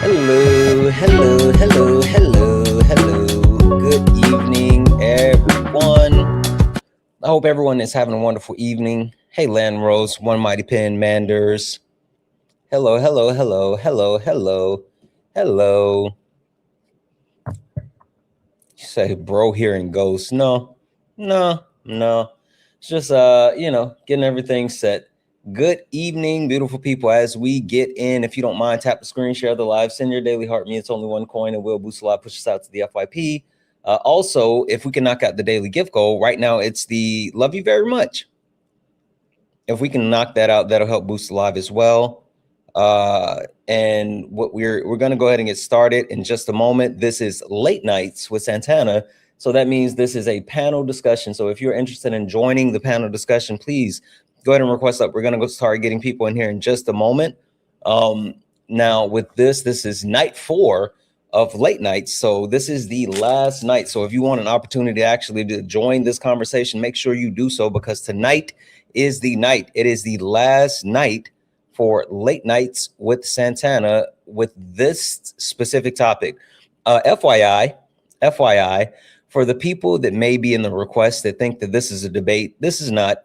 Hello, hello, hello, hello, hello. Good evening, everyone. I hope everyone is having a wonderful evening. Hey, Land Rose, One Mighty Pen, Manders. Hello, hello, hello, hello, hello, hello. You say, bro, hearing ghosts. No. It's just, getting everything set. Good evening, beautiful people. As we get in, if you don't mind, tap the screen, share the live, send your daily heart me. It's only one coin. It will boost a lot, push us out to the FYP. Also, if we can knock out the daily gift goal, right now it's the love you very much. If we can knock that out, that'll help boost the live as well. And what we're going to go ahead and get started in just a moment. This is Late Nights with Santana. So that means this is a panel discussion. So if you're interested in joining the panel discussion, please go ahead and request up. We're going to go start getting people in here in just a moment. Now with this is night 4 of Late Nights. So this is the last night. So if you want an opportunity actually to join this conversation, make sure you do so, because tonight is the night. It is the last night for Late Nights with Santana with this specific topic. FYI, for the people that may be in the request that think that this is a debate, this is not.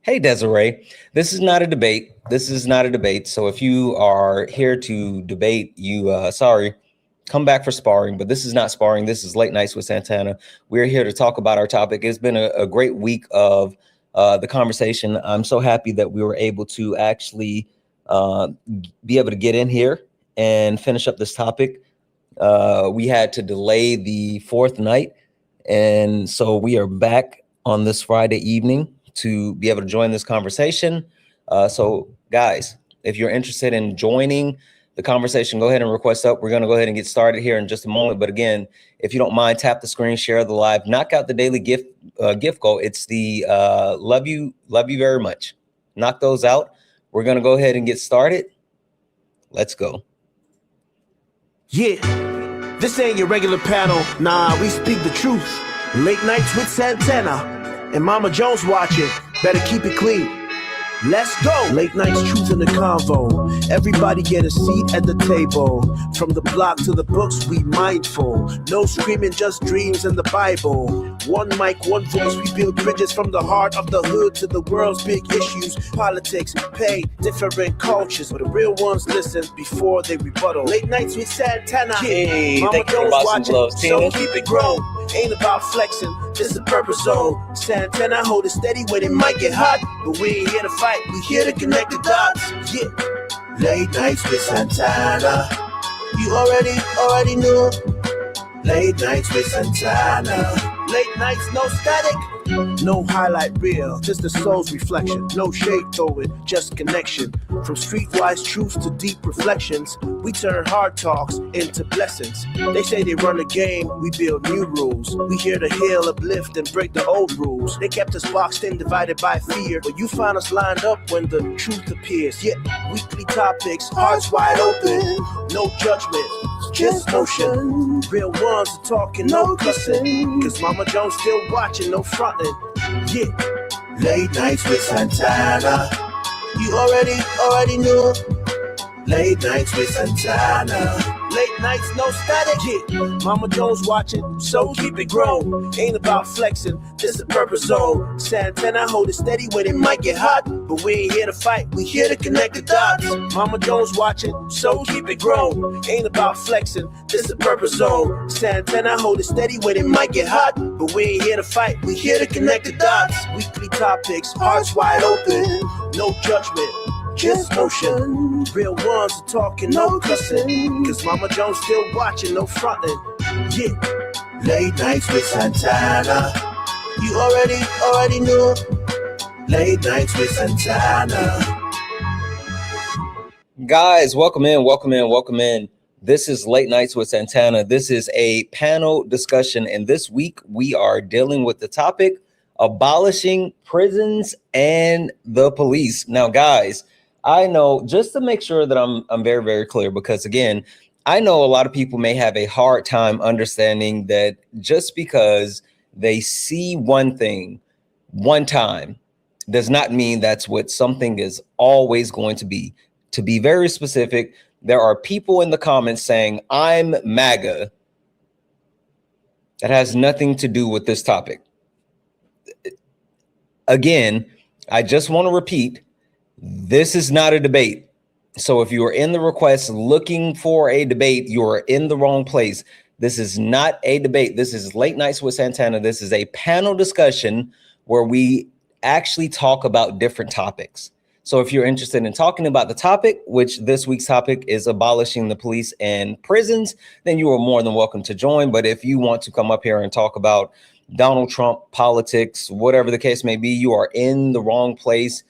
Hey, Desiree, this is not a debate. This is not a debate. So if you are here to debate, sorry, come back for sparring, but this is not sparring. This is Late Nights with Santana. We're here to talk about our topic. It's been a great week of the conversation. I'm so happy that we were able to actually be able to get in here and finish up this topic. We had to delay the 4th night, and so we are back on this Friday evening to be able to join this conversation. So guys, if you're interested in joining the conversation, go ahead and request up. We're going to go ahead and get started here in just a moment. But again, if you don't mind, tap the screen, share the live, knock out the daily gift goal. It's the love you very much. Knock those out. We're going to go ahead and get started. Let's go. Yeah, this ain't your regular panel. Nah, we speak the truth. Late Nights with Santana. And Mama Jones watching, better keep it clean. Let's go! Late Nights Truth in the Convo. Everybody get a seat at the table. From the block to the books, we mindful. No screaming, just dreams and the Bible. One mic, one voice, we build bridges from the heart of the hood to the world's big issues. Politics, pay, different cultures. But the real ones listen before they rebuttal. Late Nights with Santana. Hey, Mama thank you for Jones watching, gloves, so Tina. keep it grown. Ain't about flexing, this is the purpose zone. Santana hold it steady when it might get hot. But we ain't here to fight, we here to connect the dots. Yeah, Late Nights with Santana. You already knew. Late Nights with Santana. Late nights, no static. No highlight reel, just the soul's reflection. No shade throwing, just connection. From streetwise truths to deep reflections, we turn hard talks into blessings. They say they run a game, we build new rules. We here to heal, uplift, and break the old rules. They kept us boxed in, divided by fear, but you find us lined up when the truth appears. Yeah, weekly topics, hearts wide open. No judgment, just motion. Real ones are talking, no cussing. Cause Mama Jones still watching, no fronting. Yeah, Late Nights with Santana. You already knew. Late Nights with Santana. Late nights, no static. Yeah, Mama Jones watching, so keep it grown. Ain't about flexing, this is purpose zone. Santana hold it steady when it might get hot. But we ain't here to fight, we here to connect the dots. Mama Jones watching, so keep it grown. Ain't about flexing, this is purpose zone. Santana hold it steady when it might get hot. But we ain't here to fight, we here to connect the dots. Weekly topics, hearts wide open. No judgment, just motion. Real ones are talking, no cussing. Cause Mama Jones still watching, no fronting. Yeah, Late Nights with Santana. You already knew. Late Nights with Santana. Guys, welcome in. This is Late Nights with Santana. This is a panel discussion, and this week we are dealing with the topic abolishing prisons and the police. Now, guys, I know, just to make sure that I'm very, very clear, because again, I know a lot of people may have a hard time understanding that just because they see one thing one time does not mean that's what something is always going to be. to be very specific, there are people in the comments saying, I'm MAGA. That has nothing to do with this topic. Again, I just want to repeat, this is not a debate. So if you are in the request looking for a debate, you are in the wrong place. This is not a debate. This is Late Nights with Santana. This is a panel discussion where we actually talk about different topics. So if you're interested in talking about the topic, which this week's topic is abolishing the police and prisons, then you are more than welcome to join. But if you want to come up here and talk about Donald Trump, politics, whatever the case may be, you are in the wrong place.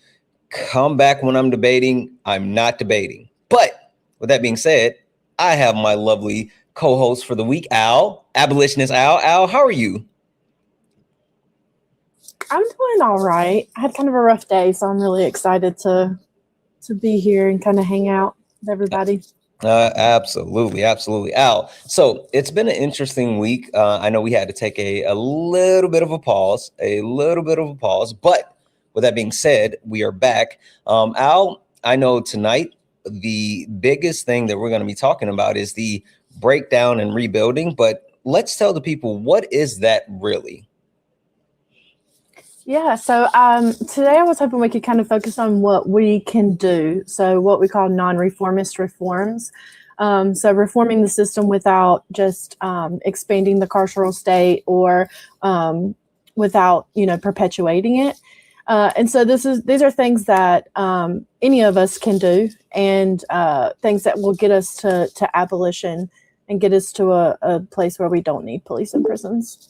Come back when I'm debating. I'm not debating. But with that being said, I have my lovely co-host for the week, Al, abolitionist Al. Al, how are you? I'm doing all right. I had kind of a rough day, so I'm really excited to be here and kind of hang out with everybody. Absolutely. Al, so it's been an interesting week. I know we had to take a little bit of a pause, but with that being said, we are back. Al, I know tonight the biggest thing that we're going to be talking about is the breakdown and rebuilding, but let's tell the people, what is that really? Yeah, so today I was hoping we could kind of focus on what we can do. So what we call non-reformist reforms. So reforming the system without just expanding the carceral state or without, perpetuating it. And so these are things that any of us can do, and things that will get us to abolition and get us to a place where we don't need police and prisons.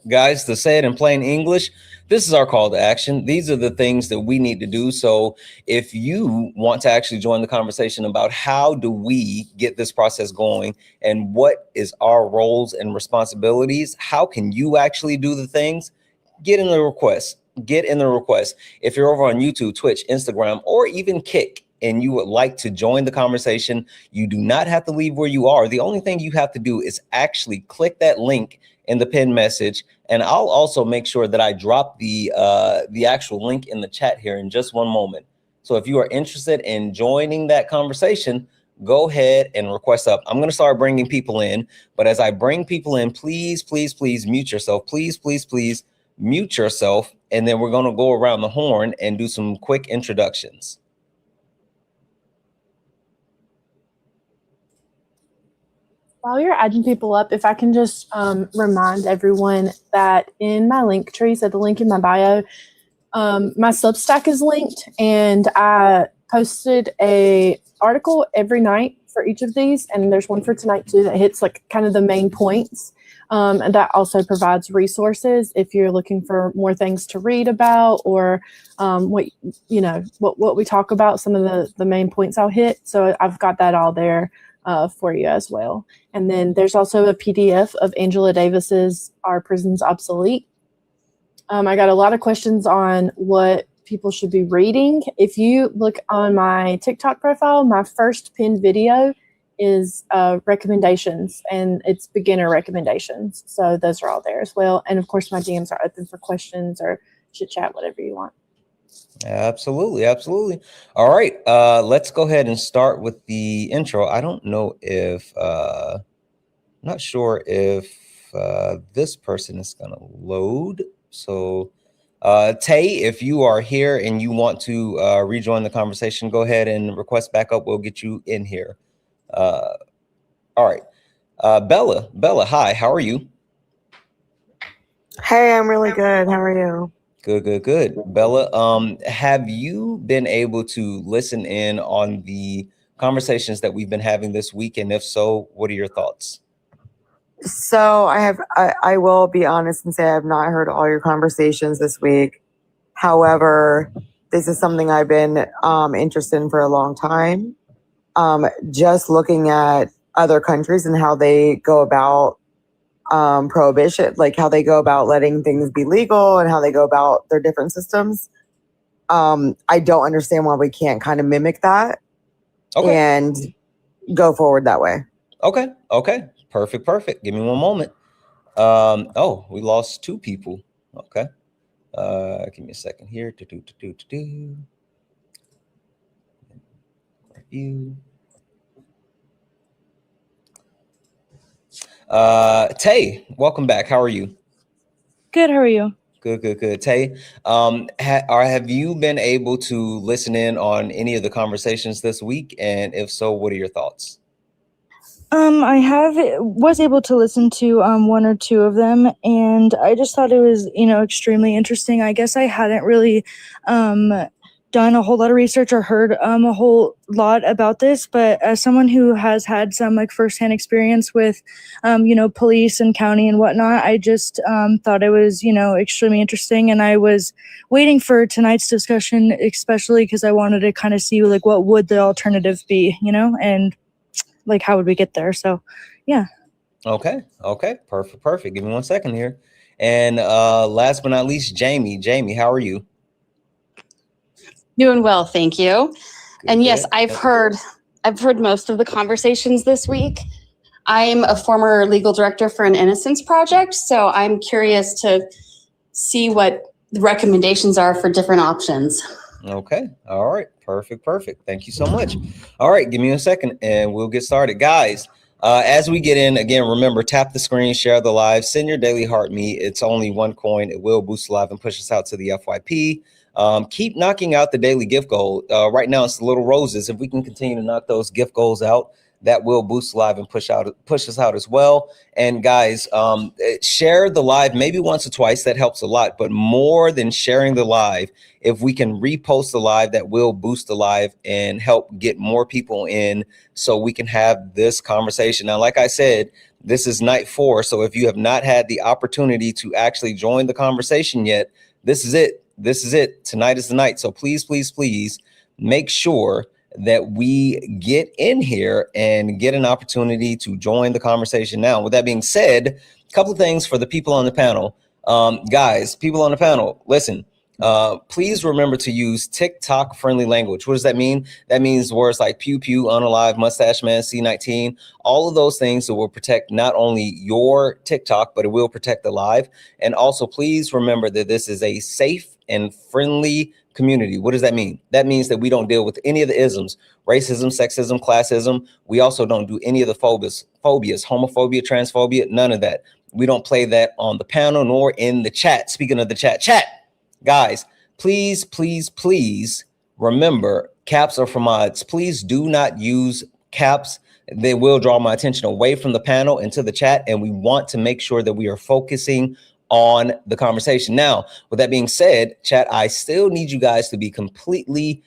Guys, to say it in plain English, this is our call to action. These are the things that we need to do. So if you want to actually join the conversation about how do we get this process going and what is our roles and responsibilities, how can you actually do the things, get in the request. If you're over on YouTube, Twitch, Instagram, or even Kick, and you would like to join the conversation, you do not have to leave where you are. The only thing you have to do is actually click that link in the pinned message, and I'll also make sure that I drop the actual link in the chat here in just one moment. So if you are interested in joining that conversation, go ahead and request up. I'm going to start bringing people in, but as I bring people in, please mute yourself. Please mute yourself, and then we're going to go around the horn and do some quick introductions. While you're adding people up, if I can just remind everyone that in my link tree, so the link in my bio, my Substack is linked, and I posted a article every night for each of these, and there's one for tonight too that hits like kind of the main points, and that also provides resources if you're looking for more things to read about, or what we talk about, some of the main points I'll hit. So I've got that all there for you as well. And then there's also a PDF of Angela Davis's Are Prisons Obsolete? I got a lot of questions on what people should be reading. If you look on my TikTok profile, my first pinned video is recommendations, and it's beginner recommendations. So those are all there as well. And of course, my DMs are open for questions or chit chat, whatever you want. Absolutely. All right, let's go ahead and start with the intro. I don't know if not sure if this person is gonna load. So Tay, if you are here and you want to rejoin the conversation, go ahead and request back up. We'll get you in here. All right, Bella, hi, how are you? Hey, I'm really good. How are you? Good. Bella, have you been able to listen in on the conversations that we've been having this week? And if so, what are your thoughts? So I will be honest and say I have not heard all your conversations this week. However, this is something I've been interested in for a long time. Just looking at other countries and how they go about prohibition, like how they go about letting things be legal and how they go about their different systems. I don't understand why we can't kind of mimic that and go forward that way. Okay. Perfect. Give me one moment. Oh, we lost two people. Okay. Give me a second here. You. Tay, welcome back. How are you? Good. How are you? Good. Tay, have you been able to listen in on any of the conversations this week? And if so, what are your thoughts? I was able to listen to one or two of them, and I just thought it was, extremely interesting. I guess I hadn't really done a whole lot of research or heard a whole lot about this, but as someone who has had some like firsthand experience with police and county and whatnot, I just thought it was extremely interesting, and I was waiting for tonight's discussion, especially because I wanted to kind of see like what would the alternative be, and like how would we get there. So yeah. Okay, perfect. Give me 1 second here. And last but not least, Jamie, how are you? Doing well, thank you. Good. Yes, I've heard most of the conversations this week. I'm a former legal director for an innocence project, so I'm curious to see what the recommendations are for different options. Okay. All right. Perfect. Thank you so much. All right. Give me a second and we'll get started. Guys, as we get in, again, remember, tap the screen, share the live, send your daily heart meat. It's only one coin. It will boost live and push us out to the FYP. Keep knocking out the daily gift goal. Right now, it's the little roses. If we can continue to knock those gift goals out, that will boost live and push us out as well. And guys, share the live maybe once or twice. That helps a lot. But more than sharing the live, if we can repost the live, that will boost the live and help get more people in so we can have this conversation. Now, like I said, this is night 4. So if you have not had the opportunity to actually join the conversation yet, this is it. Tonight is the night. So please make sure that we get in here and get an opportunity to join the conversation now. With that being said, a couple of things for the people on the panel. Guys, people on the panel, listen, please remember to use TikTok friendly language. What does that mean? That means words like pew pew, unalive, mustache man, C19, all of those things that will protect not only your TikTok, but it will protect the live. And also please remember that this is a safe and friendly community. What does that mean? That means that we don't deal with any of the isms, racism, sexism, classism. We also don't do any of the phobias, homophobia, transphobia, none of that. We don't play that on the panel nor in the chat. Speaking of the chat, guys, please remember, caps are for mods. Please do not use caps. They will draw my attention away from the panel into the chat, and we want to make sure that we are focusing on the conversation. Now, with that being said, chat, I still need you guys to be completely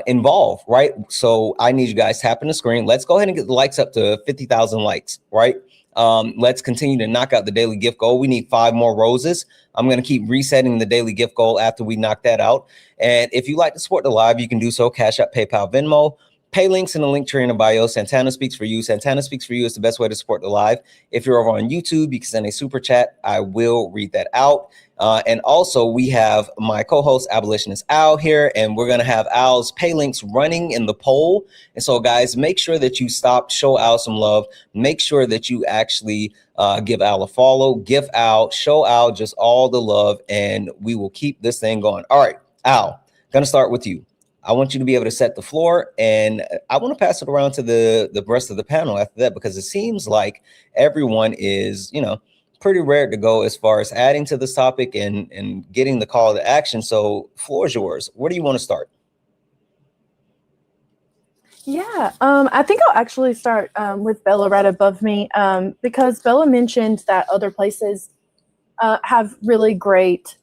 involved, right? So I need you guys tapping the screen. Let's go ahead and get the likes up to 50,000 likes, right? Let's continue to knock out the daily gift goal. We need 5 more roses. I'm going to keep resetting the daily gift goal after we knock that out. And if you like to support the live, you can do so. Cash App, PayPal, Venmo. Pay links in the link tree in the bio. Santana Speaks for You. Santana Speaks for You is the best way to support the live. If you're over on YouTube, you can send a super chat. I will read that out. And also, we have my co-host, Abolitionist Al, here, and we're going to have Al's pay links running in the poll. And so, guys, make sure that you show Al some love. Make sure that you actually give Al a follow, give Al, show Al just all the love, and we will keep this thing going. All right, Al, going to start with you. I want you to be able to set the floor, and I want to pass it around to the rest of the panel after that, because it seems like everyone is, pretty rare to go as far as adding to this topic and getting the call to action. So floor is yours. Where do you want to start? Yeah, I think I'll actually start with Bella right above me, because Bella mentioned that other places have really great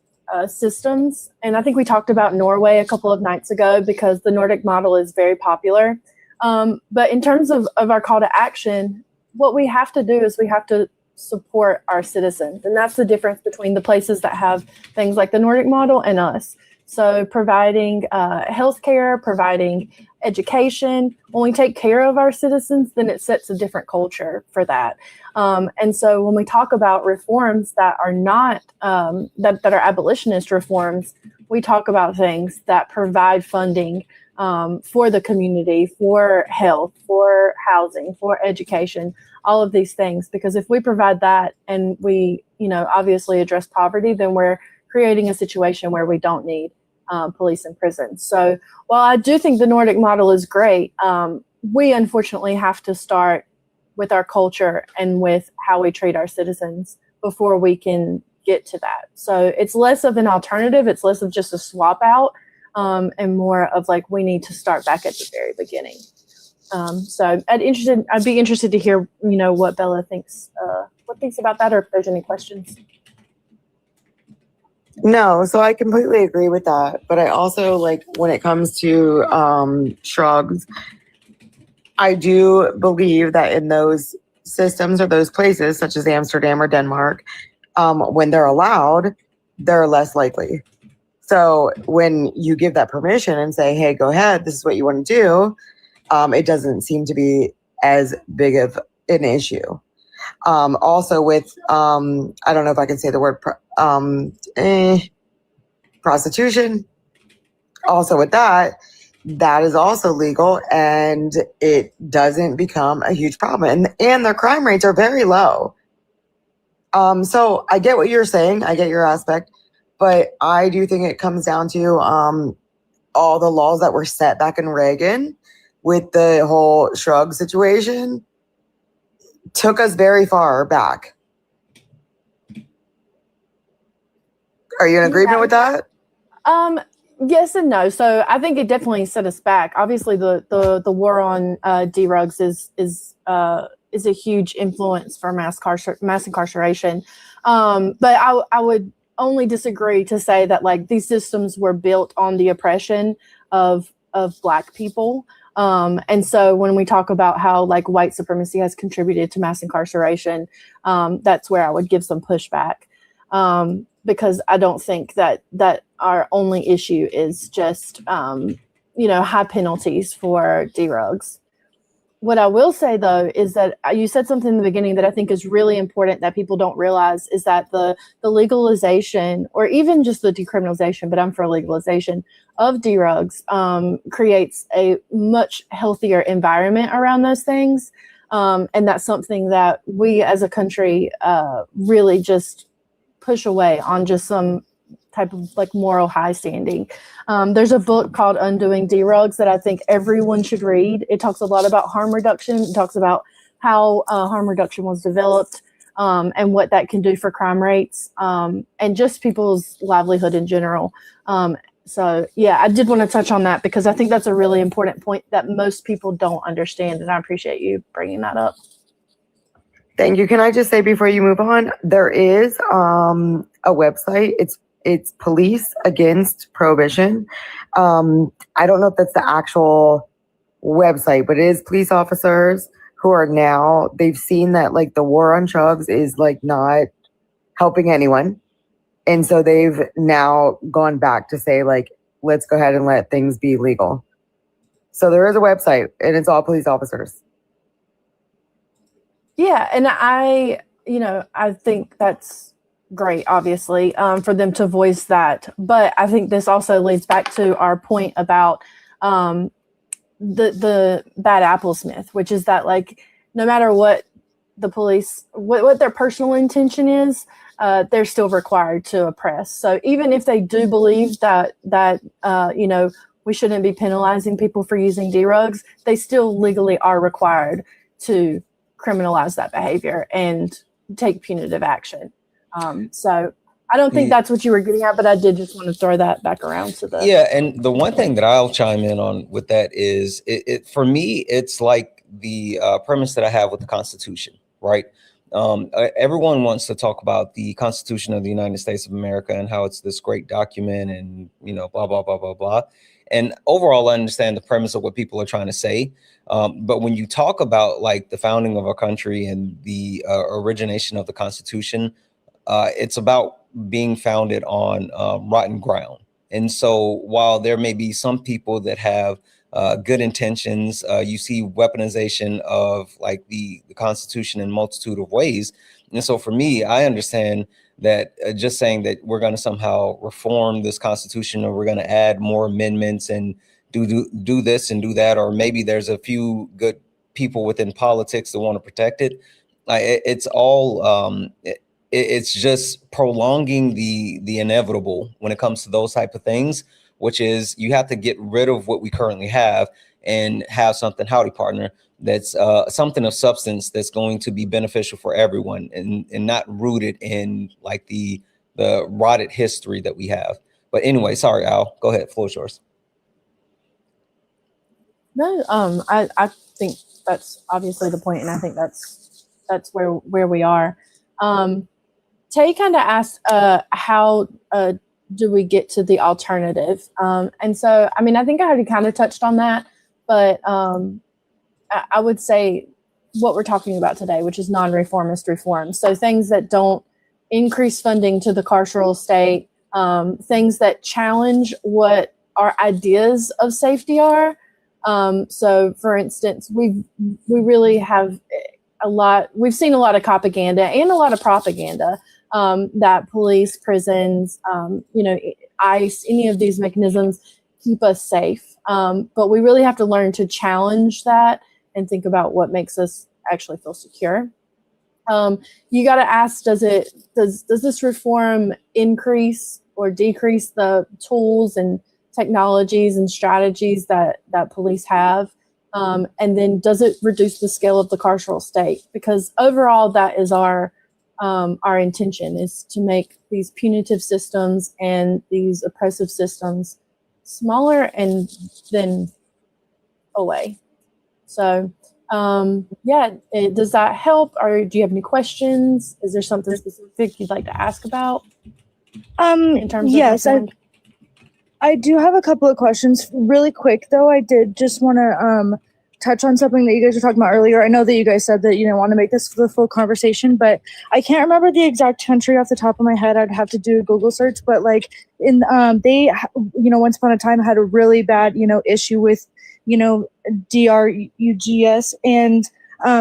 systems. And I think we talked about Norway a couple of nights ago because the Nordic model is very popular. But in terms of our call to action, what we have to do is we have to support our citizens. And that's the difference between the places that have things like the Nordic model and us. So providing healthcare, providing education. When we take care of our citizens, then it sets a different culture for that. And so when we talk about reforms that are not, that are abolitionist reforms, we talk about things that provide funding for the community, for health, for housing, for education, all of these things. Because if we provide that and we, obviously address poverty, then we're creating a situation where we don't need police and prisons. So while I do think the Nordic model is great, we unfortunately have to start with our culture and with how we treat our citizens before we can get to that. So it's less of an alternative. It's less of just a swap out, and more of like, we need to start back at the very beginning. So I'd be interested to hear, what Bella thinks about that, or if there's any questions. No, so I completely agree with that. But I also, like, when it comes to shrugs, I do believe that in those systems or those places, such as Amsterdam or Denmark, when they're allowed, they're less likely. So when you give that permission and say, hey, go ahead, this is what you want to do, it doesn't seem to be as big of an issue. Also with, I don't know if I can say the word prostitution. Also with that is also legal, and it doesn't become a huge problem. And their crime rates are very low. So I get what you're saying. I get your aspect. But I do think it comes down to all the laws that were set back in Reagan with the whole shrug situation took us very far back. Are you in agreement with that? Yes and no. So I think it definitely set us back. Obviously, the war on drugs is a huge influence for mass incarceration. But I would only disagree to say that like these systems were built on the oppression of Black people. And so when we talk about how like white supremacy has contributed to mass incarceration, that's where I would give some pushback. Because I don't think that our only issue is just, high penalties for drugs. What I will say, though, is that you said something in the beginning that I think is really important that people don't realize, is that the legalization, or even just the decriminalization, but I'm for legalization of drugs, creates a much healthier environment around those things. And that's something that we as a country really just push away on just some type of like moral high standing. There's a book called Undoing Drugs that I think everyone should read. It talks a lot about harm reduction. It talks about how harm reduction was developed, and what that can do for crime rates, and just people's livelihood in general. So yeah, I did want to touch on that because I think that's a really important point that most people don't understand, and I appreciate you bringing that up. Thank you. Can I just say before you move on, there is a website. It's Police Against Prohibition. I don't know if that's the actual website, but it is police officers who are now, they've seen that like the war on drugs is like not helping anyone. And so they've now gone back to say like, let's go ahead and let things be legal. So there is a website and it's all police officers. Yeah, and I think that's great, obviously, for them to voice that. But I think this also leads back to our point about the bad apple myth, which is that like no matter what the police, what their personal intention is, they're still required to oppress. So even if they do believe that we shouldn't be penalizing people for using drugs, they still legally are required to criminalize that behavior and take punitive action. So I don't think that's what you were getting at, but I did just want to throw that back around to the. Yeah, and the one thing that I'll chime in on with that is, it for me, it's like the premise that I have with the Constitution, right? Everyone wants to talk about the Constitution of the United States of America and how it's this great document and, blah, blah, blah, blah, blah. And overall, I understand the premise of what people are trying to say. But when you talk about like the founding of our country and the origination of the Constitution, it's about being founded on rotten ground. And so while there may be some people that have good intentions, you see weaponization of like the Constitution in a multitude of ways. And so for me, I understand that just saying that we're going to somehow reform this Constitution, or we're going to add more amendments and do this and do that, or maybe there's a few good people within politics that want to protect it. It's all it's just prolonging the inevitable when it comes to those type of things, which is you have to get rid of what we currently have and have something, howdy partner, that's something of substance that's going to be beneficial for everyone and not rooted in like the rotted history that we have. But anyway, sorry, Al, go ahead, floor is yours. No, I think that's obviously the point, and I think that's where we are. Tay kind of asked, how do we get to the alternative? And so, I mean, I think I already kind of touched on that, but I would say what we're talking about today, which is non-reformist reform. So things that don't increase funding to the carceral state, things that challenge what our ideas of safety are. So for instance, we really have we've seen a lot of propaganda and a lot of propaganda, that police, prisons, ICE, any of these mechanisms keep us safe. But we really have to learn to challenge that and think about what makes us actually feel secure. You got to ask, does this reform increase or decrease the tools and technologies and strategies that police have? And then does it reduce the scale of the carceral state? Because overall, that is our intention, is to make these punitive systems and these oppressive systems smaller and then away. So, does that help? Or do you have any questions? Is there something specific you'd like to ask about? In terms yes, of I do have a couple of questions. Really quick, though, I did just want to touch on something that you guys were talking about earlier. I know that you guys said that you didn't want to make this the full conversation, but I can't remember the exact country off the top of my head. I'd have to do a Google search, but like they, once upon a time had a really bad, issue with, DRUGS, and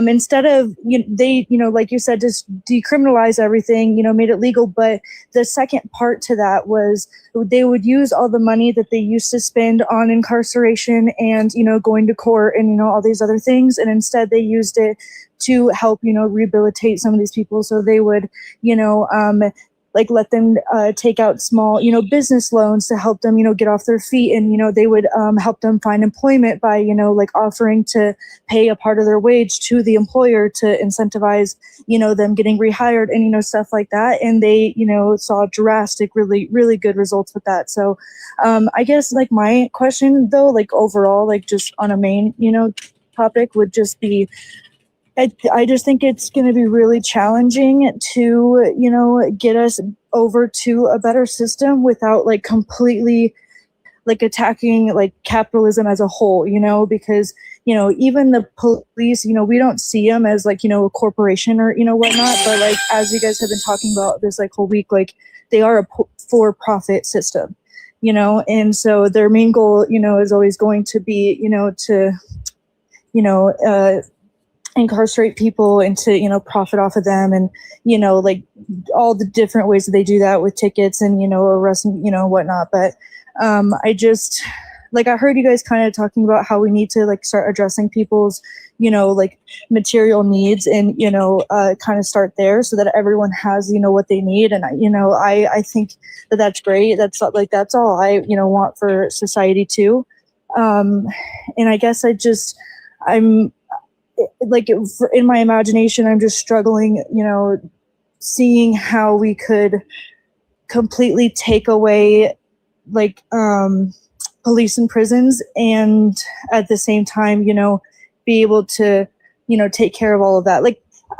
instead of, they, like you said, just decriminalize everything, made it legal. But the second part to that was they would use all the money that they used to spend on incarceration and, going to court and, all these other things. And instead they used it to help, rehabilitate some of these people. So they would, let them take out small, business loans to help them, get off their feet. And, they would help them find employment by, offering to pay a part of their wage to the employer to incentivize, them getting rehired and, stuff like that. And they, saw drastic, really, really good results with that. So I guess my question though, overall, just on a main, topic would just be, I just think it's going to be really challenging to, get us over to a better system without completely attacking capitalism as a whole, because, even the police, we don't see them as a corporation or, whatnot. But as you guys have been talking about this whole week, they are a for-profit system, and so their main goal, is always going to be, to, incarcerate people and to, profit off of them, and, all the different ways that they do that with tickets and, arrest and, whatnot. But I just, I heard you guys kind of talking about how we need to start addressing people's, material needs and, kind of start there so that everyone has, what they need. And, I think that that's great. That's that's all I, want for society too. And I guess I'm, in my imagination, I'm just struggling, seeing how we could completely take away police and prisons and at the same time, be able to, take care of all of that.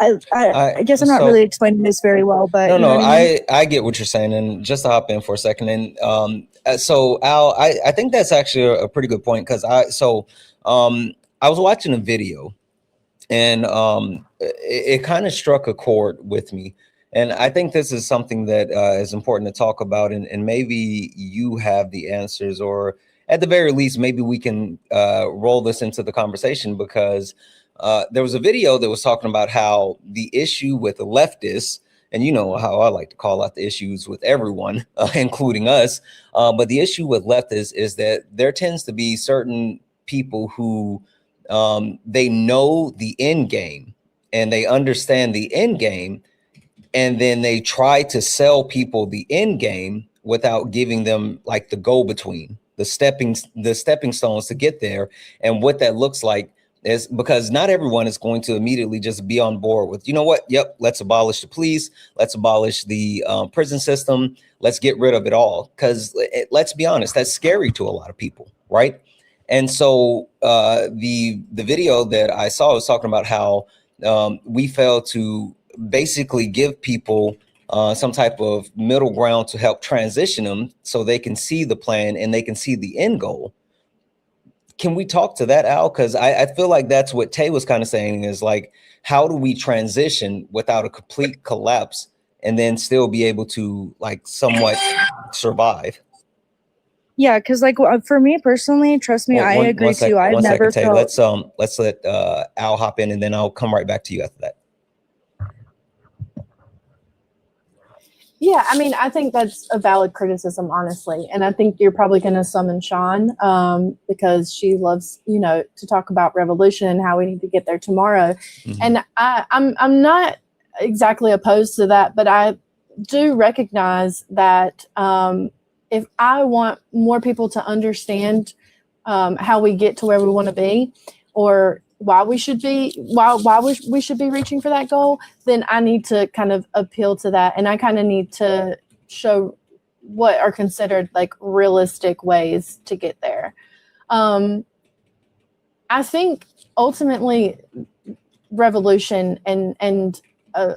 I guess I'm not really explaining this very well, but no, I get what you're saying. And just to hop in for a second, and so Al, I think that's actually a pretty good point, because I was watching a video. And it kind of struck a chord with me. And I think this is something that is important to talk about. And maybe you have the answers, or at the very least, maybe we can roll this into the conversation, because there was a video that was talking about how the issue with the leftists, and you know how I like to call out the issues with everyone, including us. But the issue with leftists is that there tends to be certain people who they know the end game and they understand the end game, and then they try to sell people the end game without giving them the go-between. the stepping stones to get there, and what that looks like is, because not everyone is going to immediately just be on board with, you know what, yep, let's abolish the police, let's abolish the prison system, let's get rid of it all, because let's be honest, that's scary to a lot of people, right? And so the video that I saw was talking about how we failed to basically give people some type of middle ground to help transition them so they can see the plan and they can see the end goal. Can we talk to that, Al? Because I feel like that's what Tay was kind of saying, is like, how do we transition without a complete collapse and then still be able to like somewhat survive? Yeah, because like for me personally, trust me, I agree too. I've never felt. Let's let Al hop in, and then I'll come right back to you after that. Yeah, I mean, I think that's a valid criticism, honestly. And I think you're probably going to summon Sean because she loves, to talk about revolution and how we need to get there tomorrow. Mm-hmm. And I'm not exactly opposed to that, but I do recognize that if I want more people to understand how we get to where we want to be, or why we should be reaching for that goal, then I need to kind of appeal to that, and I kind of need to show what are considered like realistic ways to get there. I think ultimately revolution and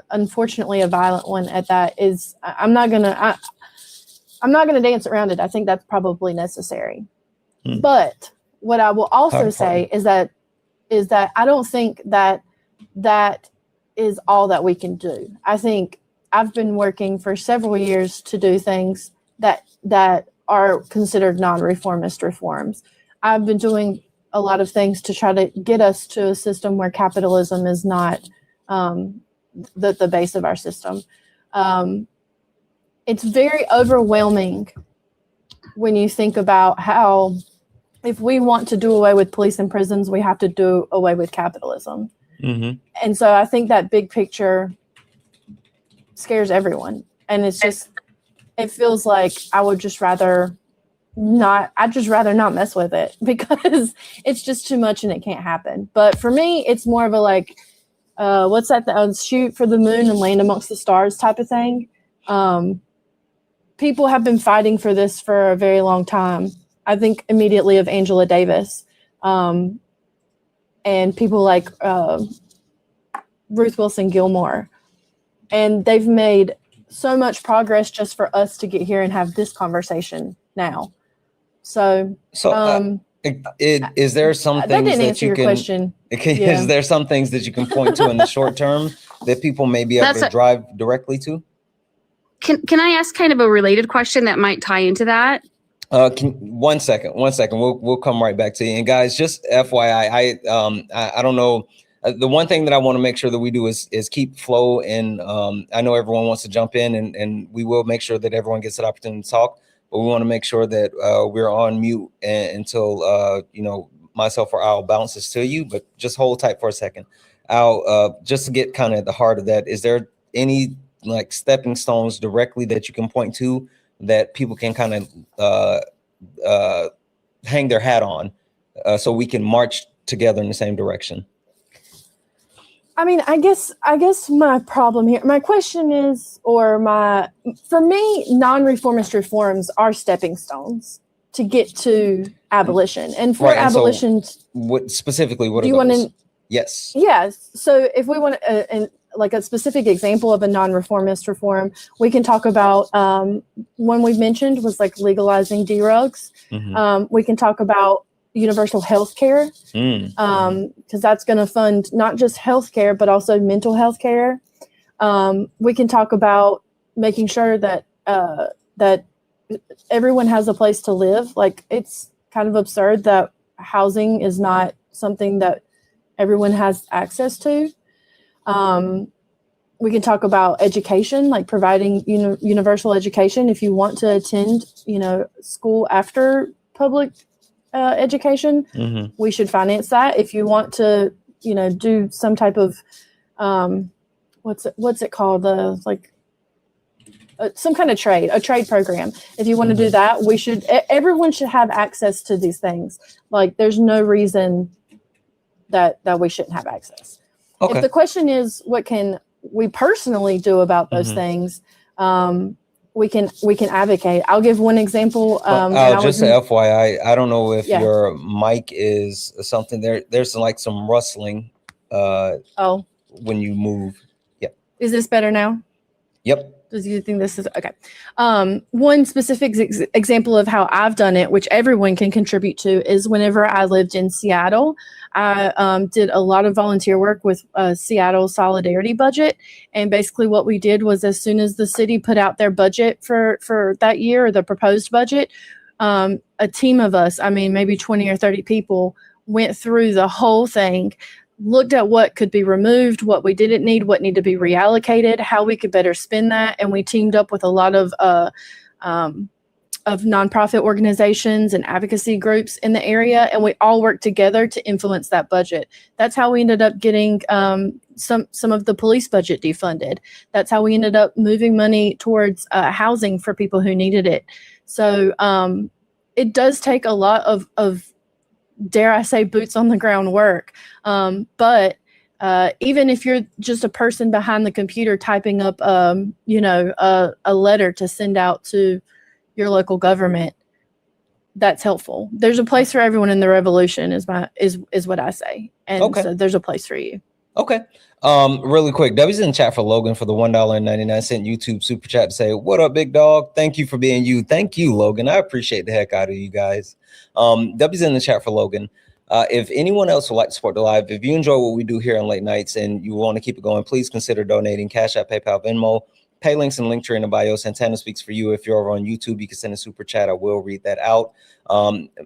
unfortunately a violent one at that is, I'm not gonna dance around it. I think that's probably necessary. But what I will also say is that I don't think that is all that we can do. I think I've been working for several years to do things that are considered non-reformist reforms. I've been doing a lot of things to try to get us to a system where capitalism is not the base of our system. It's very overwhelming when you think about how, if we want to do away with police and prisons, we have to do away with capitalism. Mm-hmm. And so I think that big picture scares everyone. And it's just, it feels like I would just rather not mess with it, because it's just too much and it can't happen. But for me, it's more of a like, what's that? Shoot for the moon and land amongst the stars type of thing. People have been fighting for this for a very long time. I think immediately of Angela Davis, and people like Ruth Wilson Gilmore. And they've made so much progress just for us to get here and have this conversation now. So is there some things that you can question? Yeah. Is there some things that you can point to in the short term that people may be able to drive directly to? Can I ask kind of a related question that might tie into that? One second. We'll come right back to you. And guys, just FYI, I don't know. The one thing that I want to make sure that we do is keep flow. And I know everyone wants to jump in, and we will make sure that everyone gets an opportunity to talk. But we want to make sure that we're on mute until myself or Al bounces to you. But just hold tight for a second. Al, just to get kind of at the heart of that, is there any like stepping stones directly that you can point to that people can kind of hang their hat on, so we can march together in the same direction? I mean, I guess my problem here, my question is, for me, non-reformist reforms are stepping stones to get to abolition. And for abolition, so what are those? Yes. Yes. So if we want like a specific example of a non-reformist reform, we can talk about one we've mentioned was like legalizing drugs. Mm-hmm. We can talk about universal health care, because that's going to fund not just health care, but also mental health care. We can talk about making sure that that everyone has a place to live. Like, it's kind of absurd that housing is not something that everyone has access to. We can talk about education, like providing universal education. If you want to attend, school after public education, mm-hmm. we should finance that. If you want to, do some type of what's it called? some kind of a trade program. If you want to do that, everyone should have access to these things. Like, there's no reason that we shouldn't have access. Okay. If the question is, what can we personally do about those things? We can advocate. I'll give one example. Just a FYI, I don't know if your mic is something there's some rustling when you move. Yep. Is this better now? Yep. Do you think this is okay? One specific example of how I've done it, which everyone can contribute to, is whenever I lived in Seattle, I did a lot of volunteer work with Seattle Solidarity Budget. And basically what we did was, as soon as the city put out their budget for that year, or the proposed budget, a team of us, maybe 20 or 30 people, went through the whole thing, looked at what could be removed, what we didn't need, what needed to be reallocated, how we could better spend that. And we teamed up with a lot of nonprofit organizations and advocacy groups in the area, and we all worked together to influence that budget. That's how we ended up getting some of the police budget defunded. That's how we ended up moving money towards housing for people who needed it. So it does take a lot of dare I say, boots on the ground work. But even if you're just a person behind the computer typing up, a letter to send out to your local government, that's helpful. There's a place for everyone in the revolution is what I say. And so there's a place for you. Okay. Really quick, W's in the chat for Logan for the $1.99 YouTube super chat to say, what up, big dog? Thank you for being you. Thank you, Logan. I appreciate the heck out of you guys. W's in the chat for Logan. If anyone else would like to support the live, if you enjoy what we do here on late nights and you want to keep it going, please consider donating. Cash App, PayPal, Venmo, pay links and Linktree in the bio. Santana speaks for you. If you're over on YouTube, you can send a super chat. I will read that out.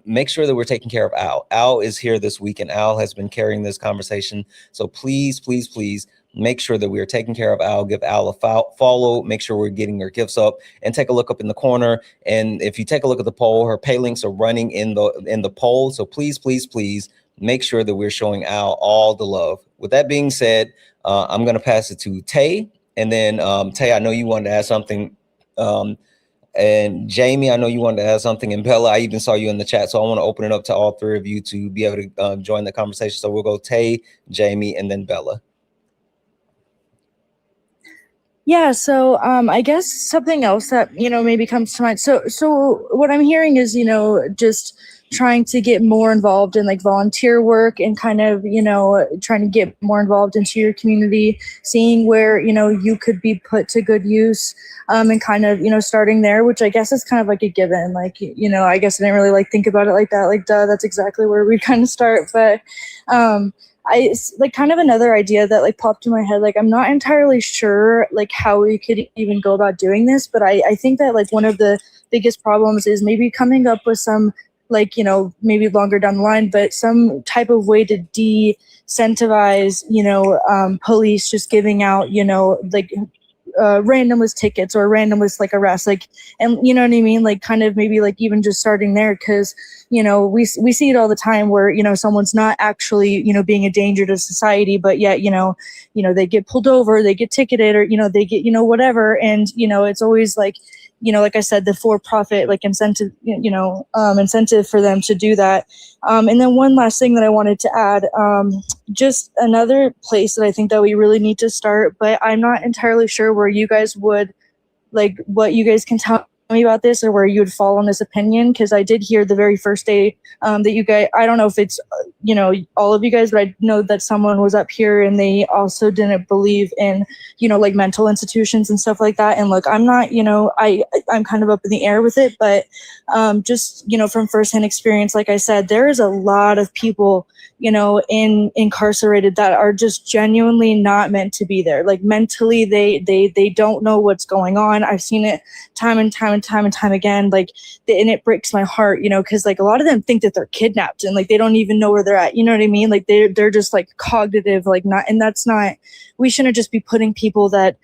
Make sure that we're taking care of Al. Al is here this week, and Al has been carrying this conversation. So please, please, please make sure that we are taking care of Al. Give Al a follow. Make sure we're getting your gifts up, and take a look up in the corner. And if you take a look at the poll, her pay links are running in the poll. So please, please, please make sure that we're showing Al all the love. With that being said, I'm going to pass it to Tay. And then Tay, I know you wanted to add something. And Jamie, I know you wanted to add something. And Bella, I even saw you in the chat. So I want to open it up to all three of you to be able to join the conversation. So we'll go Tay, Jamie, and then Bella. Yeah, so I guess something else that, maybe comes to mind. So what I'm hearing is, just trying to get more involved in like volunteer work and kind of, trying to get more involved into your community, seeing where, you could be put to good use, and kind of, starting there, which I guess is kind of like a given. Like, I guess I didn't really think about it like that. Like, duh, that's exactly where we kind of start. But I like kind of another idea that popped in my head. I'm not entirely sure how we could even go about doing this, but I think that one of the biggest problems is maybe coming up with some maybe longer down the line, but some type of way to de-incentivize, police just giving out, randomless tickets or randomless arrests, and you know what I mean? Kind of maybe even just starting there, because, we see it all the time where, someone's not actually, being a danger to society, but yet, they get pulled over, they get ticketed, or, they get, whatever. And, it's always like I said, the for-profit incentive, incentive for them to do that. And then one last thing that I wanted to add, just another place that I think that we really need to start, but I'm not entirely sure where you guys would, what you guys can tell me about this, or where you would fall on this opinion, because I did hear the very first day that you guys, I don't know if it's, all of you guys, but I know that someone was up here and they also didn't believe in, mental institutions and stuff like that. And look, I'm not, I'm kind of up in the air with it, but just, from firsthand experience, like I said, there is a lot of people, incarcerated that are just genuinely not meant to be there. Mentally, they don't know what's going on. I've seen it time and time again, and it breaks my heart, because a lot of them think that they're kidnapped and they don't even know where they're at. You know what I mean? They're just cognitive, not, and that's not, we shouldn't just be putting people that,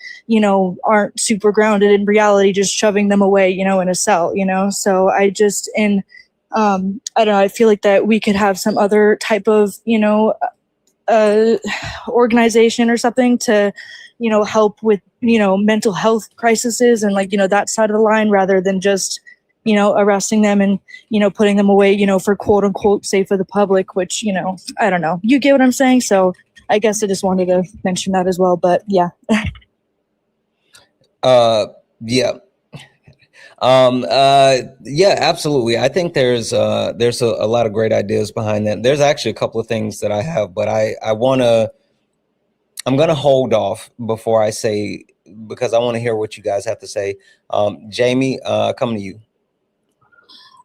aren't super grounded in reality, just shoving them away, in a cell, so I just, I don't know, I feel like that we could have some other type of, organization or something to, help with, mental health crises and that side of the line, rather than just, arresting them and, putting them away, for quote unquote safe for the public, which, I don't know. You get what I'm saying? So I guess I just wanted to mention that as well, but yeah. Yeah. Yeah, absolutely. I think there's a lot of great ideas behind that. There's actually a couple of things that I have, but I'm going to hold off before I say, because I want to hear what you guys have to say. Jamie, coming to you.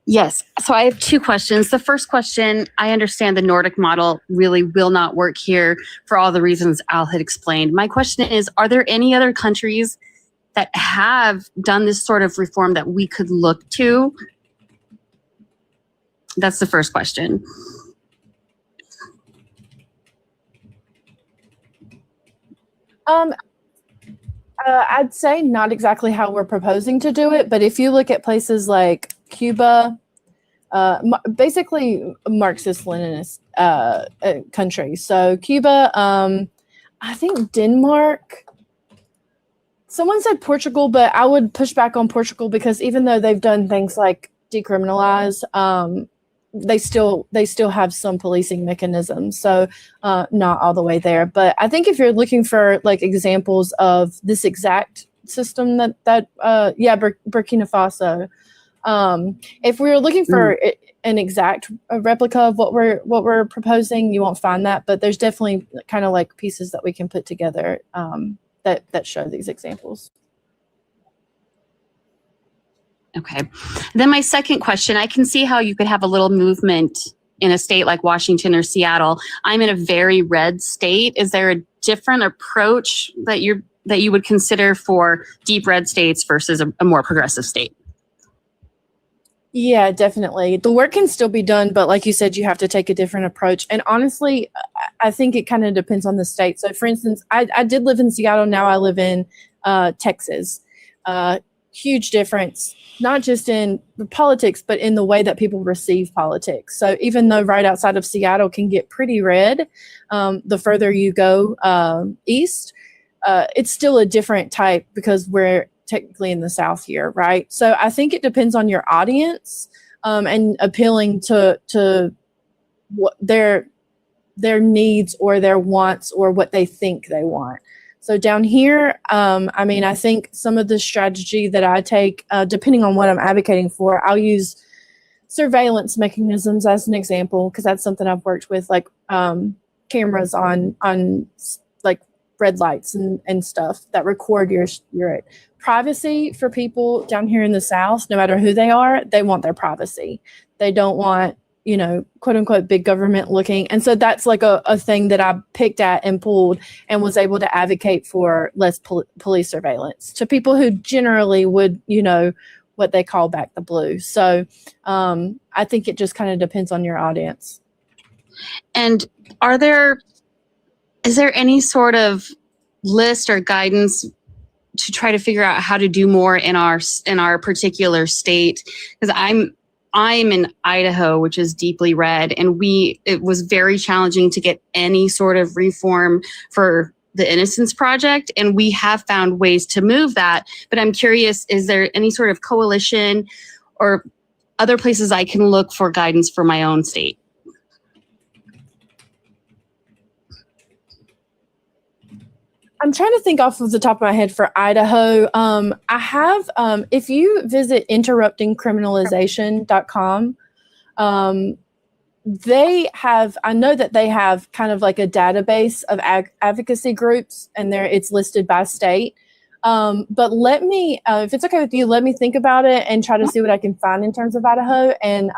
Yes. So I have two questions. The first question, I understand the Nordic model really will not work here for all the reasons Al had explained. My question is, are there any other countries that have done this sort of reform that we could look to? That's the first question. I'd say not exactly how we're proposing to do it, but if you look at places like Cuba, basically Marxist-Leninist countries. So Cuba, I think Denmark. Someone said Portugal, but I would push back on Portugal because even though they've done things like decriminalize, they still have some policing mechanisms. So not all the way there. But I think if you're looking for like examples of this exact system Burkina Faso, if we were looking for an exact replica of what we're proposing, you won't find that. But there's definitely kind of like pieces that we can put together that show these examples. Okay. Then my second question, I can see how you could have a little movement in a state like Washington or Seattle. I'm in a very red state. Is there a different approach that you would consider for deep red states versus a more progressive state? Yeah, definitely. The work can still be done, but like you said, you have to take a different approach. And honestly, I think it kind of depends on the state. So for instance, I did live in Seattle. Now I live in Texas. Huge difference, not just in politics, but in the way that people receive politics. So even though right outside of Seattle can get pretty red, the further you go east, it's still a different type because we're technically in the South here, right? So I think it depends on your audience and appealing to what their needs or their wants or what they think they want. So down here, I mean, I think some of the strategy that I take, depending on what I'm advocating for, I'll use surveillance mechanisms as an example, because that's something I've worked with, like cameras on like red lights and stuff that record your privacy. For people down here in the South, no matter who they are, they want their privacy. They don't want, quote unquote, big government looking. And so that's like a thing that I picked at and pulled and was able to advocate for less police surveillance to people who generally would, what they call back the blue. So I think it just kind of depends on your audience. And is there any sort of list or guidance to try to figure out how to do more in our particular state? Because I'm in Idaho, which is deeply red, and it was very challenging to get any sort of reform for the Innocence Project, and we have found ways to move that. But I'm curious, is there any sort of coalition or other places I can look for guidance for my own state? I'm trying to think off of the top of my head for Idaho. I have, if you visit interruptingcriminalization.com, I know that they have kind of like a database of advocacy groups, and it's listed by state. But let me, if it's okay with you, let me think about it and try to see what I can find in terms of Idaho and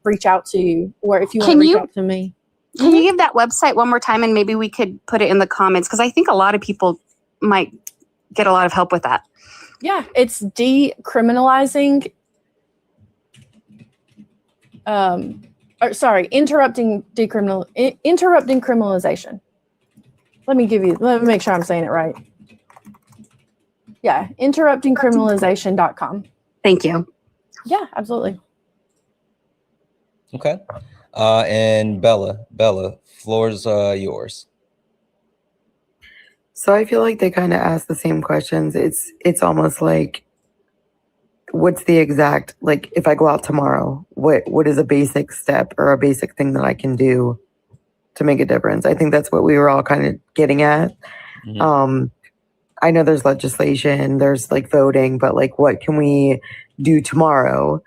reach out to you, or if you want to reach out to me. Can you give that website one more time, and maybe we could put it in the comments, because I think a lot of people might get a lot of help with that. Yeah, it's decriminalizing. Interrupting criminalization. Let me make sure I'm saying it right. Yeah, interruptingcriminalization.com. Thank you. Yeah, absolutely. Okay. And Bella, floor's yours. So I feel like they kind of ask the same questions. It's almost like, what's the exact, like, if I go out tomorrow, what is a basic step or a basic thing that I can do to make a difference? I think that's what we were all kind of getting at. Mhm. I know there's legislation, there's like voting, but like, what can we do tomorrow,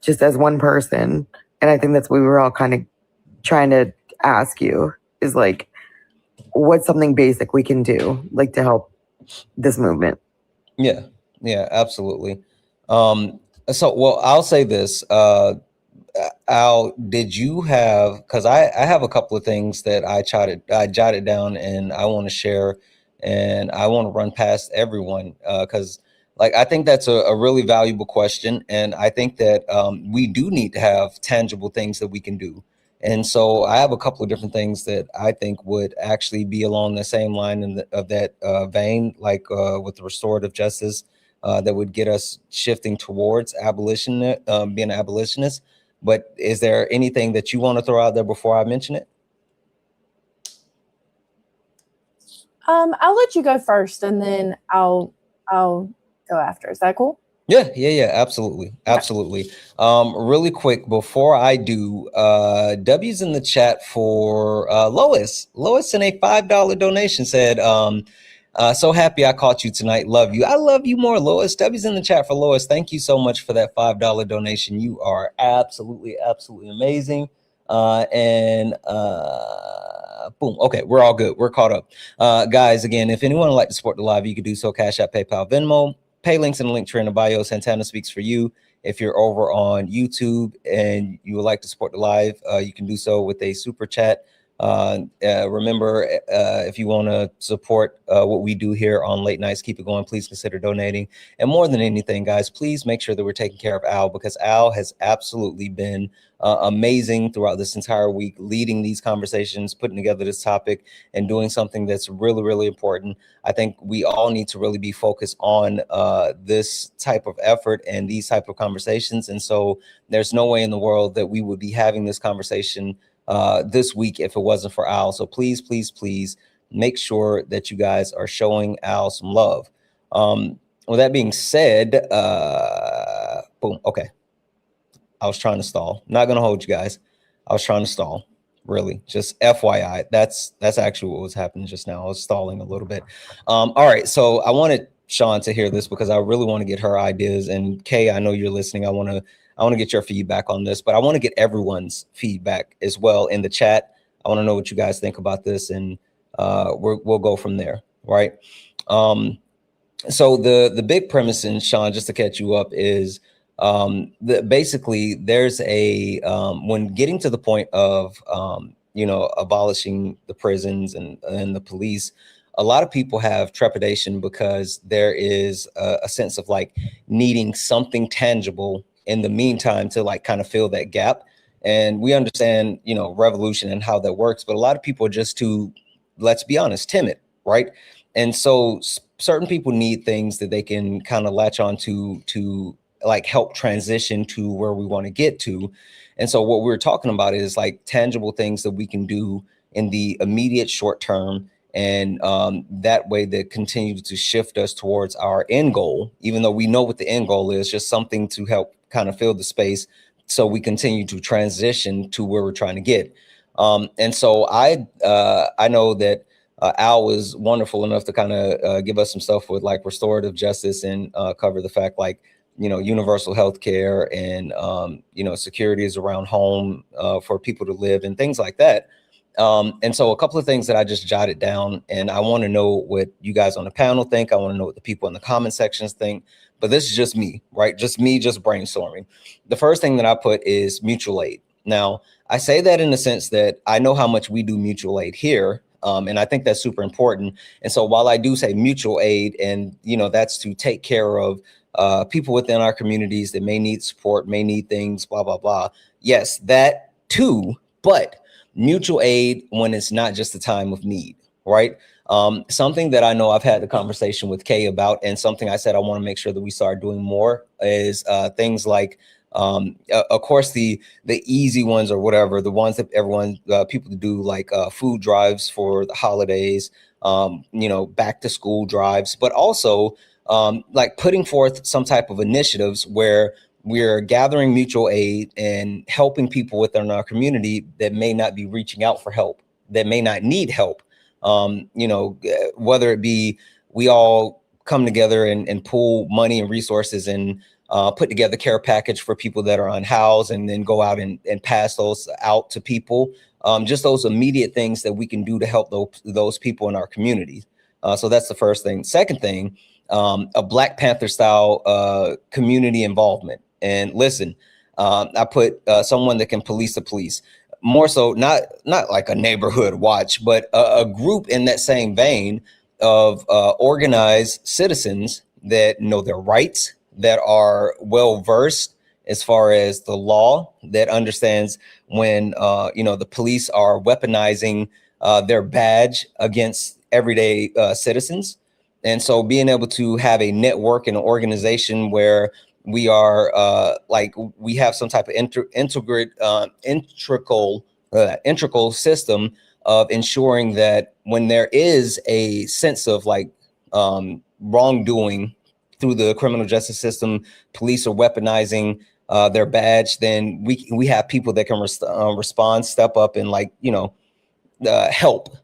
just as one person? And I think that's what we were all kind of trying to ask you, is like, what's something basic we can do, like, to help this movement? Yeah, absolutely. So, well, I'll say this. Al, did you have, because I have a couple of things that I jotted down and I want to share, and I want to run past everyone, because like I think that's a really valuable question, and I think that we do need to have tangible things that we can do. And so I have a couple of different things that I think would actually be along the same line of that vein, like with restorative justice, that would get us shifting towards abolition, being an abolitionist. But is there anything that you want to throw out there before I mention it? I'll let you go first, and then I'll go after. Is that cool? Yeah, absolutely. Really quick before I do, W's in the chat for Lois. Lois in a $5 donation said, so happy I caught you tonight. Love you. I love you more, Lois. W's in the chat for Lois. Thank you so much for that $5 donation. You are absolutely amazing. Boom. Okay, we're all good. We're caught up. Guys, again, if anyone would like to support the live, you can do so. Cash App, PayPal, Venmo. Pay links in the link tree in the bio. Santana speaks for you. If you're over on YouTube and you would like to support the live, you can do so with a super chat. Remember, if you want to support what we do here on Late Nights, keep it going, please consider donating. And more than anything, guys, please make sure that we're taking care of Al, because Al has absolutely been amazing throughout this entire week, leading these conversations, putting together this topic, and doing something that's really important. I think we all need to really be focused on this type of effort and these type of conversations. And so there's no way in the world that we would be having this conversation this week if it wasn't for Al. So please make sure that you guys are showing Al some love. With that being said, boom. Okay. I was trying to stall. Not going to hold you guys. I was trying to stall. Really, just FYI. That's actually what was happening just now. I was stalling a little bit. All right. So I wanted Sean to hear this because I really want to get her ideas. And Kay, I know you're listening. I want to get your feedback on this, but I want to get everyone's feedback as well in the chat. I want to know what you guys think about this, and we'll go from there. Right. So the big premise, and Sean, just to catch you up, is basically there's a when getting to the point of abolishing the prisons and the police, a lot of people have trepidation because there is a sense of like needing something tangible in the meantime to like kind of fill that gap. And we understand, revolution and how that works, but a lot of people are just too, let's be honest, timid, right? And so certain people need things that they can kind of latch on to like help transition to where we want to get to. And so what we're talking about is like tangible things that we can do in the immediate short term. And that way that continues to shift us towards our end goal, even though we know what the end goal is, just something to help kind of fill the space so we continue to transition to where we're trying to get. And so I know that Al was wonderful enough to kind of give us some stuff with like restorative justice and cover the fact like, universal health care and, securities around home for people to live and things like that. And so a couple of things that I just jotted down, and I want to know what you guys on the panel think. I want to know what the people in the comment sections think, but this is just me, right? Just me, just brainstorming. The first thing that I put is mutual aid. Now, I say that in the sense that I know how much we do mutual aid here. And I think that's super important. And so while I do say mutual aid, and, that's to take care of people within our communities that may need support, may need things, blah, blah, blah. Yes, that too, but mutual aid when it's not just a time of need, right? Something that I know I've had the conversation with Kay about, and something I said I want to make sure that we start doing more is things like Of course, the easy ones or whatever, the ones that people do, like food drives for the holidays, back to school drives, but also like putting forth some type of initiatives where we're gathering mutual aid and helping people within our community that may not be reaching out for help, that may not need help. Whether it be we all come together and pool money and resources and put together care package for people that are unhoused, and then go out and pass those out to people. Just those immediate things that we can do to help those people in our communities. So that's the first thing. Second thing, a Black Panther style community involvement. And listen, I put someone that can police the police. More so, not like a neighborhood watch, but a group in that same vein of organized citizens that know their rights, that are well versed as far as the law, that understands when the police are weaponizing their badge against everyday citizens. And so being able to have a network and an organization where we are we have some type of integral system of ensuring that when there is a sense of wrongdoing through the criminal justice system, police are weaponizing their badge, then we have people that can respond, step up, and help.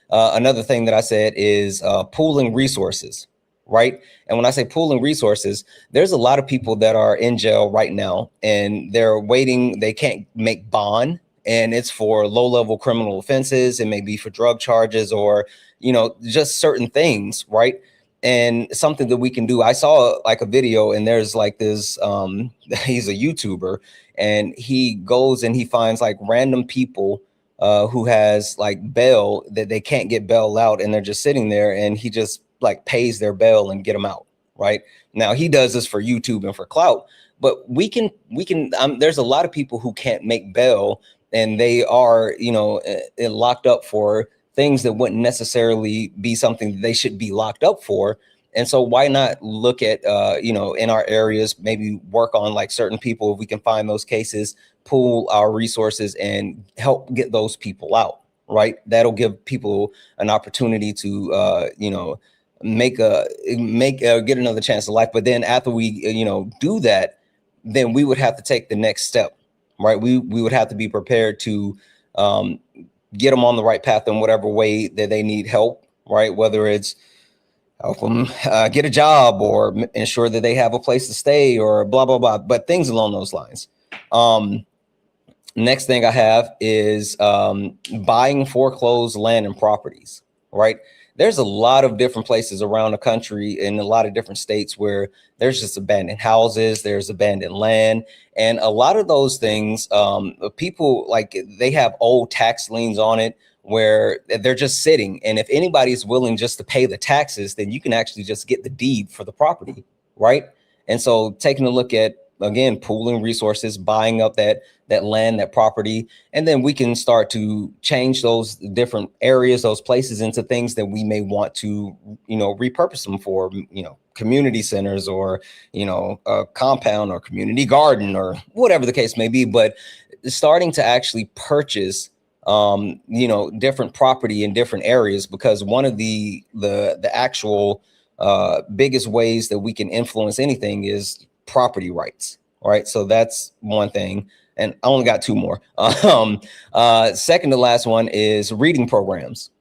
Another thing that I said is pooling resources, right? And when I say pooling resources, there's a lot of people that are in jail right now and they're waiting, they can't make bond, and it's for low-level criminal offenses. It may be for drug charges or, just certain things, right? And something that we can do. I saw a video, and there's this, he's a YouTuber, and he goes and he finds random people who has bail that they can't get bail out, and they're just sitting there, and he just pays their bail and get them out. Right now, he does this for YouTube and for clout, but we can. There's a lot of people who can't make bail, and they are, locked up for things that wouldn't necessarily be something that they should be locked up for. And so why not look at, in our areas, maybe work on certain people, if we can find those cases, pool our resources and help get those people out, right? That'll give people an opportunity to, get another chance of life. But then after we, do that, then we would have to take the next step, right? We would have to be prepared to get them on the right path in whatever way that they need help, right? Whether it's help them get a job or ensure that they have a place to stay or blah, blah, blah, but things along those lines. Next thing I have is buying foreclosed land and properties, right? There's a lot of different places around the country in a lot of different states where there's just abandoned houses, there's abandoned land. And a lot of those things, people they have old tax liens on it where they're just sitting. And if anybody's willing just to pay the taxes, then you can actually just get the deed for the property, right? And so taking a look at, again, pooling resources, buying up that land, that property, and then we can start to change those different areas, those places, into things that we may want to, repurpose them for, community centers or, a compound or community garden or whatever the case may be. But starting to actually purchase, different property in different areas, because one of the actual biggest ways that we can influence anything is property rights. All right. So that's one thing. And I only got two more. Second to last one is reading programs.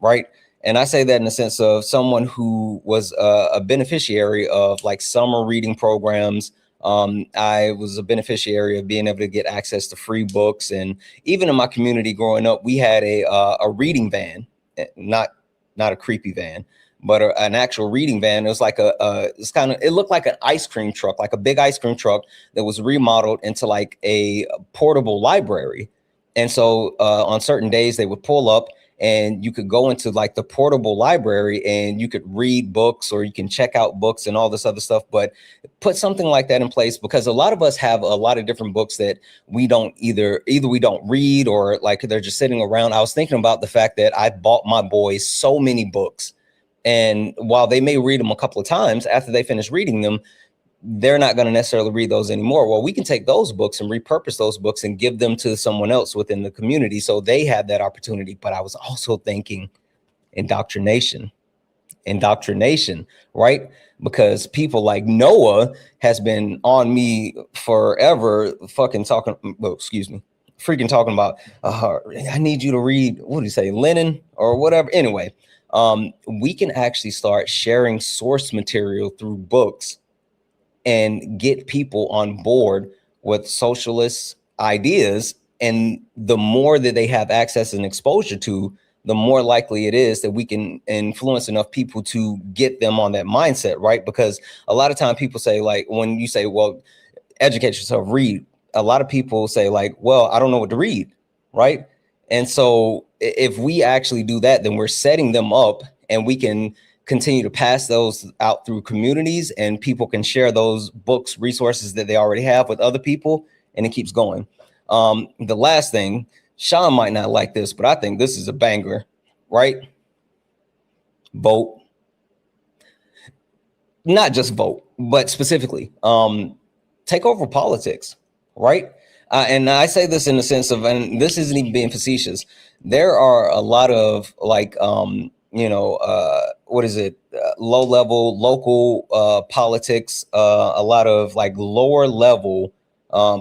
Right. And I say that in the sense of someone who was a beneficiary of summer reading programs. I was a beneficiary of being able to get access to free books. And even in my community growing up, we had a reading van, not a creepy van, but an actual reading van. It was it looked like an ice cream truck, like a big ice cream truck that was remodeled into a portable library. And so on certain days they would pull up and you could go into the portable library and you could read books or you can check out books and all this other stuff. But put something like that in place, because a lot of us have a lot of different books that we don't either we don't read or they're just sitting around. I was thinking about the fact that I bought my boys so many books. And while they may read them a couple of times, after they finish reading them, they're not going to necessarily read those anymore. Well, we can take those books and repurpose those books and give them to someone else within the community so they have that opportunity. But I was also thinking indoctrination, right? Because people like Noah has been on me forever freaking talking about, I need you to read, what do you say, Lenin or whatever. Anyway, we can actually start sharing source material through books and get people on board with socialist ideas. And the more that they have access and exposure to, the more likely it is that we can influence enough people to get them on that mindset, right? Because a lot of time people say, like, when you say, well, educate yourself, read, a lot of people say, like, well, I don't know what to read, right? And so if we actually do that, then we're setting them up, and we can continue to pass those out through communities, and people can share those books, resources that they already have with other people, and it keeps going. The last thing, Sean might not like this, but I think this is a banger, right? Vote. Not just vote, but specifically take over politics, right? And I say this in the sense of, and this isn't even being facetious, there are a lot of like, low level local politics, a lot of like lower level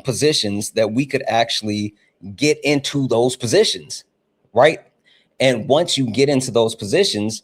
positions that we could actually get into those positions, right? And once you get into those positions,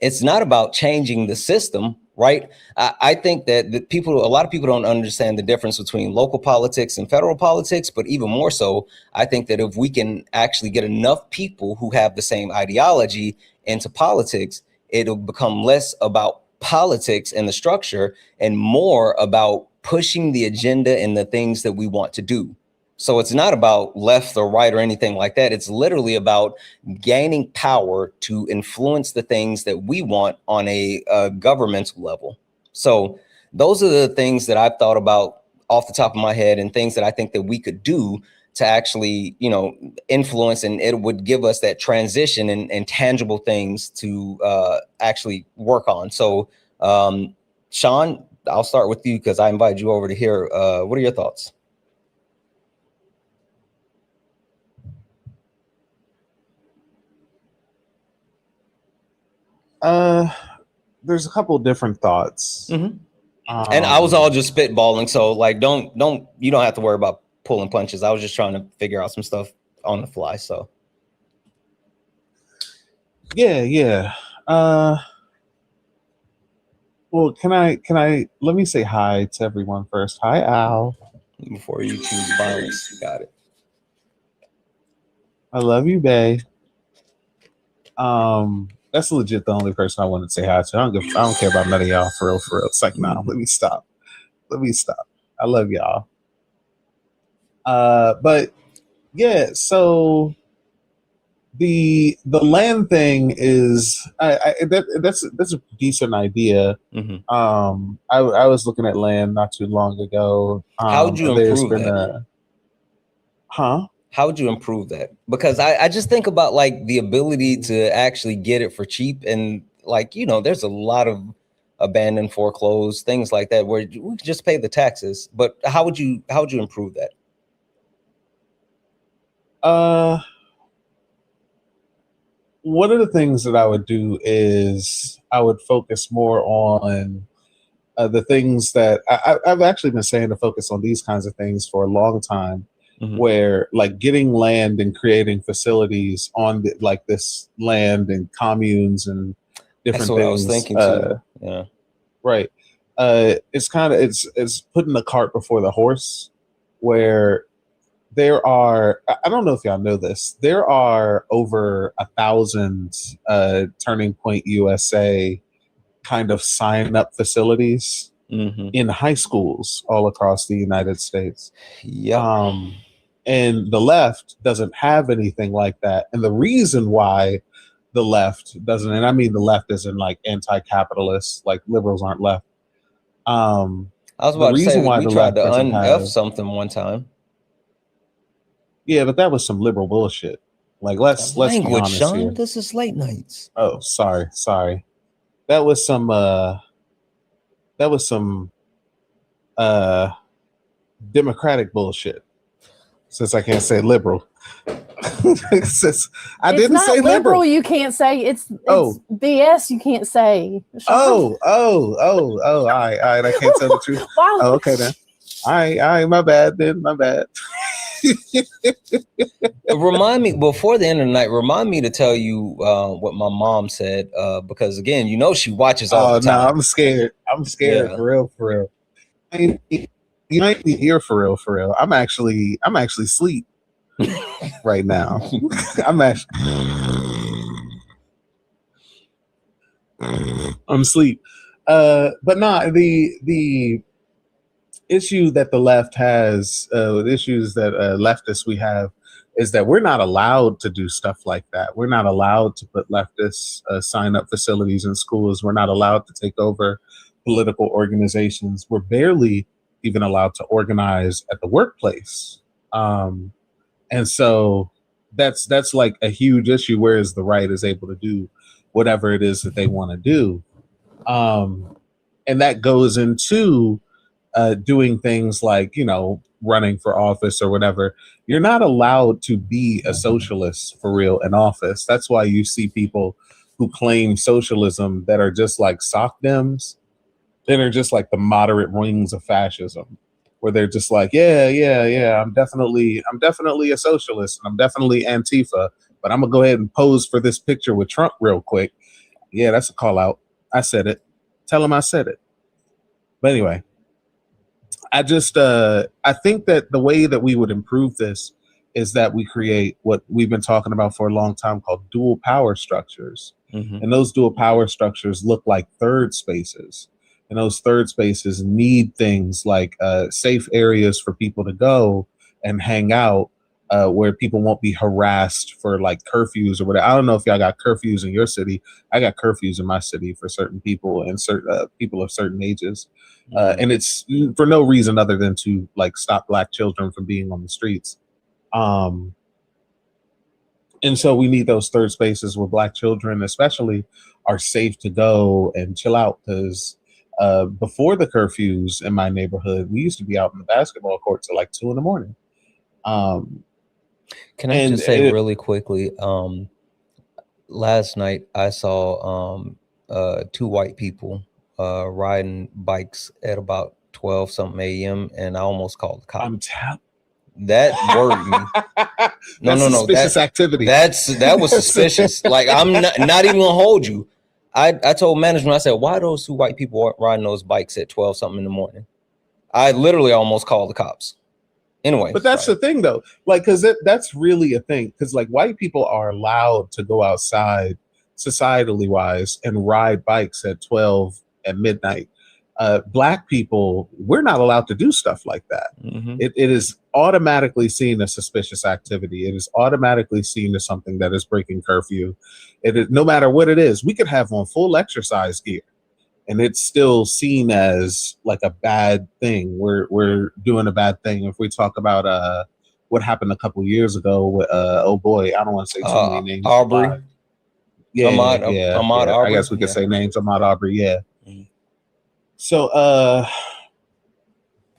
it's not about changing the system, right? I think that a lot of people don't understand the difference between local politics and federal politics, but even more so, I think that if we can actually get enough people who have the same ideology into politics, it'll become less about politics and the structure and more about pushing the agenda and the things that we want to do. So it's not about left or right or anything like that. It's literally about gaining power to influence the things that we want on a governmental level. So those are the things that I've thought about off the top of my head, and things that I think that we could do to actually, influence, and it would give us that transition and tangible things to actually work on. So Sean, I'll start with you because I invited you over to hear. What are your thoughts? There's a couple different thoughts. Mm-hmm. And I was all just spitballing, so like you don't have to worry about pulling punches. I was just trying to figure out some stuff on the fly. So yeah. Well, can I let me say hi to everyone first. Hi, Al. Before you choose violence, got it. I love you, babe. That's legit the only person I wanted to say hi to. I don't care about none of y'all for real. It's like, nah, let me stop. I love y'all. But yeah, so the land thing is that's a decent idea. Mm-hmm. I was looking at land not too long ago. How would you improve that? How would you improve that? Because I just think about like the ability to actually get it for cheap, and like, there's a lot of abandoned, foreclosed things like that where we could just pay the taxes. But how would you improve that? One of the things that I would do is I would focus more on the things that I've actually been saying to focus on these kinds of things for a long time. Mm-hmm. Where like getting land and creating facilities on this land and communes and different things. I was thinking too. Yeah. Right. It's it's putting the cart before the horse, where there are, I don't know if y'all know this, there are over 1,000 Turning Point USA kind of sign up facilities. Mm-hmm. In high schools all across the United States. Yeah. And the left doesn't have anything like that. And the reason why the left doesn't, and I mean the left isn't like anti-capitalist, like liberals aren't left. I was about to say, we tried to un-F something one time. Yeah, but that was some liberal bullshit. Like, let's be honest Sean, here. This is late nights. Oh, sorry. That was some democratic bullshit. Since I can't say liberal. Since I It's didn't not say liberal. You can't say it's Oh. BS. You can't say. Sean. All right. I can't tell the truth. Wow. Oh, okay then. All right, my bad then, my bad. Remind me before the end of the night. Remind me to tell you what my mom said, because again, she watches all the time. No, I'm scared. Yeah. For real. You might be here for real. I'm actually asleep right now. I'm asleep. But not the issue that the left has, the issues that leftists we have, is that we're not allowed to do stuff like that. We're not allowed to put leftists sign up facilities in schools. We're not allowed to take over political organizations. We're barely even allowed to organize at the workplace. And so that's like a huge issue, whereas the right is able to do whatever it is that they want to do. And that goes into doing things like, running for office or whatever. You're not allowed to be a socialist for real in office. That's why you see people who claim socialism that are just like sock dems, that are just like the moderate wings of fascism, where they're just like, yeah, I'm definitely a socialist, and I'm definitely Antifa, but I'm gonna go ahead and pose for this picture with Trump real quick. Yeah, that's a call out. I said it. Tell him I said it. But anyway, I think that the way that we would improve this is that we create what we've been talking about for a long time called dual power structures. Mm-hmm. And those dual power structures look like third spaces. And those third spaces need things like safe areas for people to go and hang out, where people won't be harassed for like curfews or whatever. I don't know if y'all got curfews in your city. I got curfews in my city for certain people and certain people of certain ages. And it's for no reason other than to like stop Black children from being on the streets. And so we need those third spaces where Black children especially are safe to go and chill out, because before the curfews in my neighborhood, we used to be out in the basketball court till like 2 a.m. Can I just say really quickly, last night I saw 2 white people riding bikes at about 12 something a.m. and I almost called the cops. That worried me. No. Suspicious activity. That was suspicious. Like, I'm not even gonna hold you. I told management, I said, why are those 2 white people riding those bikes at 12 something in the morning? I literally almost called the cops. Anyway, but that's the thing though, like, because that's really a thing, because like white people are allowed to go outside societally wise and ride bikes at 12 at midnight. Black people, we're not allowed to do stuff like that. Mm-hmm. It is automatically seen as suspicious activity. It is automatically seen as something that is breaking curfew. It is, no matter what it is. We could have on full exercise gear and it's still seen as like a bad thing. We're doing a bad thing. If we talk about what happened a couple years ago with oh boy, I don't want to say too many names. Aubrey. Ahmaud Arbery. I guess we could say names. Ahmaud Arbery. Yeah. Mm-hmm. So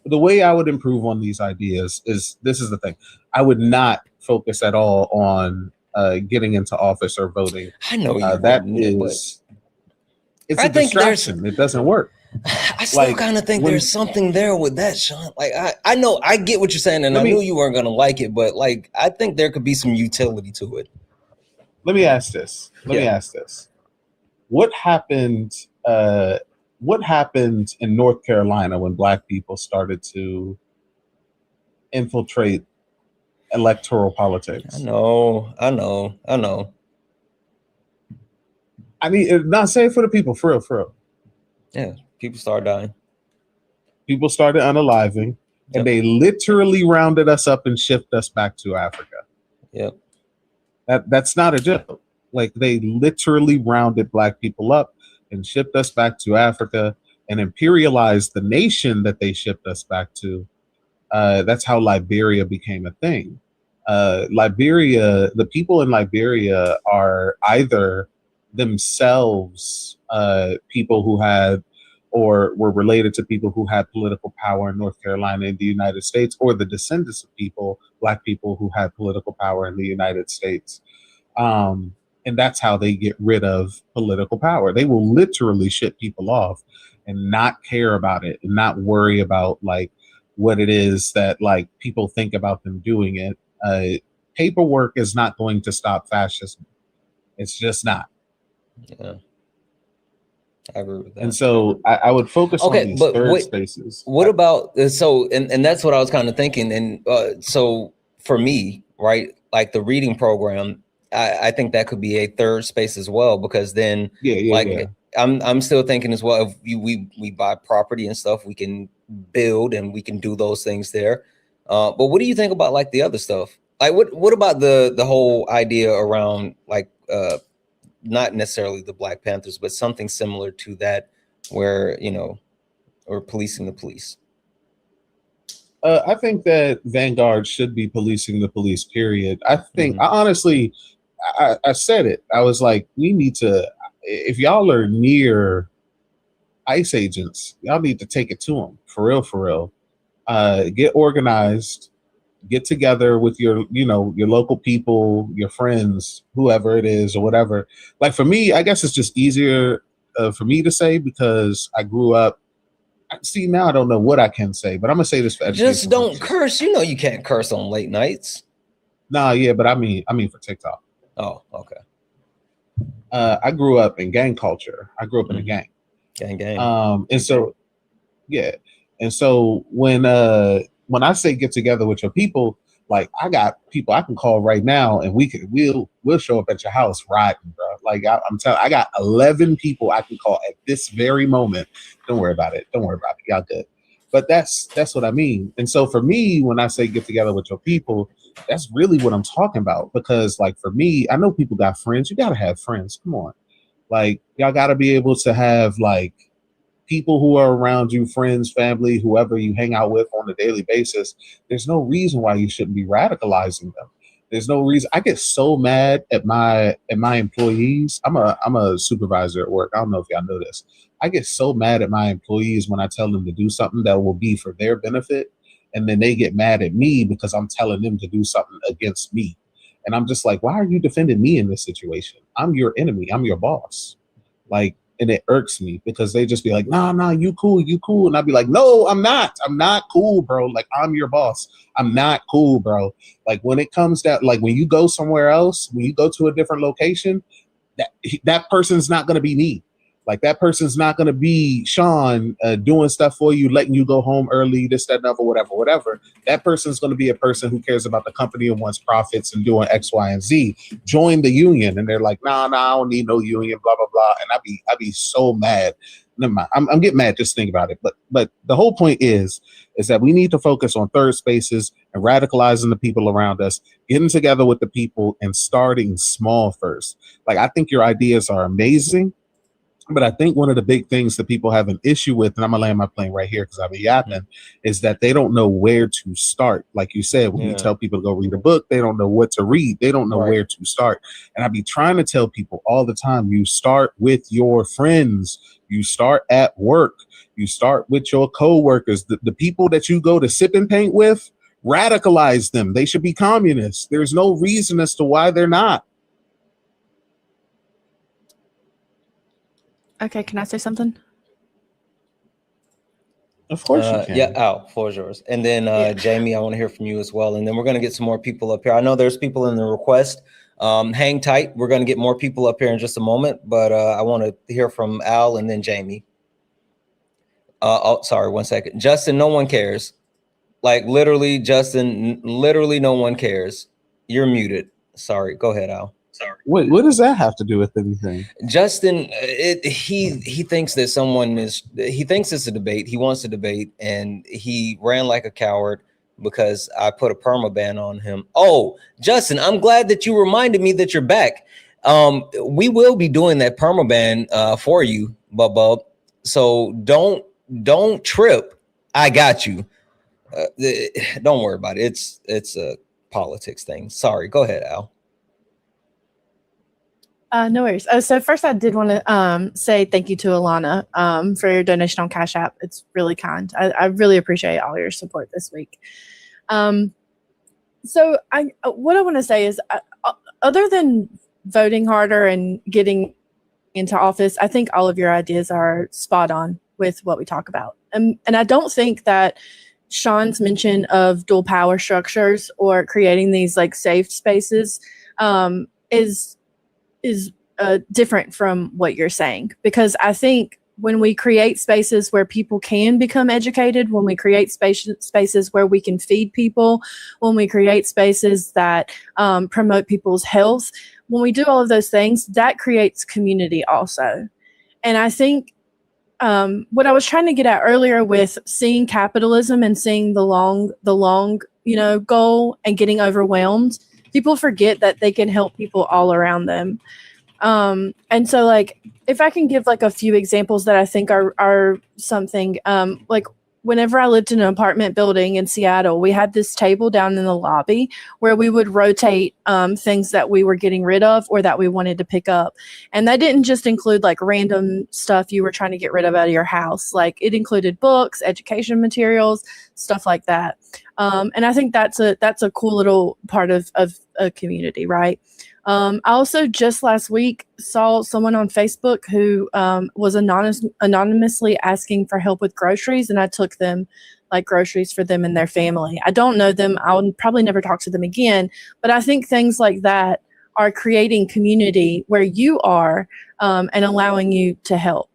the way I would improve on these ideas is, this is the thing. I would not focus at all on getting into office or voting. I know it's a distraction. It doesn't work. I still kind of think there's something there with that, Sean. Like, I know, I get what you're saying, and I knew you weren't going to like it, but like, I think there could be some utility to it. Let me ask this. What happened in North Carolina when Black people started to infiltrate electoral politics? I know. I mean, not saying for the people, for real. Yeah, people started dying. People started unaliving, and they literally rounded us up and shipped us back to Africa. Yep. That's not a joke. Like, they literally rounded Black people up and shipped us back to Africa and imperialized the nation that they shipped us back to. That's how Liberia became a thing. Liberia, the people in Liberia are either themselves people who had or were related to people who had political power in North Carolina in the United States, or the descendants of people, Black people who had political power in the United States. And that's how they get rid of political power. They will literally ship people off and not care about it and not worry about like what it is that like people think about them doing it. Paperwork is not going to stop fascism. It's just not. Yeah. I agree with that. And so I would focus on these third spaces. What about, and that's what I was kind of thinking. And so for me, right, like the reading program, I think that could be a third space as well, because then I'm still thinking as well, if we buy property and stuff, we can build and we can do those things there. But what do you think about like the other stuff? Like what about the whole idea around like not necessarily the Black Panthers, but something similar to that, where, you know, or policing the police? I think that Vanguard should be policing the police, period. I think, I honestly, I said it. I was like, we need to, if y'all are near ICE agents, y'all need to take it to them, for real. Get organized, get together with your, you know, your local people, your friends, whoever it is or whatever. Like for me, I guess it's just easier for me to say because I grew up. See, now I don't know what I can say, but I'm gonna say this for education. Just don't curse. You know you can't curse on late nights. Nah, yeah, but I mean for TikTok. Oh, okay. I grew up in gang culture. I grew up in a gang. Gang. And so, yeah. And so when I say get together with your people, like I got people I can call right now, and we'll show up at your house riding, bro. Like I'm telling, I got 11 people I can call at this very moment. Don't worry about it. Y'all good. But that's what I mean. And so for me, when I say get together with your people, that's really what I'm talking about. Because like for me, I know people got friends. You gotta have friends. Come on, like y'all gotta be able to have like people who are around you, friends, family, whoever you hang out with on a daily basis. There's no reason why you shouldn't be radicalizing them. There's no reason. I get so mad at my employees. I'm a supervisor at work. I don't know if y'all know this. I get so mad at my employees when I tell them to do something that will be for their benefit, and then they get mad at me because I'm telling them to do something against me. And I'm just like, why are you defending me in this situation? I'm your enemy. I'm your boss. Like, and it irks me because they just be like, nah, you cool. And I'd be like, no, I'm not cool, bro. Like, I'm your boss. I'm not cool, bro. Like, when it comes down, like when you go somewhere else, when you go to a different location, that person's not going to be me. Like, that person's not going to be Sean doing stuff for you, letting you go home early, this, that, and whatever. That person's going to be a person who cares about the company and wants profits and doing X, Y, and Z. Join the union. And they're like, nah, I don't need no union, blah, blah, blah. And I'd be so mad. Never mind. I'm getting mad just thinking about it. But the whole point is that we need to focus on third spaces and radicalizing the people around us, getting together with the people and starting small first. Like, I think your ideas are amazing. But I think one of the big things that people have an issue with, and I'm gonna land my plane right here because I've been yapping, is that they don't know where to start. Like you said, when you tell people to go read a book, they don't know what to read. They don't know where to start. And I be trying to tell people all the time, you start with your friends. You start at work. You start with your coworkers. The people that you go to sip and paint with, radicalize them. They should be communists. There's no reason as to why they're not. Okay, can I say something? Of course you can. Yeah, Al, floor is yours. And then Jamie, I want to hear from you as well. And then we're going to get some more people up here. I know there's people in the request. Hang tight. We're going to get more people up here in just a moment. But I want to hear from Al and then Jamie. Oh, sorry, 1 second. Justin, no one cares. Like literally, Justin, literally no one cares. You're muted. Sorry. Go ahead, Al. Sorry. Wait, what does that have to do with anything? Justin, he thinks that he thinks it's a debate. He wants to debate, and he ran like a coward because I put a perma ban on him. Oh, Justin, I'm glad that you reminded me that you're back. We will be doing that perma ban for you, Bub. So don't trip. I got you. Don't worry about it. It's a politics thing. Sorry. Go ahead, Al. No worries. So first, I did want to say thank you to Alana for your donation on Cash App. It's really kind. I really appreciate all your support this week. So what I want to say is, other than voting harder and getting into office, I think all of your ideas are spot on with what we talk about. And I don't think that Sean's mention of dual power structures or creating these like safe spaces is different from what you're saying, because I think when we create spaces where people can become educated, when we create spaces where we can feed people, when we create spaces that promote people's health, when we do all of those things, that creates community also. And I think what I was trying to get at earlier with seeing capitalism and seeing the long, goal and getting overwhelmed, people forget that they can help people all around them. And so like, if I can give like a few examples that I think are something, like whenever I lived in an apartment building in Seattle, we had this table down in the lobby where we would rotate things that we were getting rid of or that we wanted to pick up. And that didn't just include like random stuff you were trying to get rid of out of your house. Like it included books, education materials, stuff like that. And I think that's a cool little part of a community, right? I also just last week saw someone on Facebook who was anonymously asking for help with groceries, and I took them like groceries for them and their family. I don't know them. I'll probably never talk to them again, but I think things like that are creating community where you are and allowing you to help.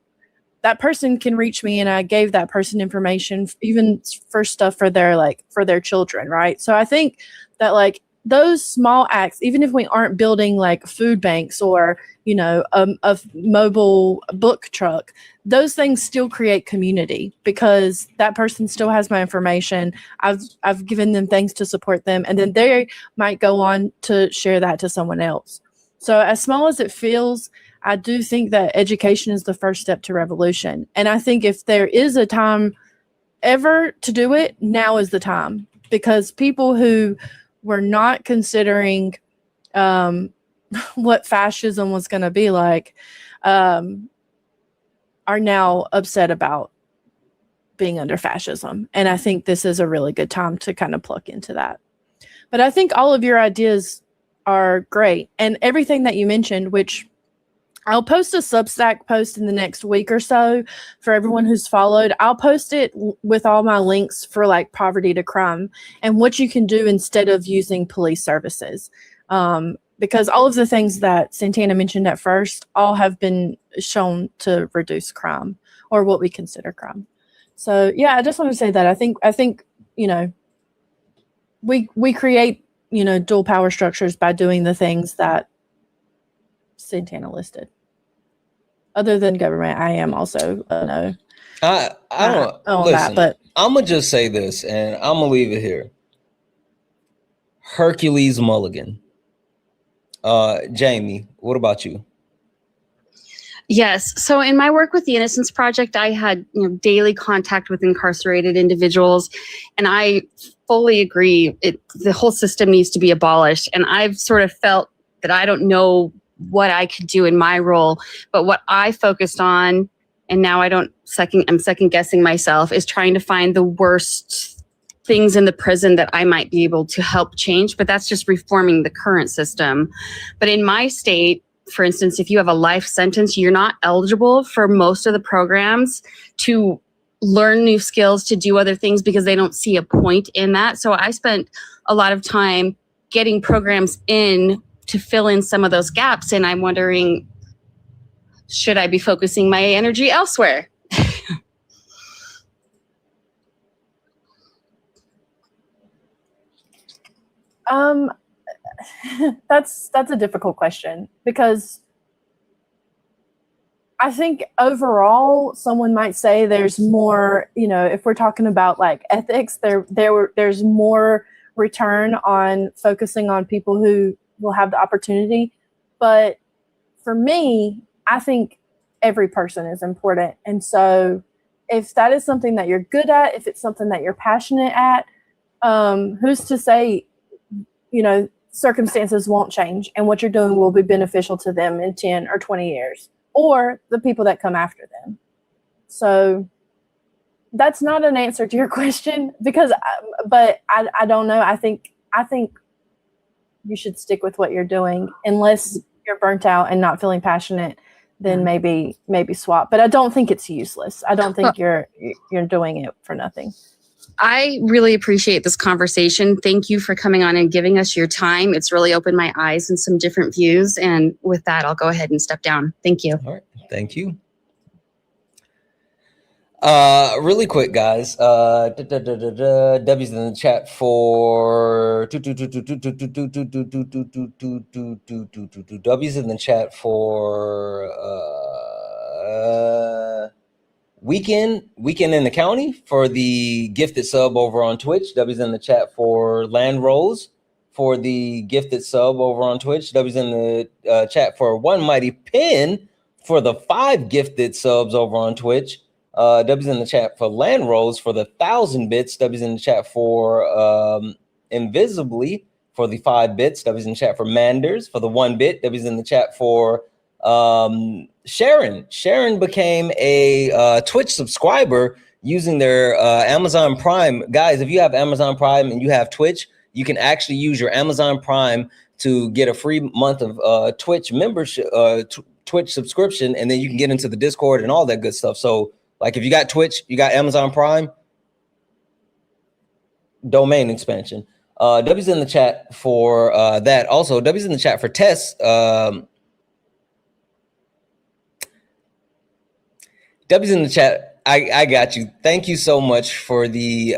That person can reach me, and I gave that person information even for stuff for their children, right? So I think that like those small acts, even if we aren't building like food banks or, a mobile book truck, those things still create community because that person still has my information. I've given them things to support them, and then they might go on to share that to someone else. So as small as it feels, I do think that education is the first step to revolution. And I think if there is a time ever to do it, now is the time, because people who were not considering what fascism was going to be like are now upset about being under fascism. And I think this is a really good time to kind of plug into that. But I think all of your ideas are great. And everything that you mentioned, which I'll post a Substack post in the next week or so for everyone who's followed. I'll post it with all my links for like poverty to crime and what you can do instead of using police services. Because all of the things that Santana mentioned at first all have been shown to reduce crime or what we consider crime. So yeah, I just want to say that I think we create dual power structures by doing the things that Santana listed. Other than government, I am also no. I don't on listen. that, but I'm gonna just say this, and I'm gonna leave it here. Hercules Mulligan. Jamie, what about you? Yes. So in my work with the Innocence Project, I had daily contact with incarcerated individuals, and I fully agree. The whole system needs to be abolished. And I've sort of felt that I don't know what I could do in my role, but what I focused on, and now I'm second guessing myself, is trying to find the worst things in the prison that I might be able to help change. But that's just reforming the current system. But in my state, for instance, if you have a life sentence, you're not eligible for most of the programs to learn new skills, to do other things, because they don't see a point in that. So I spent a lot of time getting programs in to fill in some of those gaps. And I'm wondering, should I be focusing my energy elsewhere? That's a difficult question, because I think overall someone might say there's more, if we're talking about like ethics, there's more return on focusing on people who will have the opportunity. But for me, I think every person is important. And so if that is something that you're good at, if it's something that you're passionate at, who's to say, circumstances won't change and what you're doing will be beneficial to them in 10 or 20 years or the people that come after them. So that's not an answer to your question but I don't know. I think you should stick with what you're doing unless you're burnt out and not feeling passionate, then maybe swap. But I don't think it's useless. I don't think you're doing it for nothing. I really appreciate this conversation. Thank you for coming on and giving us your time. It's really opened my eyes and some different views. And with that, I'll go ahead and step down. Thank you. All right. Thank you. Really quick, guys. W's in the chat for W's in the chat for weekend in the county for the gifted sub over on Twitch. W's in the chat for Land Rose for the gifted sub over on Twitch. W's in the chat for One Mighty Pin for the 5 gifted subs over on Twitch. W's in the chat for Land Rose for the 1,000 bits. W's in the chat for Invisibly for the 5 bits. W's in the chat for Manders for the 1 bit. W's in the chat for Sharon. Sharon became a Twitch subscriber using their Amazon Prime. Guys, if you have Amazon Prime and you have Twitch, you can actually use your Amazon Prime to get a free month of Twitch membership, Twitch subscription, and then you can get into the Discord and all that good stuff. So, like, if you got Twitch, you got Amazon Prime, domain expansion. W's in the chat for that. Also, W's in the chat for Tess. W's in the chat. I got you. Thank you so much for the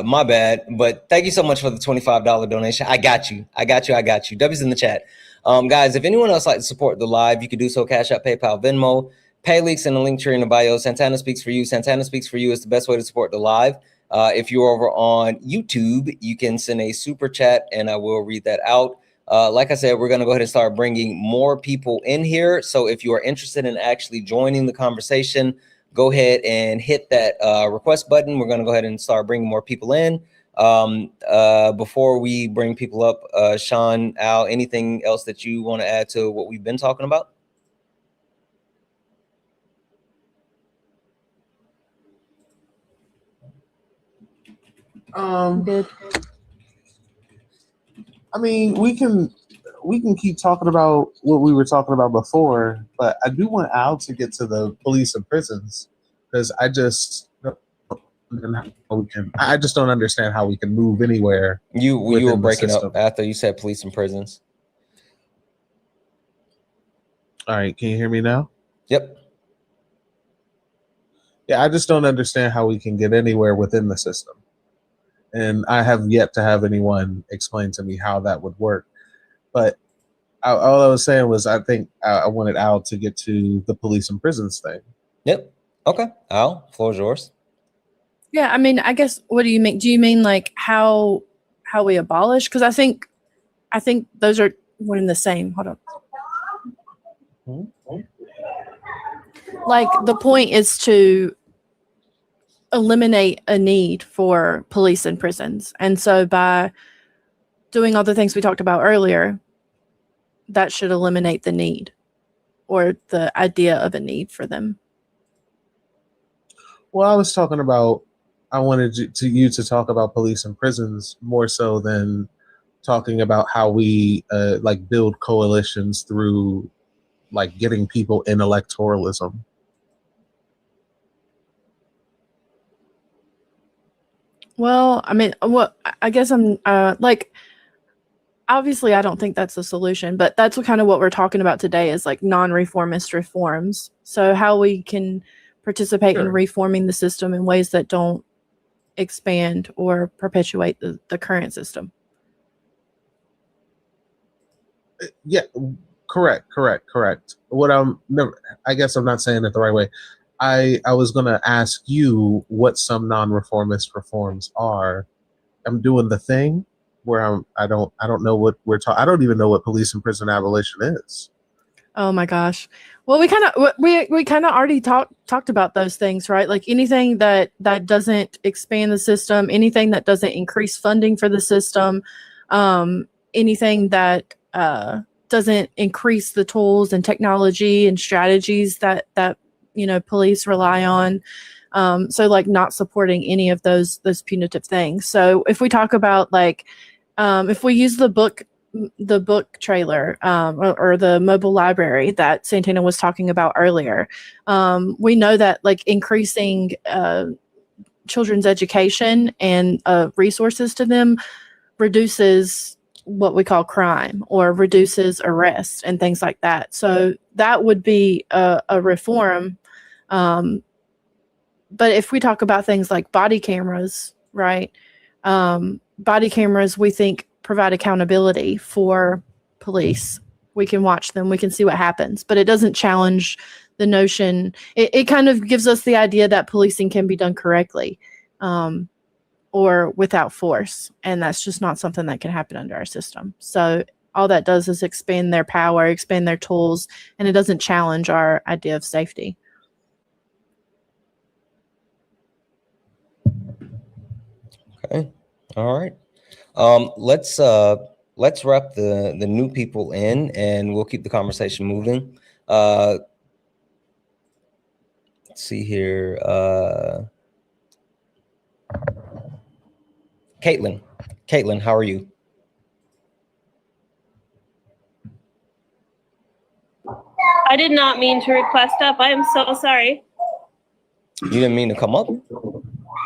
my bad, but thank you so much for the $25 donation. I got you. W's in the chat. Guys, if anyone else like to support the live, you can do so. Cash App, PayPal, Venmo, Pay links in the link tree in the bio. Santana Speaks for You. Santana Speaks for You is the best way to support the live. If you're over on YouTube, you can send a super chat and I will read that out. Like I said, we're going to go ahead and start bringing more people in here. So if you are interested in actually joining the conversation, go ahead and hit that request button. We're going to go ahead and start bringing more people in. Before we bring people up, Sean, Al, anything else that you want to add to what we've been talking about? Good. I mean, we can keep talking about what we were talking about before, but I do want Al to get to the police and prisons because I just don't understand how we can move anywhere. You were breaking up after you said police and prisons. All right, can you hear me now? Yep. Yeah, I just don't understand how we can get anywhere within the system. And I have yet to have anyone explain to me how that would work. But all I was saying was I think I wanted Al to get to the police and prisons thing. Yep. Okay. Al, floor is yours. Yeah, I mean, I guess, what do you mean? Do you mean like how we abolish? Because I think those are one and the same. Hold on. Like, the point is to eliminate a need for police and prisons. And so by doing all the things we talked about earlier, that should eliminate the need or the idea of a need for them. Well, I was talking about, I wanted you to talk about police and prisons more so than talking about how we like build coalitions through like getting people in electoralism. Well, I mean, I guess I'm like, obviously I don't think that's the solution, but that's kind of what we're talking about today is like non-reformist reforms. So how we can participate in reforming the system in ways that don't expand or perpetuate the current system. Yeah, correct. I guess I'm not saying it the right way. I was going to ask you what some non-reformist reforms are. I'm doing the thing where I don't know what we're talking. I don't even know what police and prison abolition is. Oh my gosh. Well, we kind of already talked about those things, right? Like anything that doesn't expand the system, anything that doesn't increase funding for the system, anything that doesn't increase the tools and technology and strategies that police rely on. So like not supporting any of those punitive things. So if we talk about like, if we use the book trailer or the mobile library that Santana was talking about earlier, we know that like increasing children's education and resources to them reduces what we call crime or reduces arrests and things like that. So that would be a reform. But if we talk about things like body cameras, right? Body cameras, we think, provide accountability for police. We can watch them. We can see what happens. But it doesn't challenge the notion. It kind of gives us the idea that policing can be done correctly or without force. And that's just not something that can happen under our system. So all that does is expand their power, expand their tools, and it doesn't challenge our idea of safety. Okay. All right. Let's wrap the new people in, and we'll keep the conversation moving. Let's see here. Caitlin, how are you? I did not mean to request up. I am so sorry. You didn't mean to come up?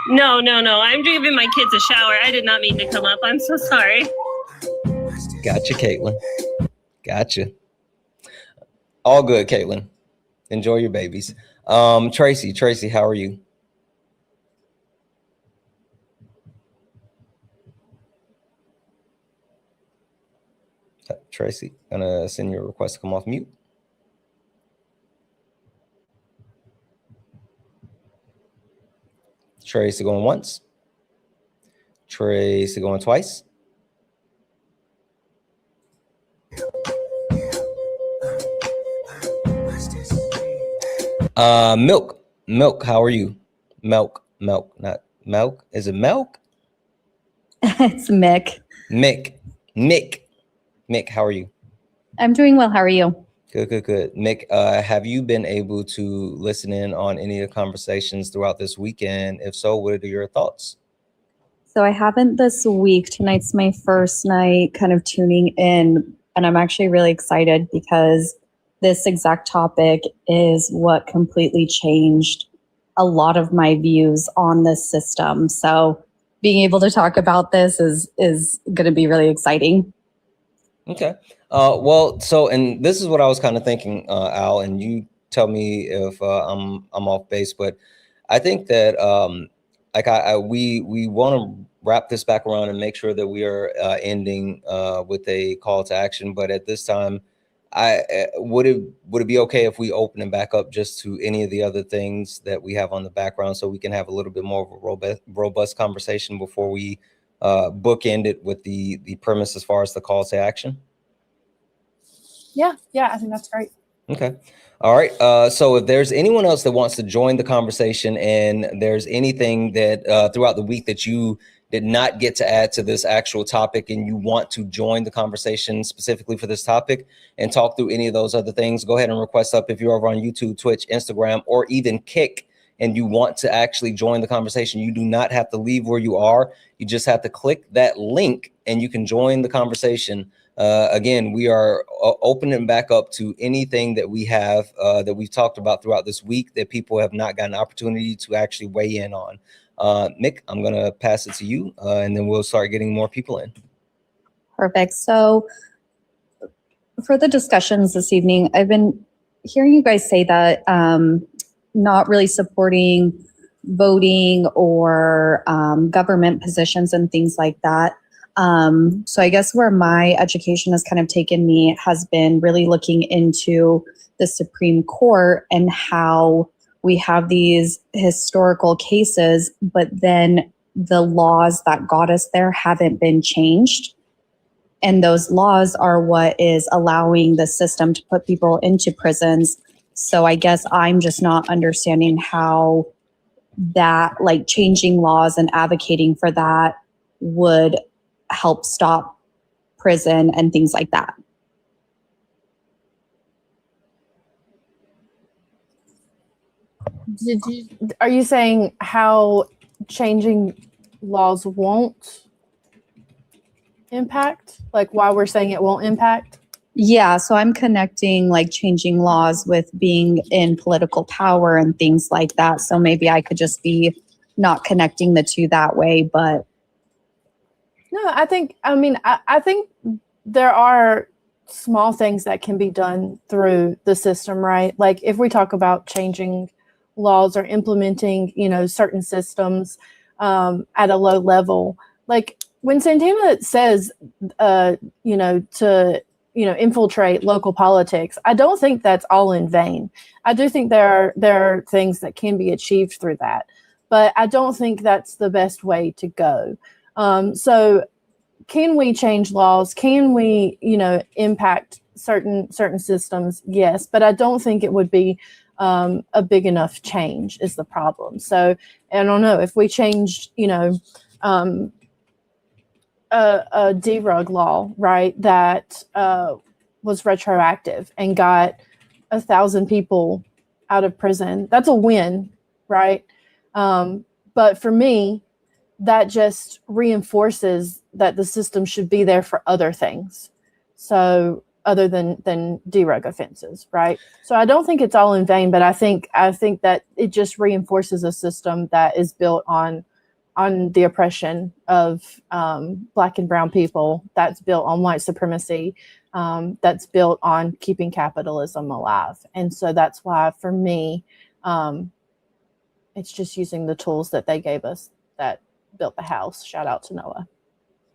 No. I'm giving my kids a shower. I did not mean to come up. I'm so sorry. Gotcha, Caitlin. Gotcha. All good, Caitlin. Enjoy your babies. Tracy, how are you? Tracy, gonna send you a request to come off mute. Tracy going once. Tracy going twice. Milk, how are you? Milk, not milk. Is it milk? It's Mick. Mick, how are you? I'm doing well. How are you? Good. Mick, have you been able to listen in on any of the conversations throughout this weekend? If so, what are your thoughts? So I haven't this week. Tonight's my first night kind of tuning in, and I'm actually really excited because this exact topic is what completely changed a lot of my views on this system. So being able to talk about this is going to be really exciting. Okay. Well, so, and this is what I was kind of thinking, Al, and you tell me if I'm off base, but I think that we want to wrap this back around and make sure that we are ending with a call to action. But at this time, would it be okay if we open it back up just to any of the other things that we have on the background, so we can have a little bit more of a robust conversation before we bookend it with the premise as far as the call to action? Yeah, I think that's great. Okay. All right. So if there's anyone else that wants to join the conversation, and there's anything that throughout the week that you did not get to add to this actual topic, and you want to join the conversation specifically for this topic and talk through any of those other things, go ahead and request up if you're over on YouTube, Twitch, Instagram, or even Kick, and you want to actually join the conversation. You do not have to leave where you are. You just have to click that link and you can join the conversation. Again, we are opening back up to anything that we have that we've talked about throughout this week that people have not gotten an opportunity to actually weigh in on. Nick, I'm going to pass it to you, and then we'll start getting more people in. Perfect. So for the discussions this evening, I've been hearing you guys say that not really supporting voting or government positions and things like that. So I guess where my education has kind of taken me has been really looking into the Supreme Court and how we have these historical cases, but then the laws that got us there haven't been changed. And those laws are what is allowing the system to put people into prisons. So I guess I'm just not understanding how that, like, changing laws and advocating for that would help stop prison and things like that. Are you saying how changing laws won't impact? Like why we're saying it won't impact? Yeah, so I'm connecting like changing laws with being in political power and things like that. So maybe I could just be not connecting the two that way, but No, I think there are small things that can be done through the system, right? Like if we talk about changing laws or implementing, certain systems at a low level, like when Santana says, to infiltrate local politics, I don't think that's all in vain. I do think there are things that can be achieved through that, but I don't think that's the best way to go. So can we change laws? Can we, impact certain systems? Yes, but I don't think it would be a big enough change is the problem. So I don't know if we changed, a derug law, right, that was retroactive and got 1,000 people out of prison. That's a win, right? But for me, that just reinforces that the system should be there for other things. So other than derug offenses, right? So I don't think it's all in vain, but I think that it just reinforces a system that is built on the oppression of Black and brown people, that's built on white supremacy, that's built on keeping capitalism alive. And so that's why, for me, it's just using the tools that they gave us that built the house. Shout out to Noah.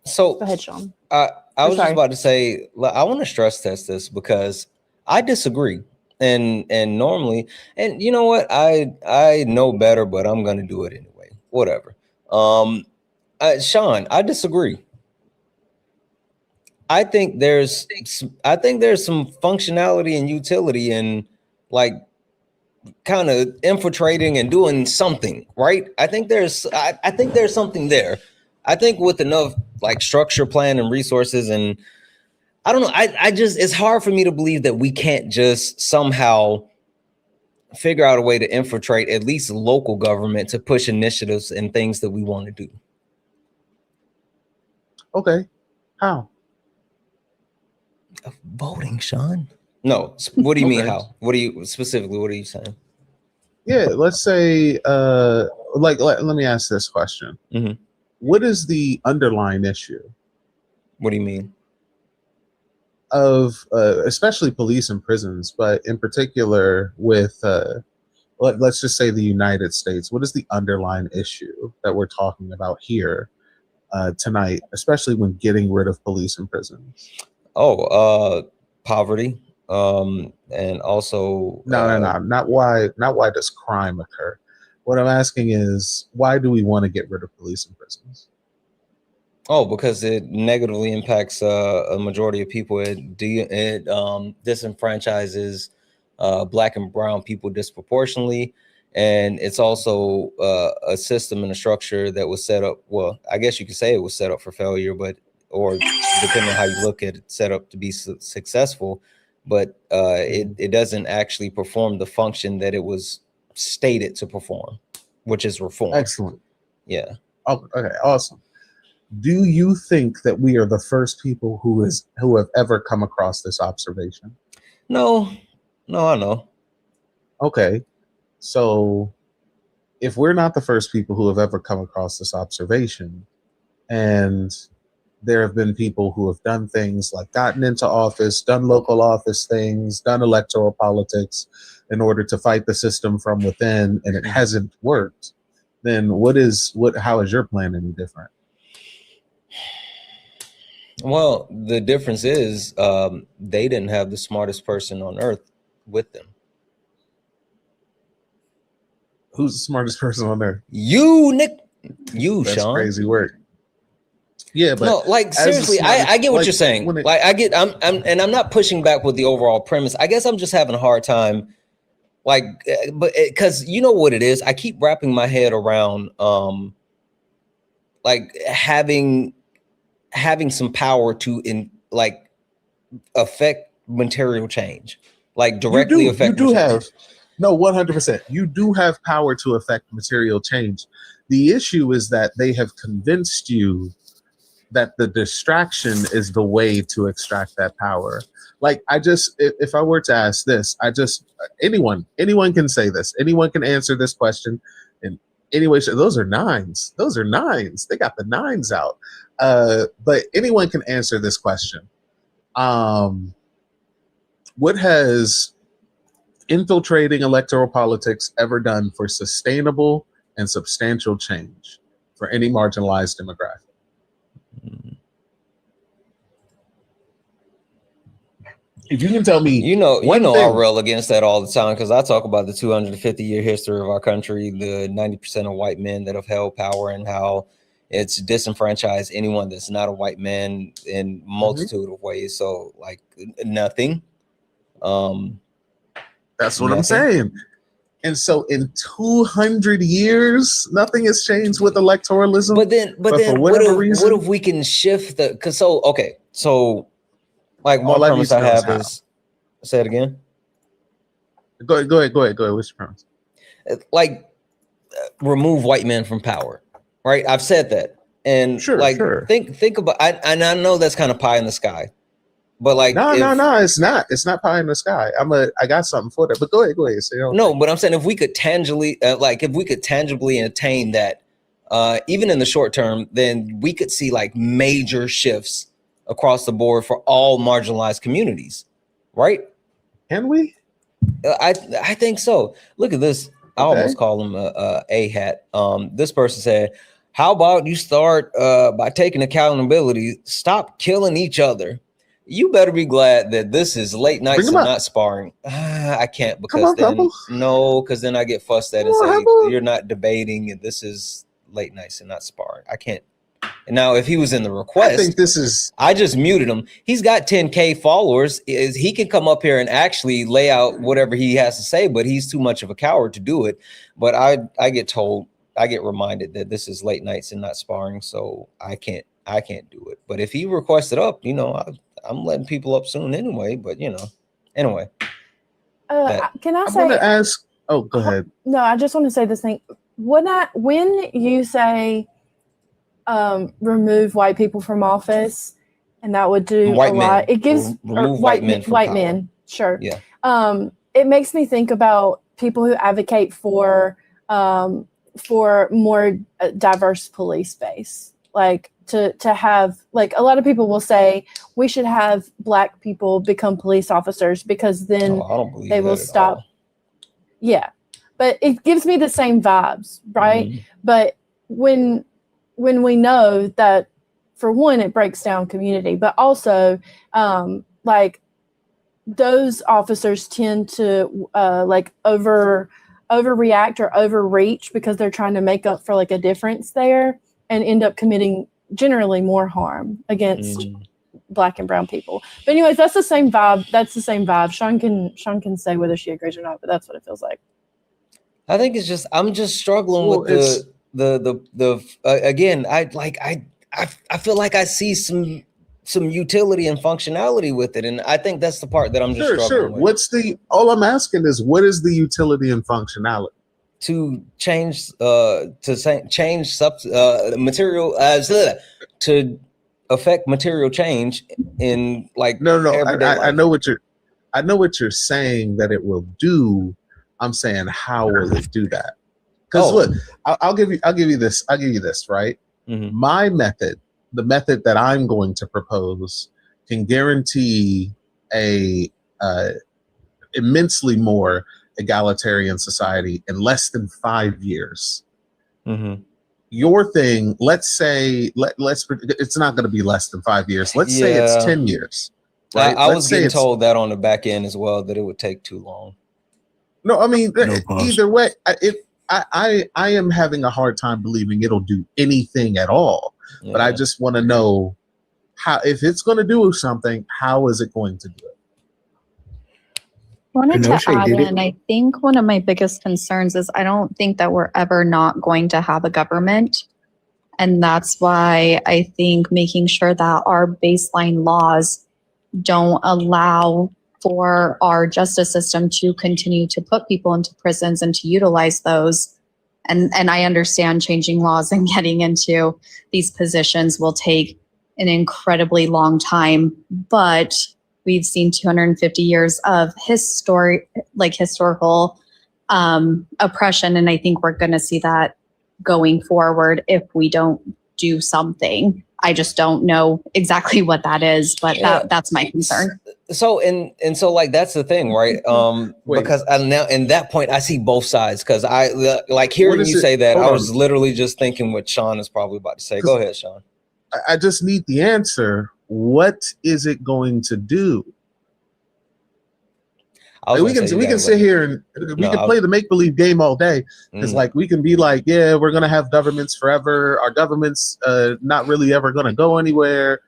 So go ahead, Sean. I was just about to say, I want to stress test this because I disagree. And normally, and you know what, I know better, but I'm gonna do it anyway. Whatever. Sean, I disagree. I think there's some functionality and utility in like kind of infiltrating and doing something, right? I think there's something there. I think with enough like structure, plan, and resources, and I don't know, I just, it's hard for me to believe that we can't just somehow figure out a way to infiltrate at least local government to push initiatives and things that we want to do. Okay, how? Voting, Sean. No, what do you mean Okay. how? What are you saying? Yeah, let's say, let me ask this question. Mm-hmm. What is the underlying issue What do you mean? of, especially police and prisons, but in particular with, let's just say the United States? What is the underlying issue that we're talking about here tonight, especially when getting rid of police and prisons? Poverty. And also not why does crime occur? What I'm asking is, why do we want to get rid of police and prisons? Because it negatively impacts a majority of people. It disenfranchises Black and brown people disproportionately, and it's also a system and a structure that was set up. Well, I guess you could say it was set up for failure, or depending on how you look at it, set up to be successful. But it doesn't actually perform the function that it was stated to perform, which is reform. Excellent. Yeah. Oh, okay. Awesome. Do you think that we are the first people who have ever come across this observation? No, I know. Okay. So if we're not the first people who have ever come across this observation, and there have been people who have done things like gotten into office, done local office things, done electoral politics in order to fight the system from within, and it hasn't worked, then how is your plan any different? Well, the difference is they didn't have the smartest person on earth with them. Who's the smartest person on earth? You, Nick. You, That's Sean. crazy work. Yeah, but no, like seriously, I get what you're saying. I'm not pushing back with the overall premise. I guess I'm just having a hard time, because you know what it is. I keep wrapping my head around, like having some power to like affect material change, like directly you affect. do have 100%. You do have power to affect material change. The issue is that they have convinced you that the distraction is the way to extract that power. Like, if I were to ask this, anyone can say this. Anyone can answer this question in any way. Those are nines. They got the nines out. But anyone can answer this question. What has infiltrating electoral politics ever done for sustainable and substantial change for any marginalized demographic? If you can tell me, I'll rail against that all the time because I talk about the 250-year history of our country, the 90% of white men that have held power, and how it's disenfranchised anyone that's not a white man in multitude of ways. So, like, nothing. That's what I'm saying. And so, in 200 years, nothing has changed with electoralism. But then, what if we can shift the? Like, one premise I have is, say it again. Go ahead. What's your premise? Like, remove white men from power, right? I've said that, and sure. Think about. I know that's kind of pie in the sky, but like, no, it's not. It's not pie in the sky. I got something for that. But go ahead. No, but I'm saying if we could tangibly attain that, even in the short term, then we could see like major shifts across the board for all marginalized communities, right? Can we? I think so. Look at this. I almost call him a hat. This person said, how about you start by taking accountability, stop killing each other. You better be glad that this is late nights and not sparring. I can't because then I get fussed at and say, you're not debating and this is late nights and not sparring. I can't. Now, if he was in the request, I just muted him. He's got 10K followers. He can come up here and actually lay out whatever he has to say, but he's too much of a coward to do it. But I get reminded that this is late nights and not sparring, so I can't do it. But if he requested up, I'm letting people up soon anyway. But anyway. Can I say? I'm gonna ask. Oh, go ahead. No, I just want to say this thing. When you say remove white people from office, and that would do a lot. It gives white men. Sure. Yeah. It makes me think about people who advocate for more diverse police space, like to have, like, a lot of people will say we should have Black people become police officers because then they will stop. Yeah, but it gives me the same vibes, right? Mm-hmm. But when we know that, for one, it breaks down community, but also like those officers tend to like overreact or overreach because they're trying to make up for like a difference there and end up committing generally more harm against Black and brown people. But anyways, that's the same vibe. Sean can say whether she agrees or not, but that's what it feels like. I think it's just, I'm just struggling with again, I feel like I see some utility and functionality with it, and I think that's the part that I'm just struggling with. All I'm asking is, what is the utility and functionality? To change material to affect material change in, like, I know what you're saying that it will do. I'm saying, how will it do that? Because look, I'll give you this, right? Mm-hmm. My method, the method that I'm going to propose, can guarantee a immensely more egalitarian society in less than 5 years. Mm-hmm. Your thing, let's say, it's not going to be less than 5 years. Let's say it's 10 years. Right? I was getting told that on the back end as well, that it would take too long. No, I mean, either way, I am having a hard time believing it'll do anything at all. Yeah. But I just want to know how, if it's going to do something, how is it going to do it? I wanted to add in, I think one of my biggest concerns is I don't think that we're ever not going to have a government. And that's why I think making sure that our baseline laws don't allow for our justice system to continue to put people into prisons and to utilize those. And I understand changing laws and getting into these positions will take an incredibly long time, but we've seen 250 years of historical oppression. And I think we're going to see that going forward if we don't do something. I just don't know exactly what that is, but that's my concern. So so like that's the thing, right? Because now in that point I see both sides, because I like hearing you say that. I was literally just thinking what Sean is probably about to say. Go ahead, Sean. I just need the answer. What is it going to do? We can sit here and we can play the make-believe game all day. It's like we can be like, yeah, we're gonna have governments forever. Our government's not really ever gonna go anywhere.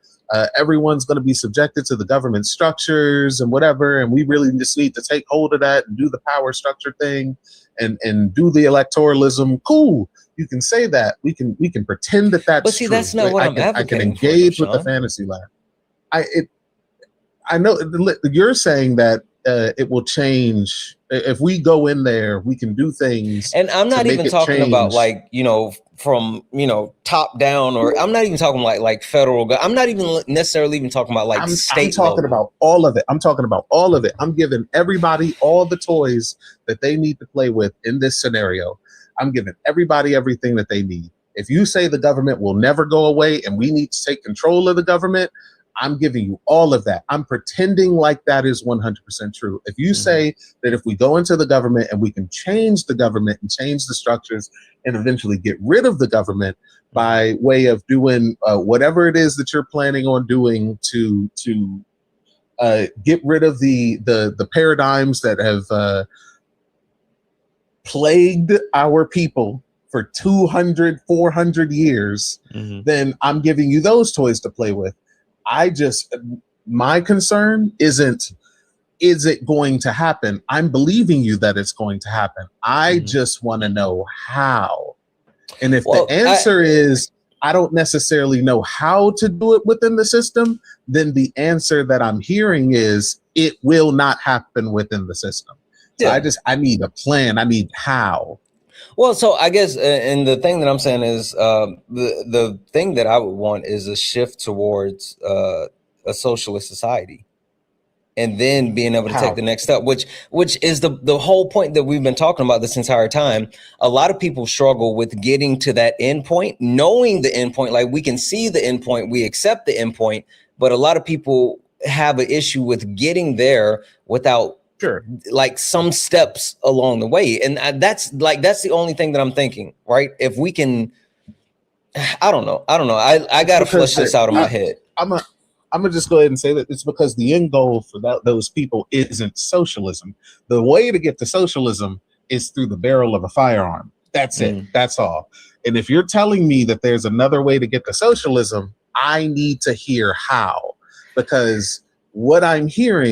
Everyone's gonna be subjected to the government structures and whatever. And we really just need to take hold of that and do the power structure thing and do the electoralism. Cool. You can say that. We can pretend that that's but see, true. that's not what I'm advocating. I can engage with the fantasy land. I know you're saying that it will change if we go in there. We can do things, and I'm not even talking about like from top down, or I'm not even talking like federal. I'm not even necessarily even talking about like state. I'm talking about all of it. I'm talking about all of it. I'm giving everybody all the toys that they need to play with in this scenario. I'm giving everybody everything that they need. If you say the government will never go away and we need to take control of the government, I'm giving you all of that. I'm pretending like that is 100% true. If you say that if we go into the government and we can change the government and change the structures and eventually get rid of the government by way of doing whatever it is that you're planning on doing to get rid of the paradigms that have plagued our people for 200, 400 years, then I'm giving you those toys to play with. My concern isn't, is it going to happen? I'm believing you that it's going to happen. I just want to know how. And if the answer is, I don't necessarily know how to do it within the system, then the answer that I'm hearing is it will not happen within the system. So I need a plan. I need how. Well, so I guess, and the thing that I'm saying is the thing that I would want is a shift towards a socialist society, and then being able to take the next step, which is the whole point that we've been talking about this entire time. A lot of people struggle with getting to that end point, knowing the end point. Like, we can see the end point, we accept the end point, but a lot of people have an issue with getting there without like some steps along the way. And that's the only thing that I'm thinking, right? If we can, I don't know. I got to flush this out of my head. I'm gonna just go ahead and say that it's because the end goal for those people isn't socialism. The way to get to socialism is through the barrel of a firearm. That's it. That's all. And if you're telling me that there's another way to get to socialism, I need to hear how, because what I hear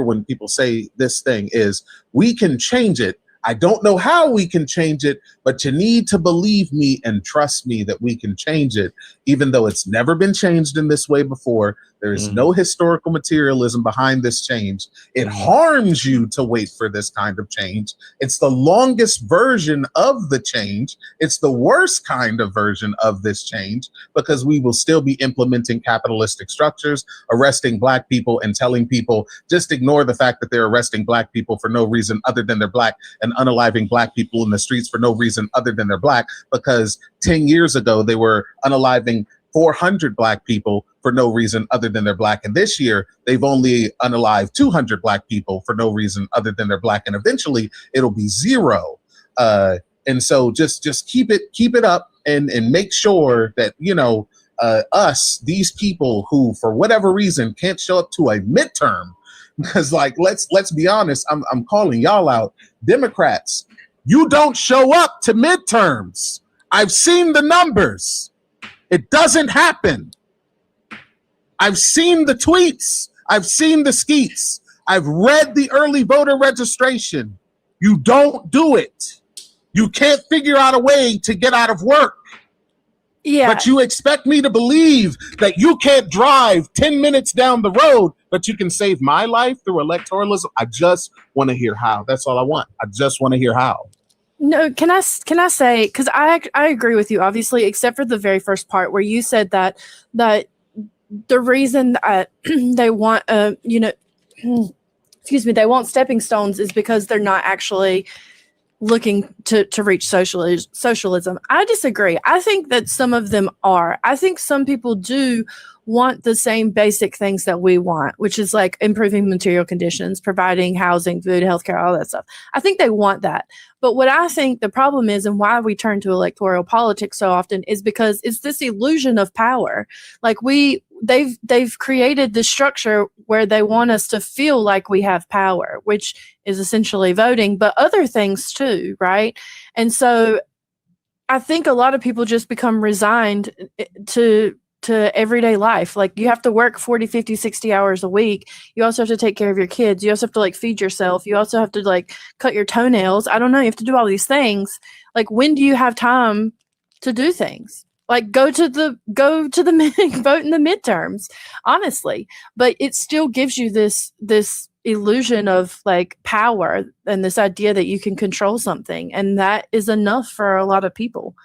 when people say this thing is, we can change it. I don't know how we can change it, but you need to believe me and trust me that we can change it, even though it's never been changed in this way before. There is no historical materialism behind this change. It harms you to wait for this kind of change. It's the longest version of the change. It's the worst kind of version of this change, because we will still be implementing capitalistic structures, arresting Black people and telling people, just ignore the fact that they're arresting Black people for no reason other than they're Black, and unaliving Black people in the streets for no reason other than they're Black, because 10 years ago they were unaliving 400 Black people for no reason other than they're Black. And this year, they've only unalived 200 Black people for no reason other than they're Black. And eventually it'll be 0. And so just keep it up and make sure that, us, these people who, for whatever reason, can't show up to a midterm, because let's be honest, I'm calling y'all out. Democrats, you don't show up to midterms. I've seen the numbers. It doesn't happen. I've seen the tweets. I've seen the skeets. I've read the early voter registration. You don't do it. You can't figure out a way to get out of work. Yeah. But you expect me to believe that you can't drive 10 minutes down the road, but you can save my life through electoralism? I just want to hear how. That's all I want. I just want to hear how. No, can I say, because I agree with you, obviously, except for the very first part where you said that the reason they want excuse me, they want stepping stones is because they're not actually looking to reach socialism. I disagree. I think that some of them are. I think some people do want the same basic things that we want, which is like improving material conditions, providing housing, food, healthcare, all that stuff. I think they want that. But what I think the problem is, and why we turn to electoral politics so often, is because it's this illusion of power. Like they've created this structure where they want us to feel like we have power, which is essentially voting, but other things too, right? And so I think a lot of people just become resigned to everyday life. Like you have to work 40, 50, 60 hours a week. You also have to take care of your kids. You also have to like feed yourself. You also have to like cut your toenails. I don't know. You have to do all these things. Like when do you have time to do things? Like go to the vote in the midterms, honestly. But it still gives you this illusion of like power and this idea that you can control something. And that is enough for a lot of people.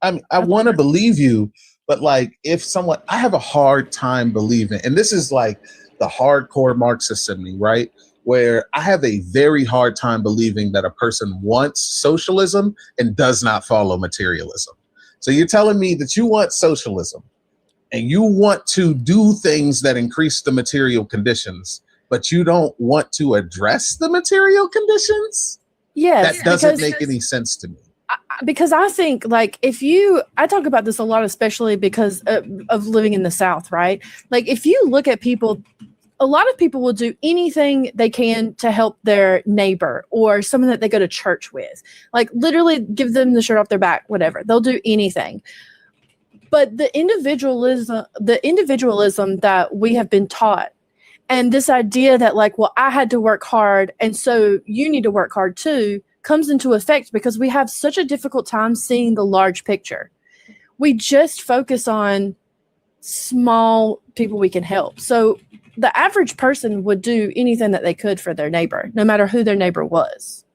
I want to believe you, but like if someone, I have a hard time believing, and this is like the hardcore Marxist in me, right? Where I have a very hard time believing that a person wants socialism and does not follow materialism. So you're telling me that you want socialism and you want to do things that increase the material conditions, but you don't want to address the material conditions? Yes. That doesn't make any sense to me. Because I think like I talk about this a lot, especially because of living in the South, right? Like if you look at people, a lot of people will do anything they can to help their neighbor or someone that they go to church with. Like literally give them the shirt off their back, whatever. They'll do anything. But the individualism that we have been taught, and this idea that like, well, I had to work hard and so you need to work hard too, comes into effect because we have such a difficult time seeing the large picture. We just focus on small people we can help. So the average person would do anything that they could for their neighbor, no matter who their neighbor was.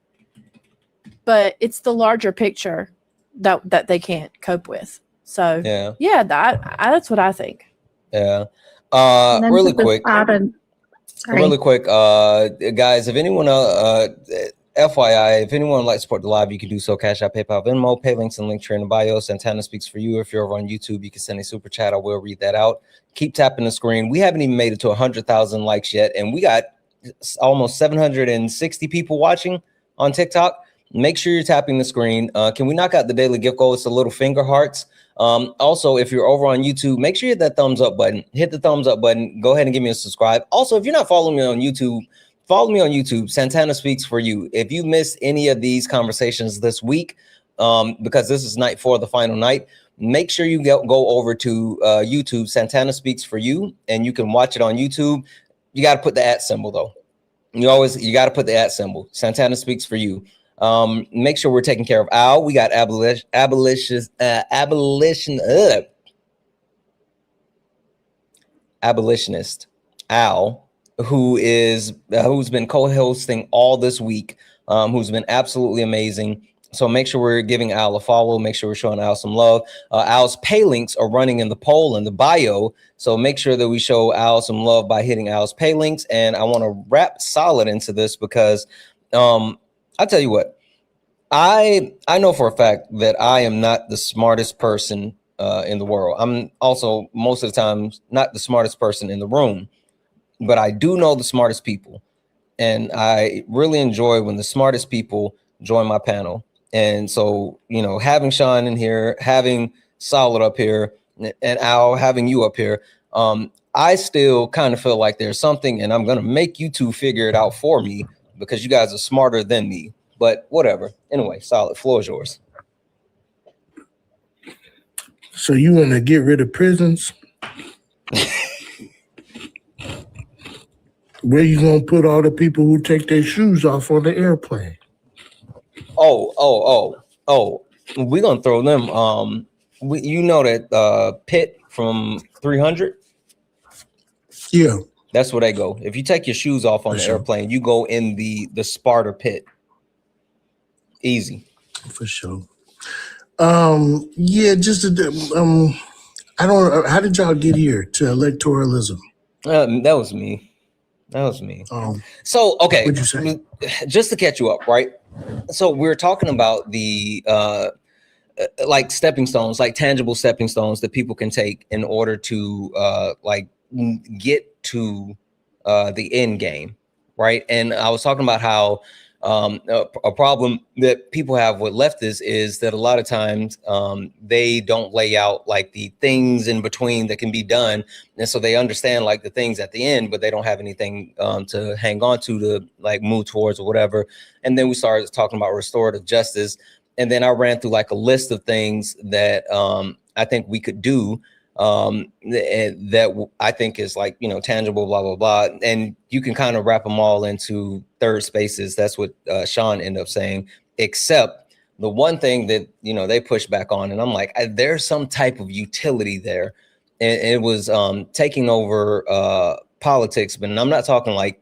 But it's the larger picture that they can't cope with. So yeah, that's what I think. Yeah. Really quick, guys, if anyone FYI, if anyone would like to support the live, you can do so. Cash App, PayPal, Venmo, pay links and link tree in the bio. Santana speaks for you. If you're over on YouTube, you can send a super chat. I will read that out. Keep tapping the screen. We haven't even made it to 100,000 likes yet, and we got almost 760 people watching on TikTok. Make sure you're tapping the screen. Can we knock out the daily gift goal? It's the little finger hearts. Also, if you're over on YouTube, make sure you hit that thumbs up button. Hit the thumbs up button. Go ahead and give me a subscribe. Also, if you're not following me on YouTube, follow me on YouTube. Santana Speaks for You. If you missed any of these conversations this week, because this is night 4, the final night, make sure you go over to YouTube, Santana Speaks for You, and you can watch it on YouTube. You got to put the @ symbol though. You got to put the @ symbol. Santana Speaks for You. Make sure we're taking care of Al. We got abolitionist Al, who's been co-hosting all this week, who's been absolutely amazing. So make sure we're giving Al a follow. Make sure we're showing Al some love. Al's pay links are running in the poll in the bio. So make sure that we show Al some love by hitting Al's pay links. And I want to wrap solid into this because I'll tell you what, I know for a fact that I am not the smartest person in the world. I'm also most of the time not the smartest person in the room, but I do know the smartest people. And I really enjoy when the smartest people join my panel. And so, having Sean in here, having Solid up here, and Al, having you up here, I still kind of feel like there's something, and I'm going to make you two figure it out for me because you guys are smarter than me. But whatever. Anyway, Solid, floor is yours. So you want to get rid of prisons? Where you going to put all the people who take their shoes off on the airplane? Oh. We're going to throw them You know that Pitt from 300. Yeah, That's where they go. If you take your shoes off on For the sure. airplane, you go in the Sparta pit. Easy. for sure. Yeah, just I don't. How did y'all get here to electoralism? That was me. So okay, What'd you say? just to catch you up, right? So we're talking about the like stepping stones, like tangible stepping stones that people can take in order to like get to the end game, right? And I was talking about how a problem that people have with leftists is that a lot of times they don't lay out like the things in between that can be done, and so they understand like the things at the end, but they don't have anything to hang on to like move towards or whatever. And then we started talking about restorative justice, and then I ran through like a list of things that I think we could do that I think is like, you know, tangible, blah, blah, blah. And you can kind of wrap them all into third spaces. That's what Sean ended up saying, except the one thing that, you know, they push back on. And I'm like, there's some type of utility there. And it was taking over politics, but I'm not talking like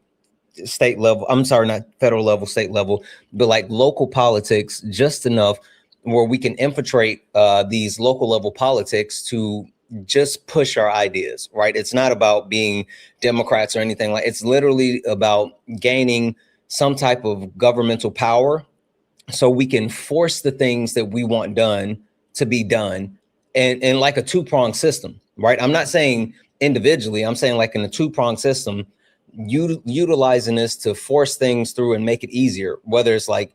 state level. I'm sorry, not federal level, state level, but like local politics, just enough where we can infiltrate these local level politics to just push our ideas, right? It's not about being Democrats or anything like. It's literally about gaining some type of governmental power so we can force the things that we want done to be done, and like a two-pronged system, right? I'm not saying individually, I'm saying like in a two-pronged system, utilizing this to force things through and make it easier, whether it's like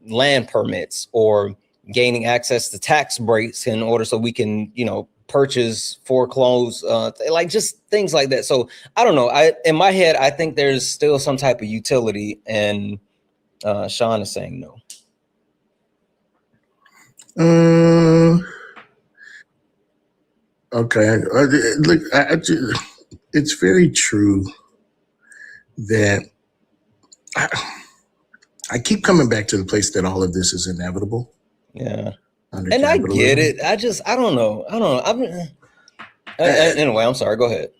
land permits or gaining access to tax breaks in order so we can, you know, purchase, foreclose, like just things like that. So I don't know. In my head, I think there's still some type of utility, and Sean is saying no. Okay. Look, it's very true that I keep coming back to the place that all of this is inevitable. Yeah. Under And I capitalism. get it. I don't know. Anyway, I'm sorry. Go ahead.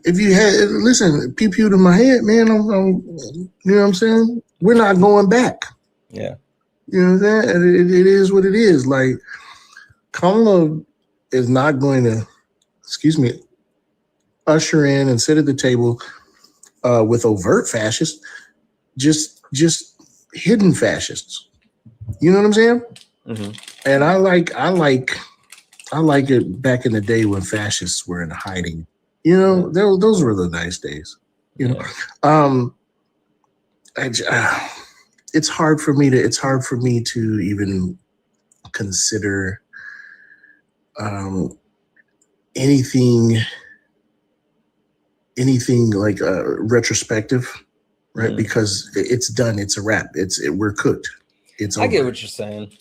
If you had listen, pew pew to my head, man. I'm you know what I'm saying? We're not going back. Yeah. You know what I'm saying? It is what it is. Like Kamala is not going to, usher in and sit at the table with overt fascists, just hidden fascists. You know what I'm saying? Mm-hmm. And I like it back in the day when fascists were in hiding. You know, those were the nice days. You know, it's hard for me to even consider anything like retrospective, right? Mm-hmm. Because it's done. It's a wrap. We're cooked. It's over. I get what you're saying.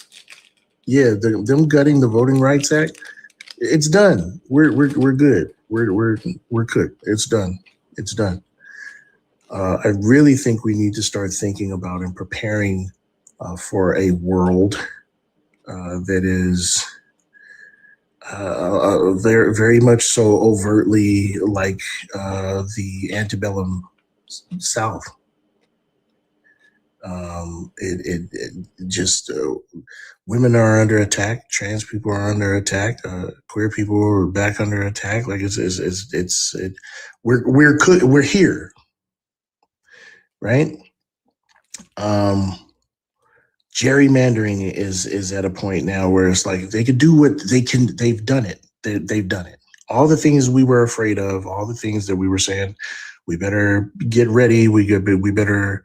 Yeah, them gutting the Voting Rights Act, it's done. We're good. We're cooked. It's done. It's done. I really think we need to start thinking about and preparing for a world that is very, very much so overtly like the antebellum South. It just women are under attack, trans people are under attack, queer people are back under attack. Like we're here, right? Gerrymandering is at a point now where it's like they could do what they can. They've done it. They've done it. All the things we were afraid of, all the things that we were saying, we better get ready. We better.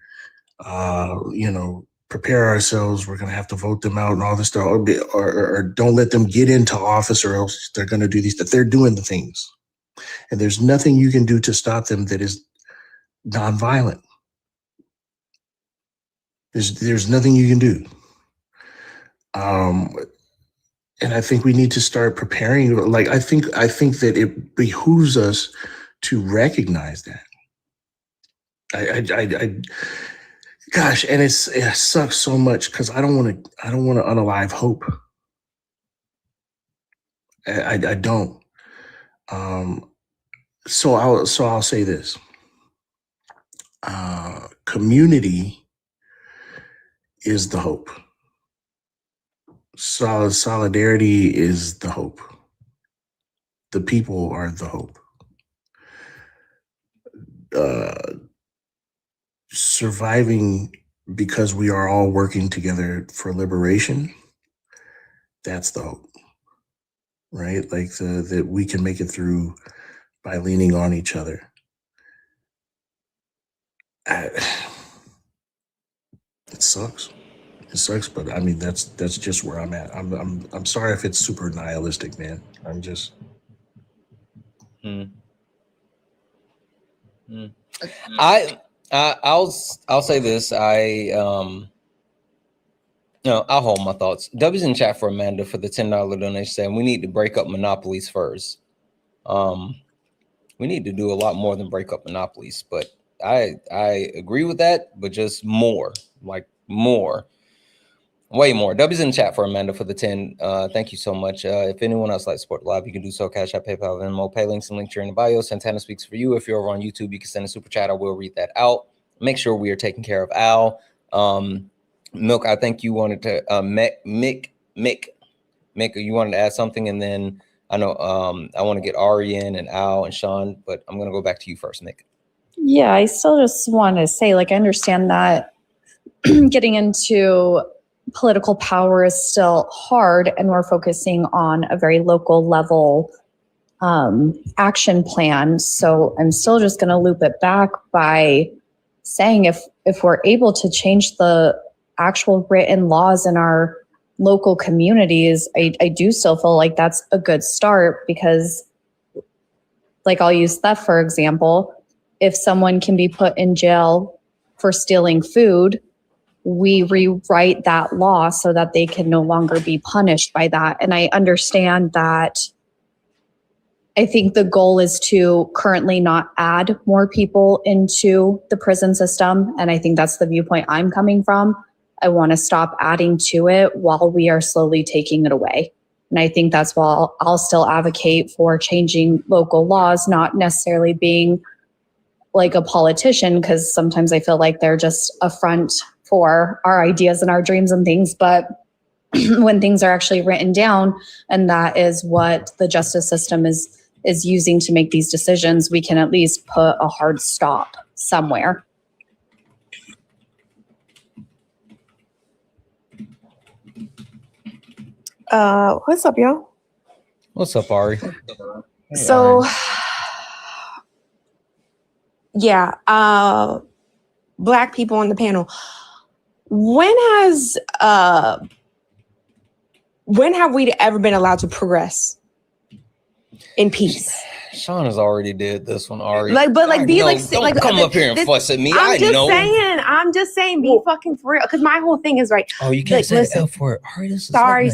Prepare ourselves. We're going to have to vote them out and all this stuff, or don't let them get into office, or else they're going to do these. That they're doing the things, and there's nothing you can do to stop them that is nonviolent. There's nothing you can do. And I think we need to start preparing. Like I think that it behooves us to recognize that. Gosh, and it sucks so much because I don't want to unalive hope. I don't. So I'll say this. Community is the hope. Solidarity is the hope. The people are the hope. Surviving because we are all working together for liberation, that's the hope, right? Like that we can make it through by leaning on each other. It sucks. It sucks, but I mean that's just where I'm at. I'm sorry if it's super nihilistic, man. I'm just. I'll say this. I'll hold my thoughts. W's in chat for Amanda for the $10 donation saying we need to break up monopolies first. We need to do a lot more than break up monopolies, but I agree with that, but just more, like more. Way more. W's in chat for Amanda for the 10. Thank you so much. If anyone else likes to support the live, you can do so. Cash App, PayPal, Venmo, pay links and link here in the bio. Santana speaks for you. If you're over on YouTube, you can send a super chat. I will read that out. Make sure we are taking care of Al. Milk, I think you wanted to Mick, you wanted to add something, and then I know I want to get Ari in and Al and Sean, but I'm gonna go back to you first, Mick. Yeah, I still just want to say, like, I understand that getting into political power is still hard, and we're focusing on a very local level action plan. So I'm still just going to loop it back by saying if we're able to change the actual written laws in our local communities, I do still feel like that's a good start, because, like, I'll use theft for example. If someone can be put in jail for stealing food, we rewrite that law so that they can no longer be punished by that. And I understand that. I think the goal is to currently not add more people into the prison system. And I think that's the viewpoint I'm coming from. I want to stop adding to it while we are slowly taking it away. And I think that's why I'll still advocate for changing local laws, not necessarily being like a politician, because sometimes I feel like they're just a front for our ideas and our dreams and things. But when things are actually written down, and that is what the justice system is using to make these decisions, we can at least put a hard stop somewhere. What's up, y'all? What's up, Ari? So, yeah, Black people on the panel. When have we ever been allowed to progress in peace? Sean has already did this one, Ari. Don't come up here and fuss at me. I'm just saying, be fucking for real. Because my whole thing is right. Oh, you can't say the F word. Ari, this is sorry.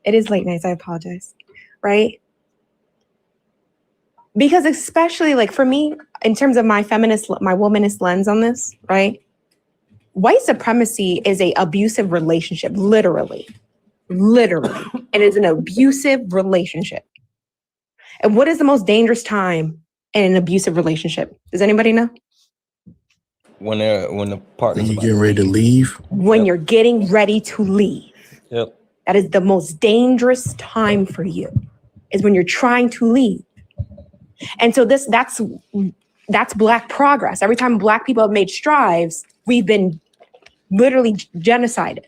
It is late nights. I apologize. Right? Because especially like for me, in terms of my womanist lens on this, right? White supremacy is a abusive relationship, literally. It is an abusive relationship. And what is the most dangerous time in an abusive relationship? Does anybody know? When the partner's getting ready to leave. When you're getting ready to leave. Yep. That is the most dangerous time for you, is when you're trying to leave. And so that's Black progress. Every time Black people have made strides, we've been literally genocided,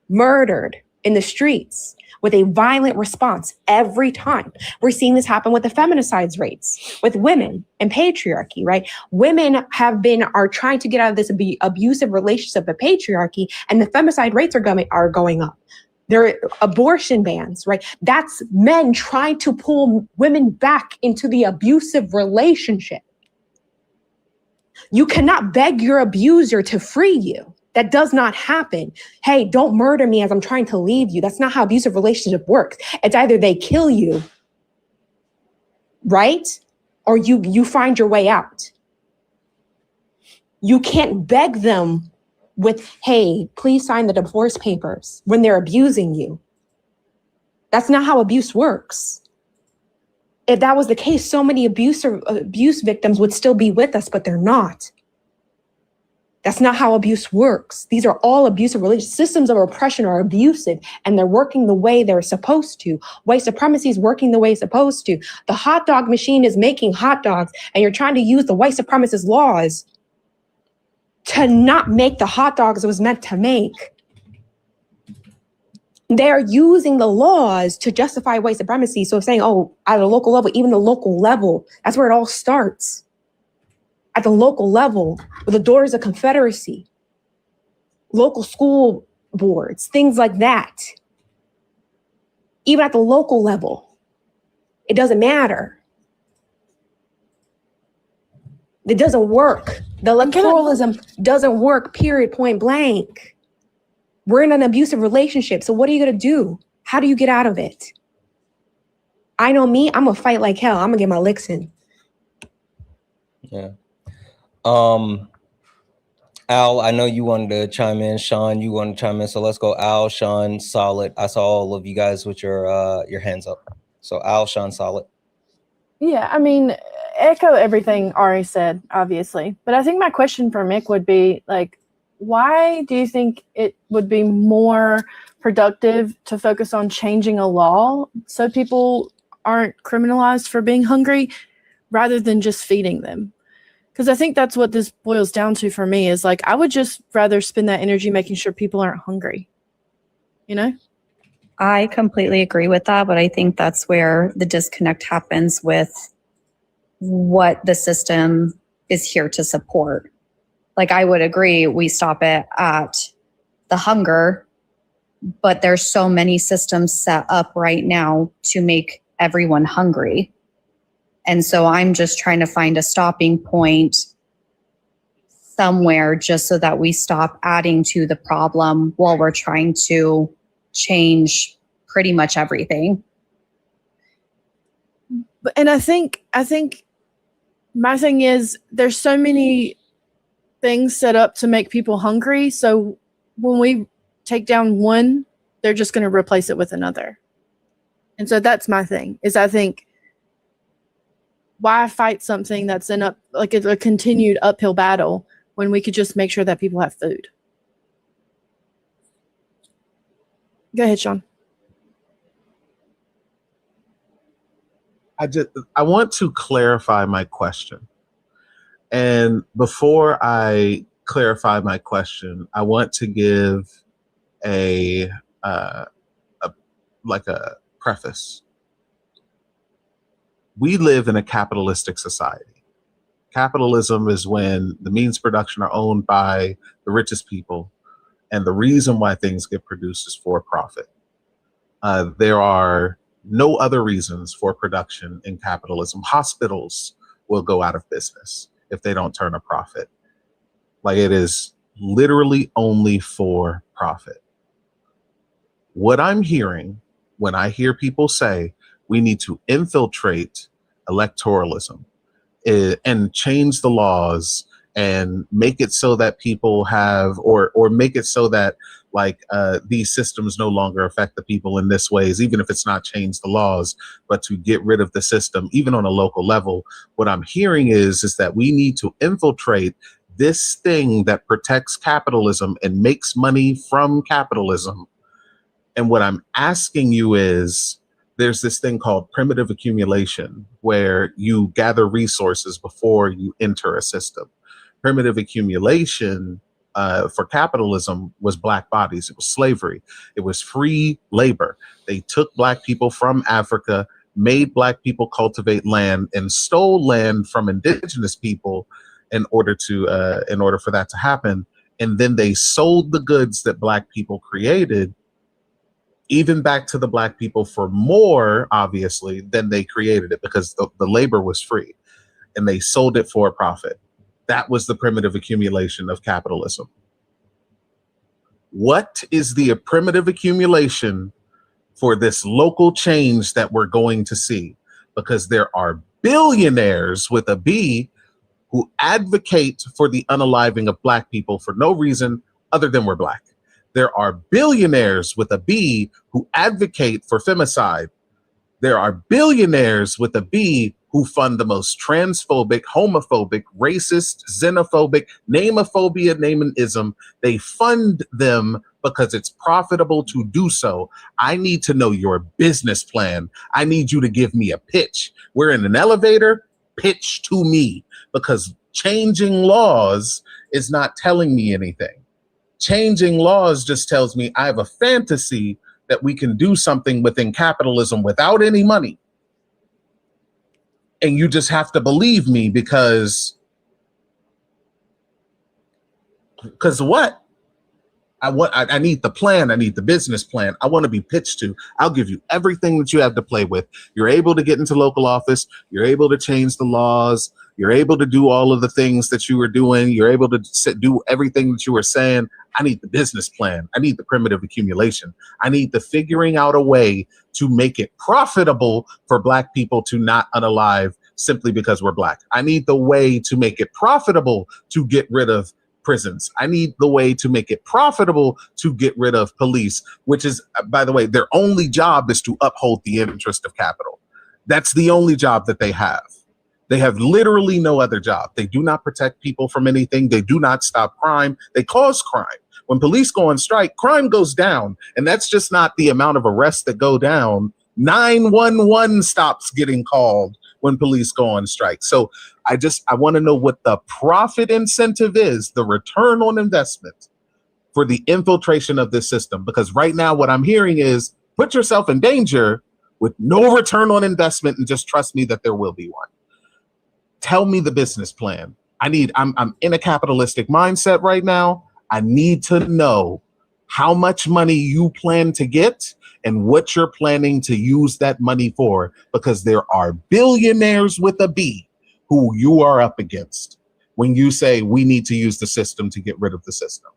murdered in the streets with a violent response every time. We're seeing this happen with the feminicidal rates, with women and patriarchy, right? Women are trying to get out of this abusive relationship of patriarchy, and the femicide rates are going up. There are abortion bans, right? That's men trying to pull women back into the abusive relationship. You cannot beg your abuser to free you. That does not happen. Hey, don't murder me as I'm trying to leave you. That's not how abusive relationship works. It's either they kill you, right? Or you find your way out. You can't beg them with, hey, please sign the divorce papers when they're abusing you. That's not how abuse works. If that was the case, so many abuse victims would still be with us, but they're not. That's not how abuse works. These are all abusive relations. Systems of oppression are abusive, and they're working the way they're supposed to. White supremacy is working the way it's supposed to. The hot dog machine is making hot dogs, and you're trying to use the white supremacist laws to not make the hot dogs it was meant to make. They're using the laws to justify white supremacy. So saying, oh, at a local level, even the local level, that's where it all starts. At the local level, with the doors of Confederacy, local school boards, things like that. Even at the local level, it doesn't matter. It doesn't work. The electoralism doesn't work, period, point blank. We're in an abusive relationship. So what are you going to do? How do you get out of it? I know me, I'm going to fight like hell. I'm going to get my licks in. Yeah. Al, I know you wanted to chime in. Sean, you wanted to chime in. So let's go. Al, Sean, Solid. I saw all of you guys with your hands up. So Al, Sean, Solid. Yeah, I mean, echo everything Ari said, obviously. But I think my question for Mick would be, like, why do you think it would be more productive to focus on changing a law so people aren't criminalized for being hungry rather than just feeding them? Because I think that's what this boils down to for me, is like, I would just rather spend that energy making sure people aren't hungry, you know? I completely agree with that, but I think that's where the disconnect happens with what the system is here to support. Like, I would agree we stop it at the hunger, but there's so many systems set up right now to make everyone hungry. And so I'm just trying to find a stopping point somewhere just so that we stop adding to the problem while we're trying to change pretty much everything. And I think my thing is, there's so many things set up to make people hungry. So when we take down one, they're just going to replace it with another. And so that's my thing, is I think, why fight something that's in a continued uphill battle when we could just make sure that people have food? Go ahead, Sean. I want to clarify my question. And before I clarify my question, I want to give a preface. We live in a capitalistic society. Capitalism is when the means of production are owned by the richest people, and the reason why things get produced is for profit. There are no other reasons for production in capitalism. Hospitals will go out of business if they don't turn a profit. Like, it is literally only for profit. What I'm hearing when I hear people say we need to infiltrate electoralism and change the laws and make it so that people have, or make it so that these systems no longer affect the people in this ways, even if it's not change the laws, but to get rid of the system, even on a local level. What I'm hearing is that we need to infiltrate this thing that protects capitalism and makes money from capitalism. And what I'm asking you is, there's this thing called primitive accumulation, where you gather resources before you enter a system. Primitive accumulation for capitalism was Black bodies. It was slavery. It was free labor. They took Black people from Africa, made Black people cultivate land, and stole land from indigenous people in order for that to happen. And then they sold the goods that Black people created, even back to the Black people, for more, obviously, than they created it, because the labor was free, and they sold it for a profit. That was the primitive accumulation of capitalism. What is the primitive accumulation for this local change that we're going to see? Because there are billionaires with a B who advocate for the unaliving of Black people for no reason other than we're Black. There are billionaires with a B who advocate for femicide. There are billionaires with a B who fund the most transphobic, homophobic, racist, xenophobic, name-a-phobia, name an ism. They fund them because it's profitable to do so. I need to know your business plan. I need you to give me a pitch. We're in an elevator, pitch to me, because changing laws is not telling me anything. Changing laws just tells me I have a fantasy that we can do something within capitalism without any money. And you just have to believe me because what? I need the plan. I need the business plan. I want to be pitched to. I'll give you everything that you have to play with. You're able to get into local office. You're able to change the laws. You're able to do all of the things that you were doing. You're able to do everything that you were saying. I need the business plan. I need the primitive accumulation. I need the figuring out a way to make it profitable for Black people to not unalive simply because we're Black. I need the way to make it profitable to get rid of prisons. I need the way to make it profitable to get rid of police, which is, by the way, their only job is to uphold the interest of capital. That's the only job that they have. They have literally no other job. They do not protect people from anything. They do not stop crime. They cause crime. When police go on strike, crime goes down. And that's just not the amount of arrests that go down. 911 stops getting called when police go on strike. So I want to know what the profit incentive is, the return on investment for the infiltration of this system. Because right now what I'm hearing is put yourself in danger with no return on investment and just trust me that there will be one. Tell me the business plan. I'm in a capitalistic mindset right now. I need to know how much money you plan to get and what you're planning to use that money for, because there are billionaires with a B who you are up against when you say we need to use the system to get rid of the system.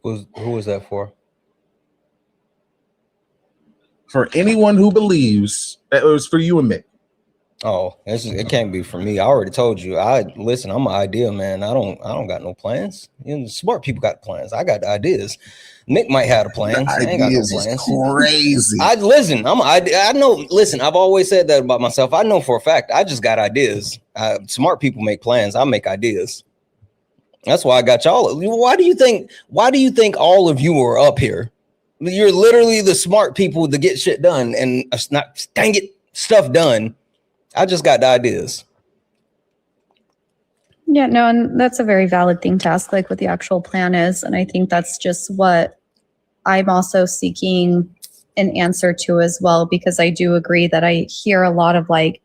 Who was that for? For anyone who believes that it was for you and Mick. Oh, it can't be for me. I already told you. Listen, I'm an idea man. I don't got no plans. You know, smart people got plans. I got ideas. Nick might have a plan. I ain't got no plans. Crazy. I know. Listen, I've always said that about myself. I know for a fact. I just got ideas. Smart people make plans. I make ideas. That's why I got y'all. Why do you think all of you are up here? You're literally the smart people to get shit done and not stuff done. I just got the ideas. Yeah, no, and that's a very valid thing to ask, like what the actual plan is. And I think that's just what I'm also seeking an answer to as well, because I do agree that I hear a lot of like,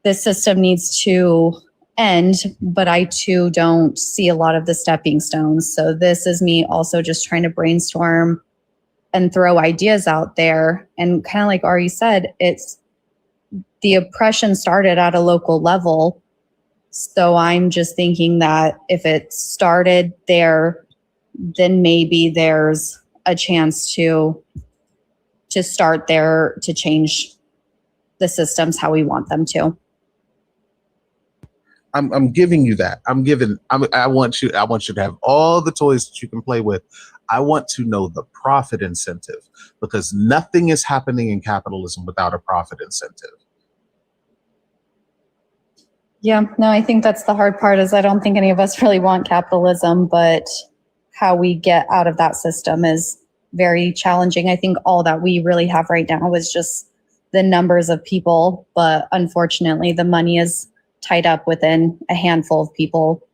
this system needs to end, but I too don't see a lot of the stepping stones. So this is me also just trying to brainstorm and throw ideas out there. And kind of like Ari said, it's the oppression started at a local level. So I'm just thinking that if it started there, then maybe there's a chance to start there to change the systems how we want them to. I'm giving you that. I want you to have all the toys that you can play with. I want to know the profit incentive, because nothing is happening in capitalism without a profit incentive. Yeah, no, I think that's the hard part, is I don't think any of us really want capitalism, but how we get out of that system is very challenging. I think all that we really have right now is just the numbers of people, but unfortunately the money is tied up within a handful of people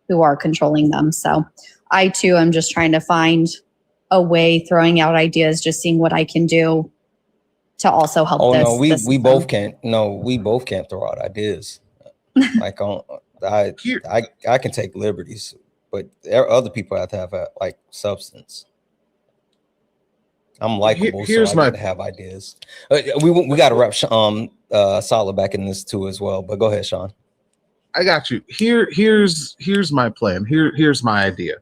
who are controlling them. So I too am just trying to find a way, throwing out ideas, just seeing what I can do to also help this. Oh no, we both can't. No, we both can't throw out ideas. Like I can take liberties, but other people have to have like substance. I'm likable, so I got to have ideas. We got to wrap Solid back in this too as well. But go ahead, Sean. I got you. Here's my plan. Here's my idea.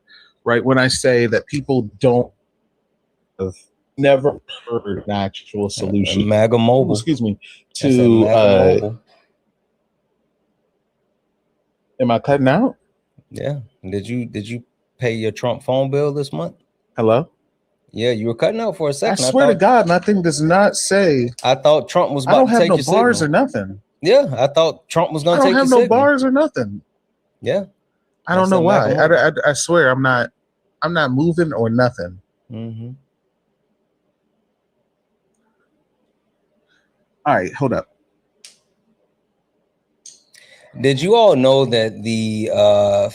Right, when I say that people don't have never heard an actual solution. MAGA Mobile. Excuse me. That's a MAGA Mobile. Am I cutting out? Yeah. Did you pay your Trump phone bill this month? Hello? Yeah, you were cutting out for a second. I swear to God, nothing does not say. I thought Trump was about I don't to have take no your bars signal. or nothing. Yeah, I thought Trump was going to take your I don't have no signal. bars or nothing. Yeah. I don't know why. I swear I'm not moving or nothing. Mm-hmm. All right, hold up. Did you all know that the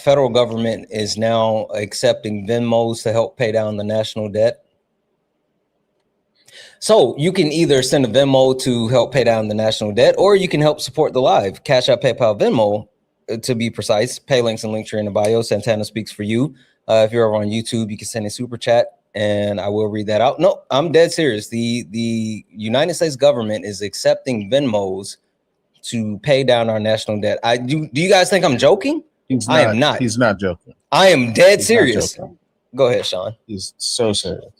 federal government is now accepting Venmos to help pay down the national debt? So you can either send a Venmo to help pay down the national debt, or you can help support the live. Cash App, PayPal, Venmo, to be precise. Pay links and links are in the bio. Santana speaks for you. If you're over on YouTube, you can send a super chat and I will read that out. No, I'm dead serious. The United States government is accepting Venmos to pay down our national debt. Do you guys think I'm joking? I am not. He's not joking. I am dead serious. Go ahead, Sean. He's so serious.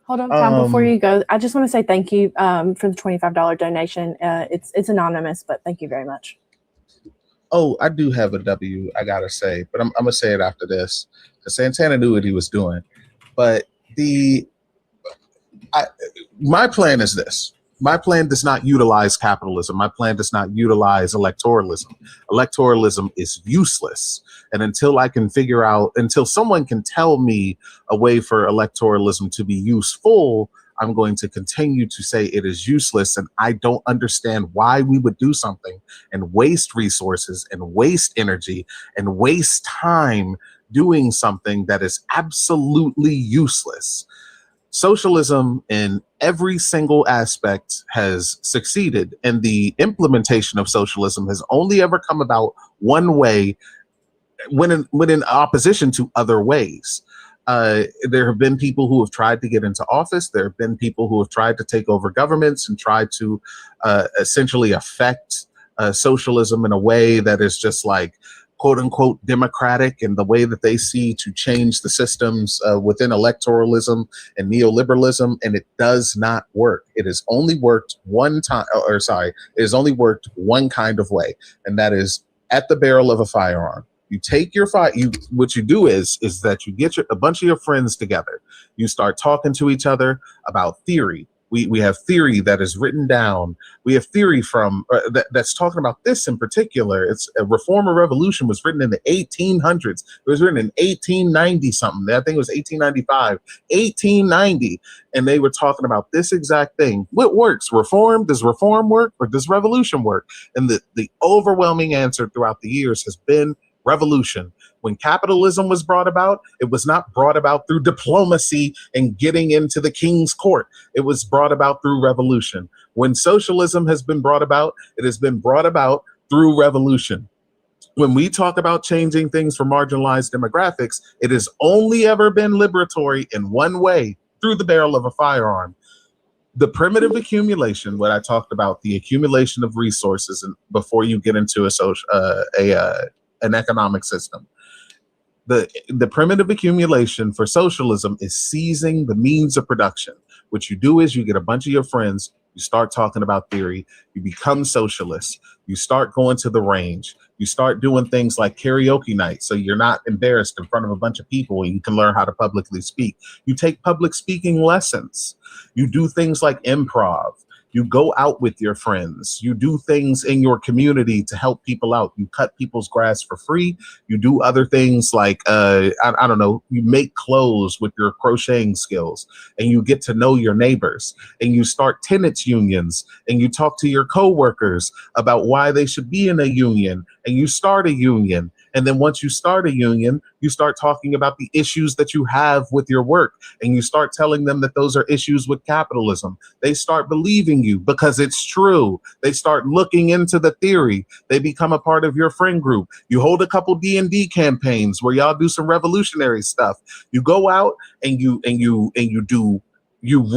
Hold on, Tom, before you go, I just want to say thank you for the $25 donation. It's anonymous, but thank you very much. Oh, I do have a W, I gotta say, but I'm gonna say it after this, because Santana knew what he was doing. But my plan is this. My plan does not utilize capitalism. My plan does not utilize electoralism. Electoralism is useless. And until someone can tell me a way for electoralism to be useful, I'm going to continue to say it is useless. And I don't understand why we would do something and waste resources and waste energy and waste time doing something that is absolutely useless. Socialism in every single aspect has succeeded, and the implementation of socialism has only ever come about one way, when in opposition to other ways. There have been people who have tried to get into office. There have been people who have tried to take over governments and tried to essentially affect socialism in a way that is just like, quote unquote, democratic, and the way that they see to change the systems within electoralism and neoliberalism, and it does not work. It has only worked one time, it has only worked one kind of way, and that is at the barrel of a firearm. You take your what you do is that you get a bunch of your friends together. You start talking to each other about theory. We have theory that is written down. We have theory from that's talking about this in particular. It's a Reform or Revolution was written in the 1800s. It was written in 1890 something. I think it was 1895, 1890, and they were talking about this exact thing. What works? Reform? Does reform work, or does revolution work? And the overwhelming answer throughout the years has been revolution. When capitalism was brought about, it was not brought about through diplomacy and getting into the king's court. It was brought about through revolution. When socialism has been brought about, it has been brought about through revolution. When we talk about changing things for marginalized demographics, it has only ever been liberatory in one way, through the barrel of a firearm. The primitive accumulation, what I talked about, the accumulation of resources, and before you get into an economic system. The primitive accumulation for socialism is seizing the means of production. What you do is you get a bunch of your friends, you start talking about theory, you become socialists, you start going to the range, you start doing things like karaoke night, so you're not embarrassed in front of a bunch of people and you can learn how to publicly speak. You take public speaking lessons. You do things like improv. You go out with your friends. You do things in your community to help people out. You cut people's grass for free. You do other things like, I don't know, you make clothes with your crocheting skills, and you get to know your neighbors, and you start tenants unions, and you talk to your coworkers about why they should be in a union, and you start a union. And then once you start a union, you start talking about the issues that you have with your work, and you start telling them that those are issues with capitalism. They start believing you because it's true. They start looking into the theory. They become a part of your friend group. You hold a couple D&D campaigns where y'all do some revolutionary stuff. You go out and you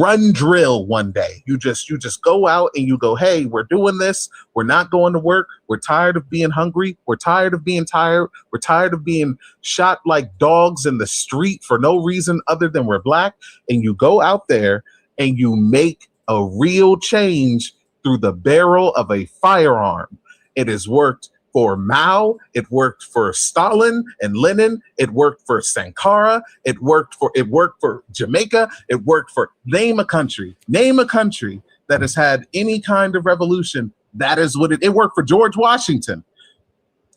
run drill one day. You just go out and you go, hey, we're doing this. We're not going to work. We're tired of being hungry. We're tired of being tired. We're tired of being shot like dogs in the street for no reason other than we're black. And you go out there and you make a real change through the barrel of a firearm. It has worked for Mao, it worked for Stalin and Lenin, it worked for Sankara, it worked for Jamaica, it worked for name a country that has had any kind of revolution. That is what it worked for George Washington.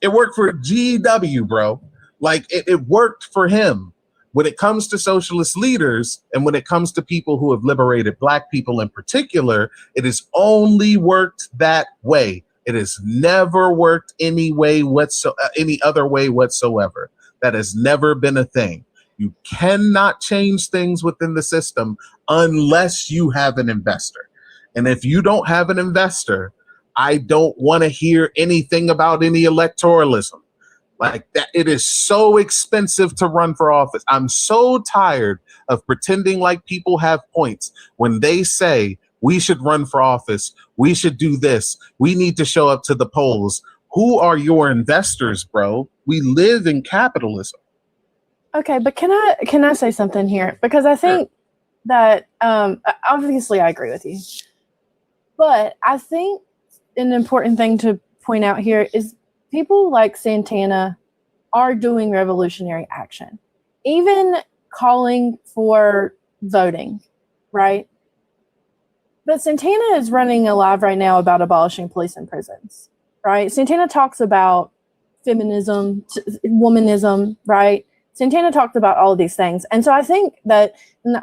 It worked for GW, bro. Like it worked for him. When it comes to socialist leaders and when it comes to people who have liberated Black people in particular, it has only worked that way. It has never worked any other way whatsoever. That has never been a thing. You cannot change things within the system unless you have an investor. And if you don't have an investor, I don't want to hear anything about any electoralism. Like that, it is so expensive to run for office. I'm so tired of pretending like people have points when they say we should run for office, we should do this, we need to show up to the polls. Who are your investors, bro? We live in capitalism. Okay, but can I say something here? Because I think that obviously I agree with you, but I think an important thing to point out here is people like Santana are doing revolutionary action, even calling for voting, right? But Santana is running a live right now about abolishing police and prisons, right? Santana talks about feminism, womanism, right? Santana talked about all of these things. And so I think that,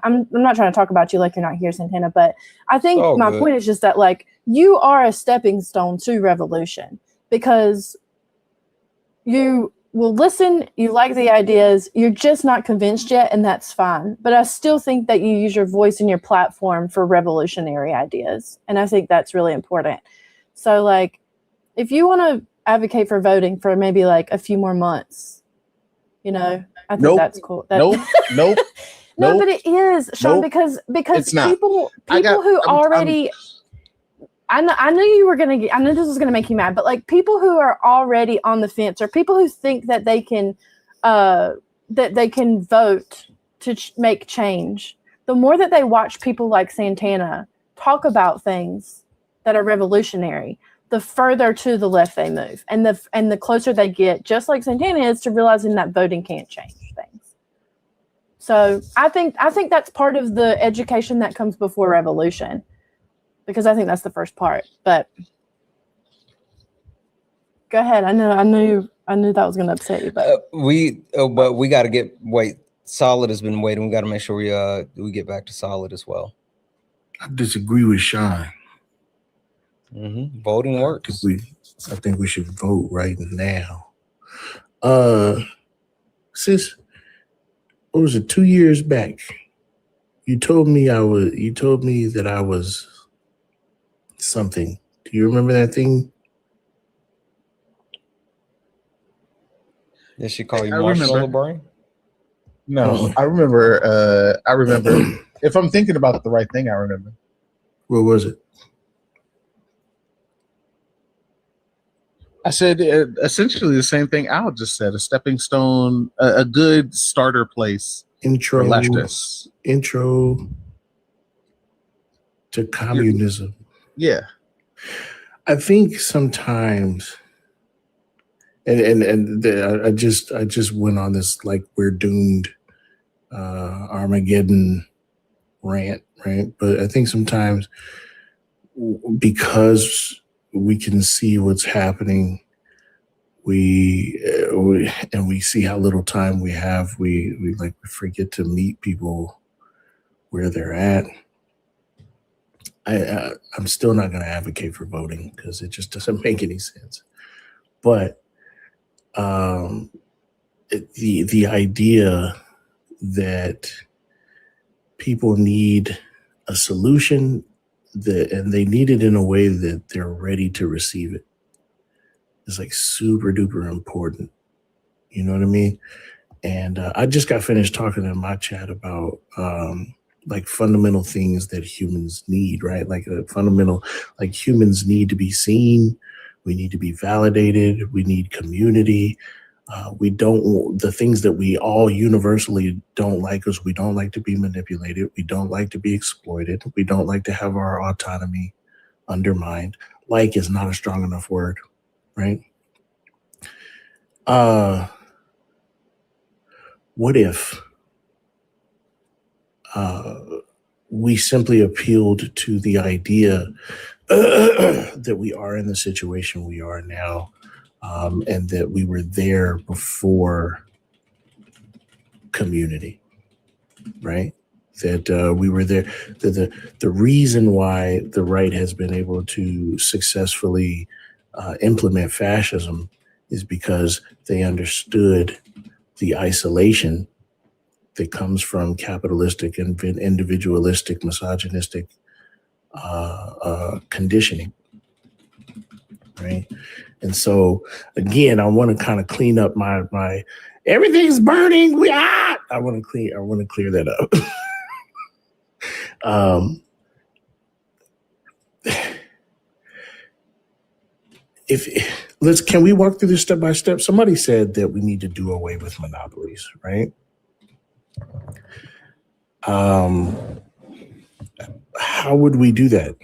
I'm not trying to talk about you like you're not here, Santana, but I think my point is just that, like, you are a stepping stone to revolution because you will listen, you like the ideas, you're just not convinced yet, and that's fine. But I still think that you use your voice and your platform for revolutionary ideas. And I think that's really important. So, like, if you want to advocate for voting for maybe like a few more months, you know, I think that's cool. Nope. No, but it is, Sean, because people who already I knew you were gonna I knew this was gonna make you mad, but like people who are already on the fence or people who think that they can vote to make change, the more that they watch people like Santana talk about things that are revolutionary, the further to the left they move, and the closer they get, just like Santana is, to realizing that voting can't change things. So I think that's part of the education that comes before revolution, because I think that's the first part. But go ahead. I knew that was going to upset you, but we got to wait. Solid has been waiting. We got to make sure we get back to Solid as well. I disagree with Sean. Voting works. I think we should vote right now. Sis, what was it? 2 years back, you told me that I was something. Do you remember that thing? Did she call you Marshmallow Brain? No, I remember. If I'm thinking about the right thing, I remember. What was it? I said essentially the same thing Al just said: a stepping stone, a good starter place. Intro for leftists. Intro to communism. Yeah, I think sometimes, and I just went on this like we're doomed Armageddon rant, right? But I think sometimes because we can see what's happening, we see how little time we have. We forget to meet people where they're at. I'm still not going to advocate for voting because it just doesn't make any sense. But the idea that people need a solution and they need it in a way that they're ready to receive it is like super duper important. You know what I mean? And I just got finished talking in my chat about like fundamental things that humans need, right? Like humans need to be seen. We need to be validated. We need community. The things that we all universally don't like is we don't like to be manipulated. We don't like to be exploited. We don't like to have our autonomy undermined. Like is not a strong enough word, right? What if we simply appealed to the idea that we are in the situation we are now, and that we were there before community, right? That we were there. The reason why the right has been able to successfully implement fascism is because they understood the isolation that comes from capitalistic and individualistic, misogynistic conditioning, right? And so, again, I want to kind of clean up my everything's burning. I want to clear that up. Can we walk through this step by step? Somebody said that we need to do away with monopolies, right? How would we do that,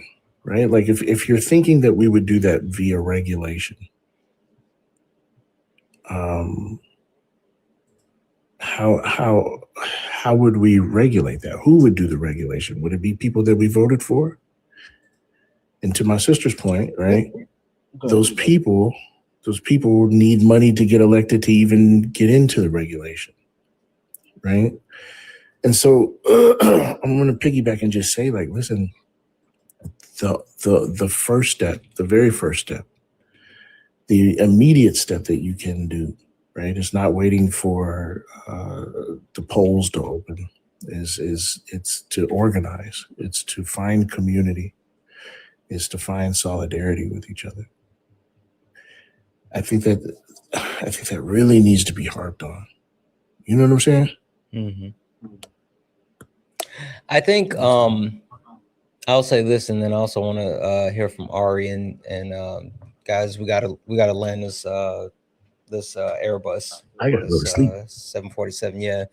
right? Like if you're thinking that we would do that via regulation, how would we regulate that? Who would do the regulation? Would it be people that we voted for? And to my sister's point, right? Those people need money to get elected to even get into the regulation, right? And so I'm going to piggyback and just say, like, listen, the first step, the very first step, the immediate step that you can do, right? It's not waiting for the polls to open. It's to organize. It's to find community. It's to find solidarity with each other. I think that really needs to be harped on. You know what I'm saying? Mm-hmm. I think I'll say this, and then I also want to hear from Ari and guys. We gotta land this Airbus. I gotta go to sleep. 747. Yeah.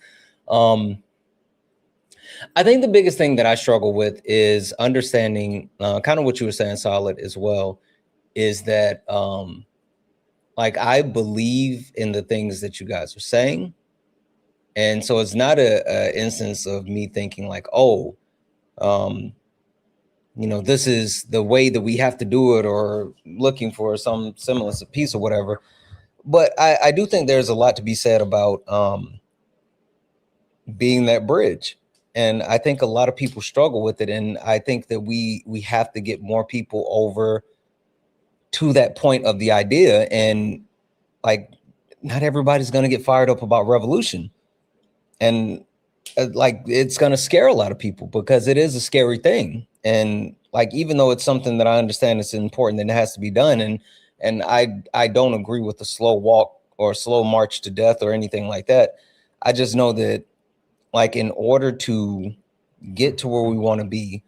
I think the biggest thing that I struggle with is understanding kind of what you were saying, Solid, as well, is that like I believe in the things that you guys are saying. And so it's not a instance of me thinking like, oh, this is the way that we have to do it, or looking for some semblance of peace or whatever. But I do think there's a lot to be said about being that bridge. And I think a lot of people struggle with it. And I think that we have to get more people over to that point of the idea. And like, not everybody's going to get fired up about revolution. And like, it's going to scare a lot of people because it is a scary thing. And like, even though it's something that I understand it's important and it has to be done. And I don't agree with the slow walk or slow march to death or anything like that. I just know that, like, in order to get to where we want to be,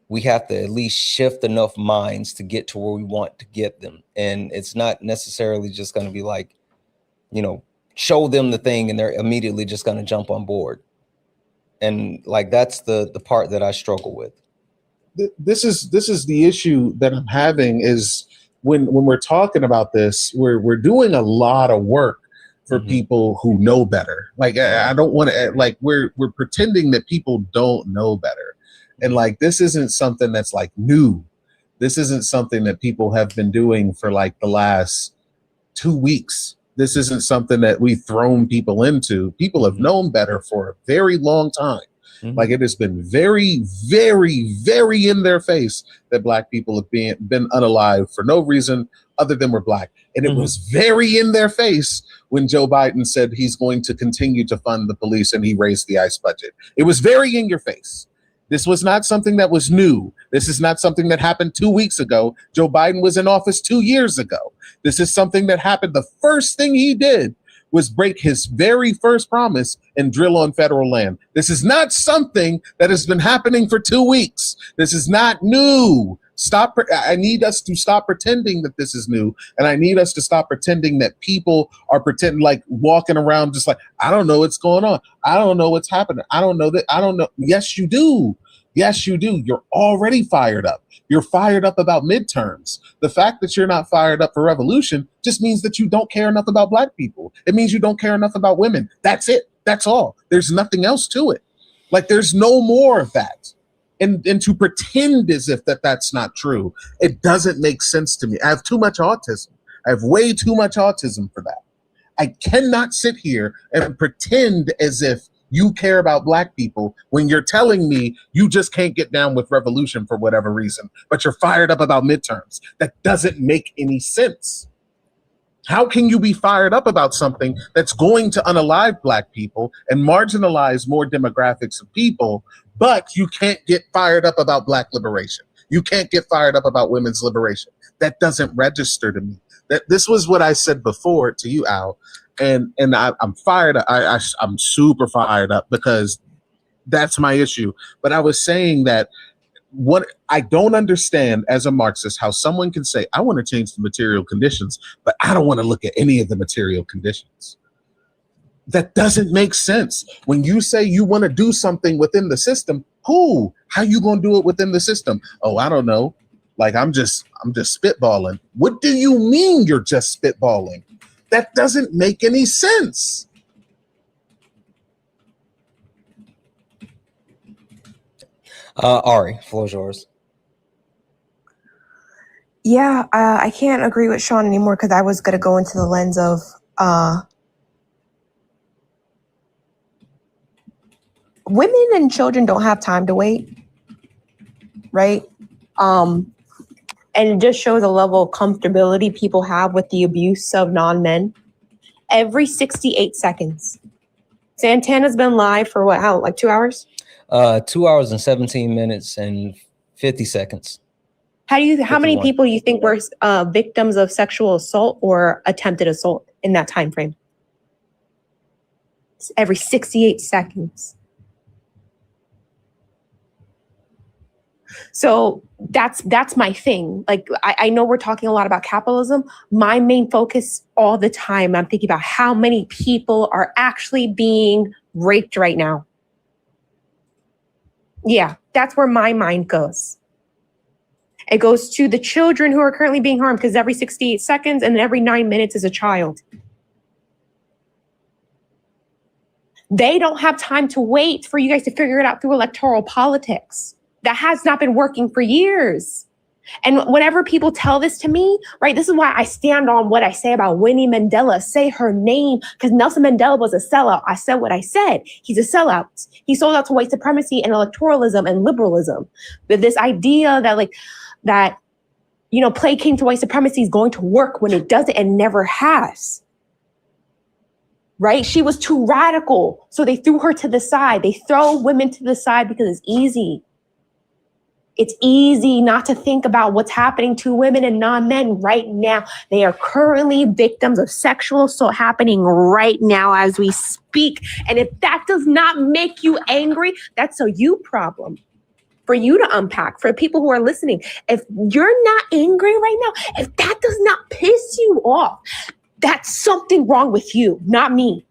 we have to at least shift enough minds to get to where we want to get them. And it's not necessarily just going to be like, show them the thing and they're immediately just going to jump on board. And like, that's the part that I struggle with. This is the issue that I'm having is when we're talking about this, we're doing a lot of work for people who know better. Like, I don't want to, like, we're pretending that people don't know better. And like, this isn't something that's like new. This isn't something that people have been doing for like the last 2 weeks. This isn't something that we've thrown people into. People have known better for a very long time. Like, it has been very, very, very in their face that Black people have been unalive for no reason other than we're Black. And it was very in their face when Joe Biden said he's going to continue to fund the police and he raised the ICE budget. It was very in your face. This was not something that was new. This is not something that happened 2 weeks ago. Joe Biden was in office 2 years ago. This is something that happened. The first thing he did was break his very first promise and drill on federal land. This is not something that has been happening for 2 weeks. This is not new. I need us to stop pretending that this is new, and I need us to stop pretending that people are pretending, like walking around just like, I don't know what's going on. I don't know what's happening. I don't know that. I don't know. Yes, you do. Yes, you do. You're already fired up. You're fired up about midterms. The fact that you're not fired up for revolution just means that you don't care enough about Black people. It means you don't care enough about women. That's it. That's all. There's nothing else to it. Like, there's no more of that. And to pretend as if that's not true, it doesn't make sense to me. I have too much autism. I have way too much autism for that. I cannot sit here and pretend as if you care about Black people when you're telling me you just can't get down with revolution for whatever reason, but you're fired up about midterms. That doesn't make any sense. How can you be fired up about something that's going to unalive Black people and marginalize more demographics of people, but you can't get fired up about Black liberation? You can't get fired up about women's liberation. That doesn't register to me. This was what I said before to you, Al, and I'm fired up. I'm super fired up because that's my issue. But I was saying that what I don't understand as a Marxist, how someone can say, I want to change the material conditions, but I don't want to look at any of the material conditions. That doesn't make sense. When you say you want to do something within the system, how you going to do it within the system? Oh, I don't know. Like, I'm just spitballing. What do you mean you're just spitballing? That doesn't make any sense. Ari, floor is yours. Yeah, I can't agree with Sean anymore because I was going to go into the lens of women and children don't have time to wait, right? And it just shows a level of comfortability people have with the abuse of non-men. Every 68 seconds. Santana's been live for what, how, like 2 hours? 2 hours and 17 minutes and 50 seconds. How many 51. people you think were victims of sexual assault or attempted assault in that time frame? It's every 68 seconds. So that's my thing. Like, I know we're talking a lot about capitalism. My main focus all the time, I'm thinking about how many people are actually being raped right now. Yeah, that's where my mind goes. It goes to the children who are currently being harmed because every 68 seconds and every 9 minutes is a child. They don't have time to wait for you guys to figure it out through electoral politics. That has not been working for years. And whenever people tell this to me, right, this is why I stand on what I say about Winnie Mandela. Say her name, because Nelson Mandela was a sellout. I said what I said. He's a sellout. He sold out to white supremacy and electoralism and liberalism. But this idea that placating to white supremacy is going to work when it doesn't and never has. Right? She was too radical. So they threw her to the side. They throw women to the side because it's easy. It's easy not to think about what's happening to women and non-men right now. They are currently victims of sexual assault happening right now as we speak. And if that does not make you angry, that's a you problem for you to unpack, for people who are listening. If you're not angry right now, if that does not piss you off, that's something wrong with you, not me.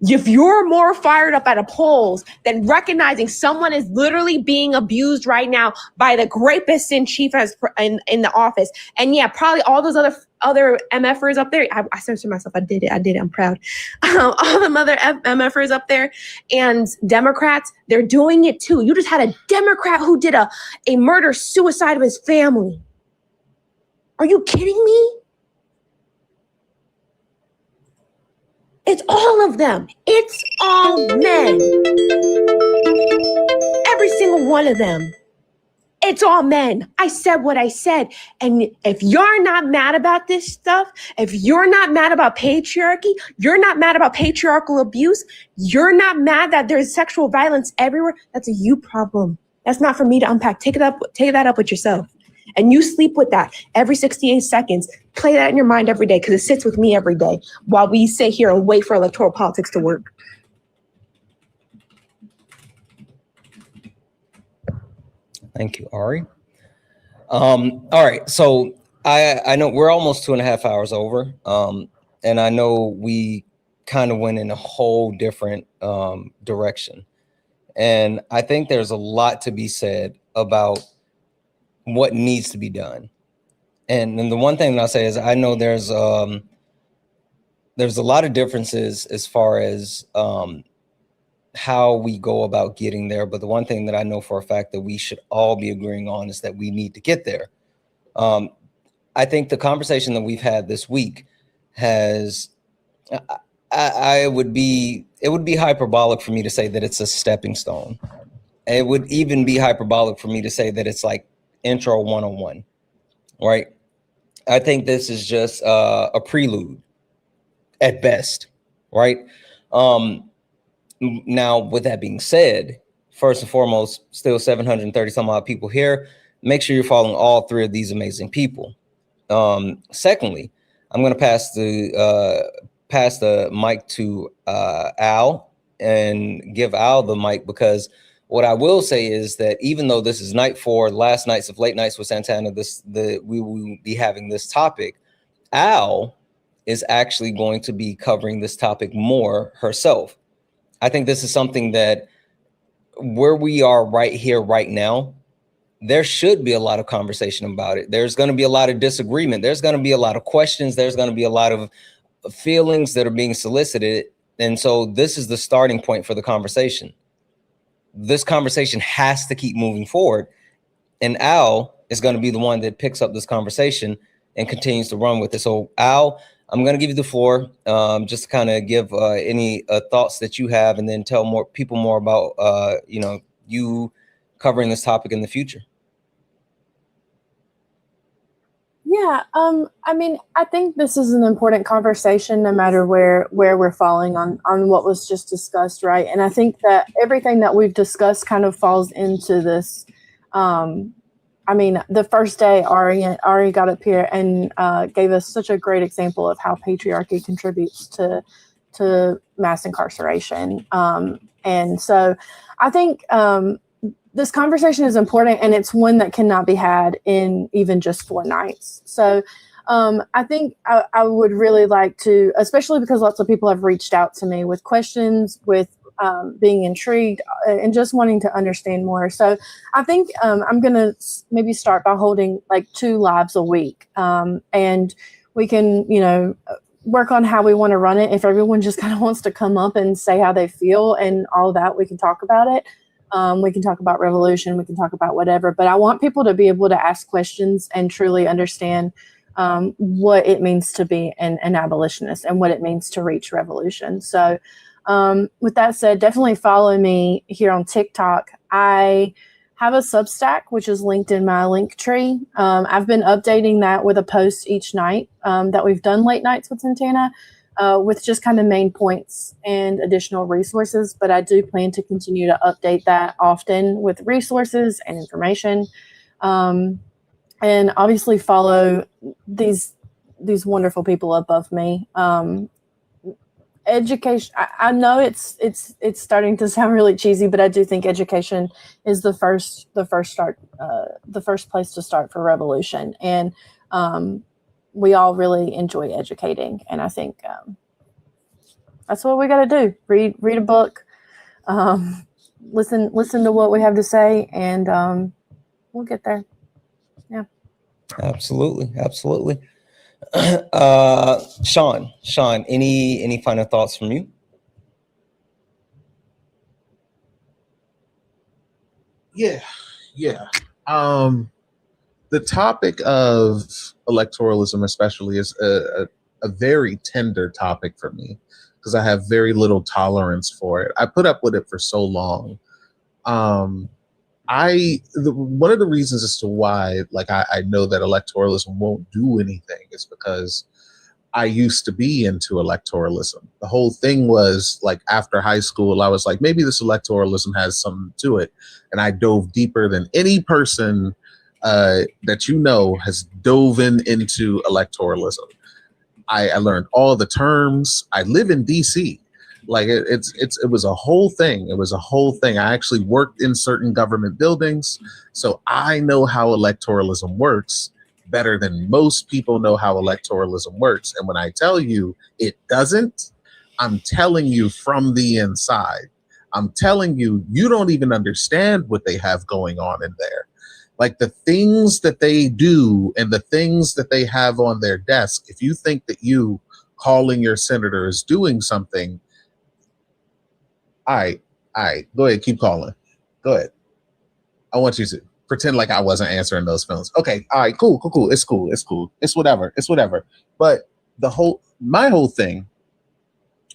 If you're more fired up at the polls than recognizing someone is literally being abused right now by the rapist in chief in the office, and yeah, probably all those other MFers up there. I censored myself. I did it. I'm proud. All them other MFers up there and Democrats, they're doing it too. You just had a Democrat who did a murder-suicide of his family. Are you kidding me? It's all of them. It's all men. Every single one of them. It's all men. I said what I said. And if you're not mad about this stuff, if you're not mad about patriarchy, you're not mad about patriarchal abuse, you're not mad that there's sexual violence everywhere, that's a you problem. That's not for me to unpack. Take that up with yourself. And you sleep with that every 68 seconds. Play that in your mind every day because it sits with me every day while we sit here and wait for electoral politics to work. Thank you, Ari. All right, so I know we're almost 2.5 hours over, and I know we kind of went in a whole different direction, and I think there's a lot to be said about what needs to be done. And then the one thing that I'll say is I know there's a lot of differences as far as how we go about getting there. But the one thing that I know for a fact that we should all be agreeing on is that we need to get there. I think the conversation that we've had this week has, it would be hyperbolic for me to say that it's a stepping stone. It would even be hyperbolic for me to say that it's like intro 101, right? I think this is just a prelude at best, right? Now, with that being said, first and foremost, still 730 some odd people here. Make sure you're following all three of these amazing people. Secondly, I'm going to pass the mic to Al and give Al the mic, because what I will say is that even though this is night 4, last nights of Late Nights with Santana, we will be having this topic, Al is actually going to be covering this topic more herself. I think this is something that where we are right here, right now, there should be a lot of conversation about it. There's going to be a lot of disagreement. There's going to be a lot of questions. There's going to be a lot of feelings that are being solicited. And so this is the starting point for the conversation. This conversation has to keep moving forward. And Al is going to be the one that picks up this conversation and continues to run with it. So Al, I'm going to give you the floor, just to kind of give any thoughts that you have, and then tell more people more about, you covering this topic in the future. Yeah, I mean, I think this is an important conversation, no matter where we're falling on what was just discussed, right? And I think that everything that we've discussed kind of falls into this. I mean, the first day Ari got up here and gave us such a great example of how patriarchy contributes to mass incarceration. And so I think this conversation is important, and it's one that cannot be had in even just 4 nights. So I think I would really like to, especially because lots of people have reached out to me with questions, with being intrigued, and just wanting to understand more. So I think I'm going to maybe start by holding like 2 lives a week. And we can, work on how we want to run it. If everyone just kind of wants to come up and say how they feel and all that, we can talk about it. We can talk about revolution. We can talk about whatever. But I want people to be able to ask questions and truly understand what it means to be an abolitionist and what it means to reach revolution. So with that said, definitely follow me here on TikTok. I have a Substack, which is linked in my link tree. I've been updating that with a post each night that we've done Late Nights with Santana, with just kind of main points and additional resources. But I do plan to continue to update that often with resources and information. And obviously follow these wonderful people above me. Education. I know it's starting to sound really cheesy, but I do think education is the first place to start for revolution. And we all really enjoy educating, and I think that's what we got to do. Read a book, listen to what we have to say, and we'll get there. Yeah. Absolutely. Sean, any final thoughts from you? Yeah. The topic of electoralism especially is a very tender topic for me, because I have very little tolerance for it. I put up with it for so long. One of the reasons as to why, like, I know that electoralism won't do anything is because I used to be into electoralism. The whole thing was like, after high school, I was like, maybe this electoralism has something to it. And I dove deeper than any person that has dove into electoralism. I learned all the terms. I live in DC. Like it was a whole thing. It was a whole thing. I actually worked in certain government buildings, so I know how electoralism works better than most people know how electoralism works. And when I tell you it doesn't, I'm telling you from the inside. I'm telling you, you don't even understand what they have going on in there. Like the things that they do and the things that they have on their desk, if you think that you calling your senator is doing something, all right, go ahead, keep calling. Go ahead. I want you to pretend like I wasn't answering those phones. Okay, all right, cool. It's cool. It's whatever. But my whole thing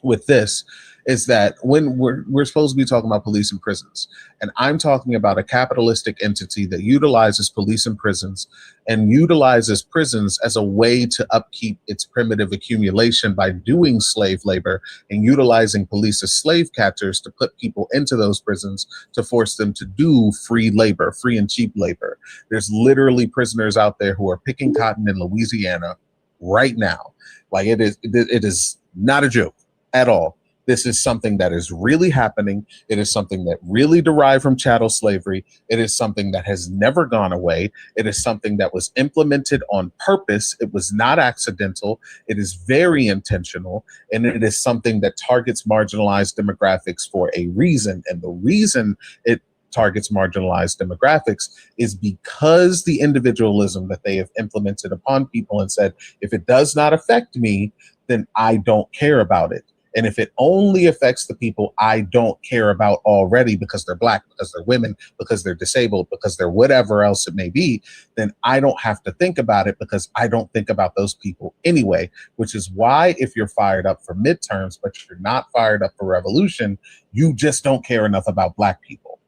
with this is that when we're supposed to be talking about police and prisons, and I'm talking about a capitalistic entity that utilizes police and prisons and utilizes prisons as a way to upkeep its primitive accumulation by doing slave labor and utilizing police as slave catchers to put people into those prisons to force them to do free labor, free and cheap labor. There's literally prisoners out there who are picking cotton in Louisiana right now. Like it is not a joke at all. This is something that is really happening. It is something that really derived from chattel slavery. It is something that has never gone away. It is something that was implemented on purpose. It was not accidental. It is very intentional. And it is something that targets marginalized demographics for a reason. And the reason it targets marginalized demographics is because the individualism that they have implemented upon people and said, if it does not affect me, then I don't care about it. And if it only affects the people I don't care about already because they're Black, because they're women, because they're disabled, because they're whatever else it may be, then I don't have to think about it because I don't think about those people anyway, which is why if you're fired up for midterms, but you're not fired up for revolution, you just don't care enough about Black people.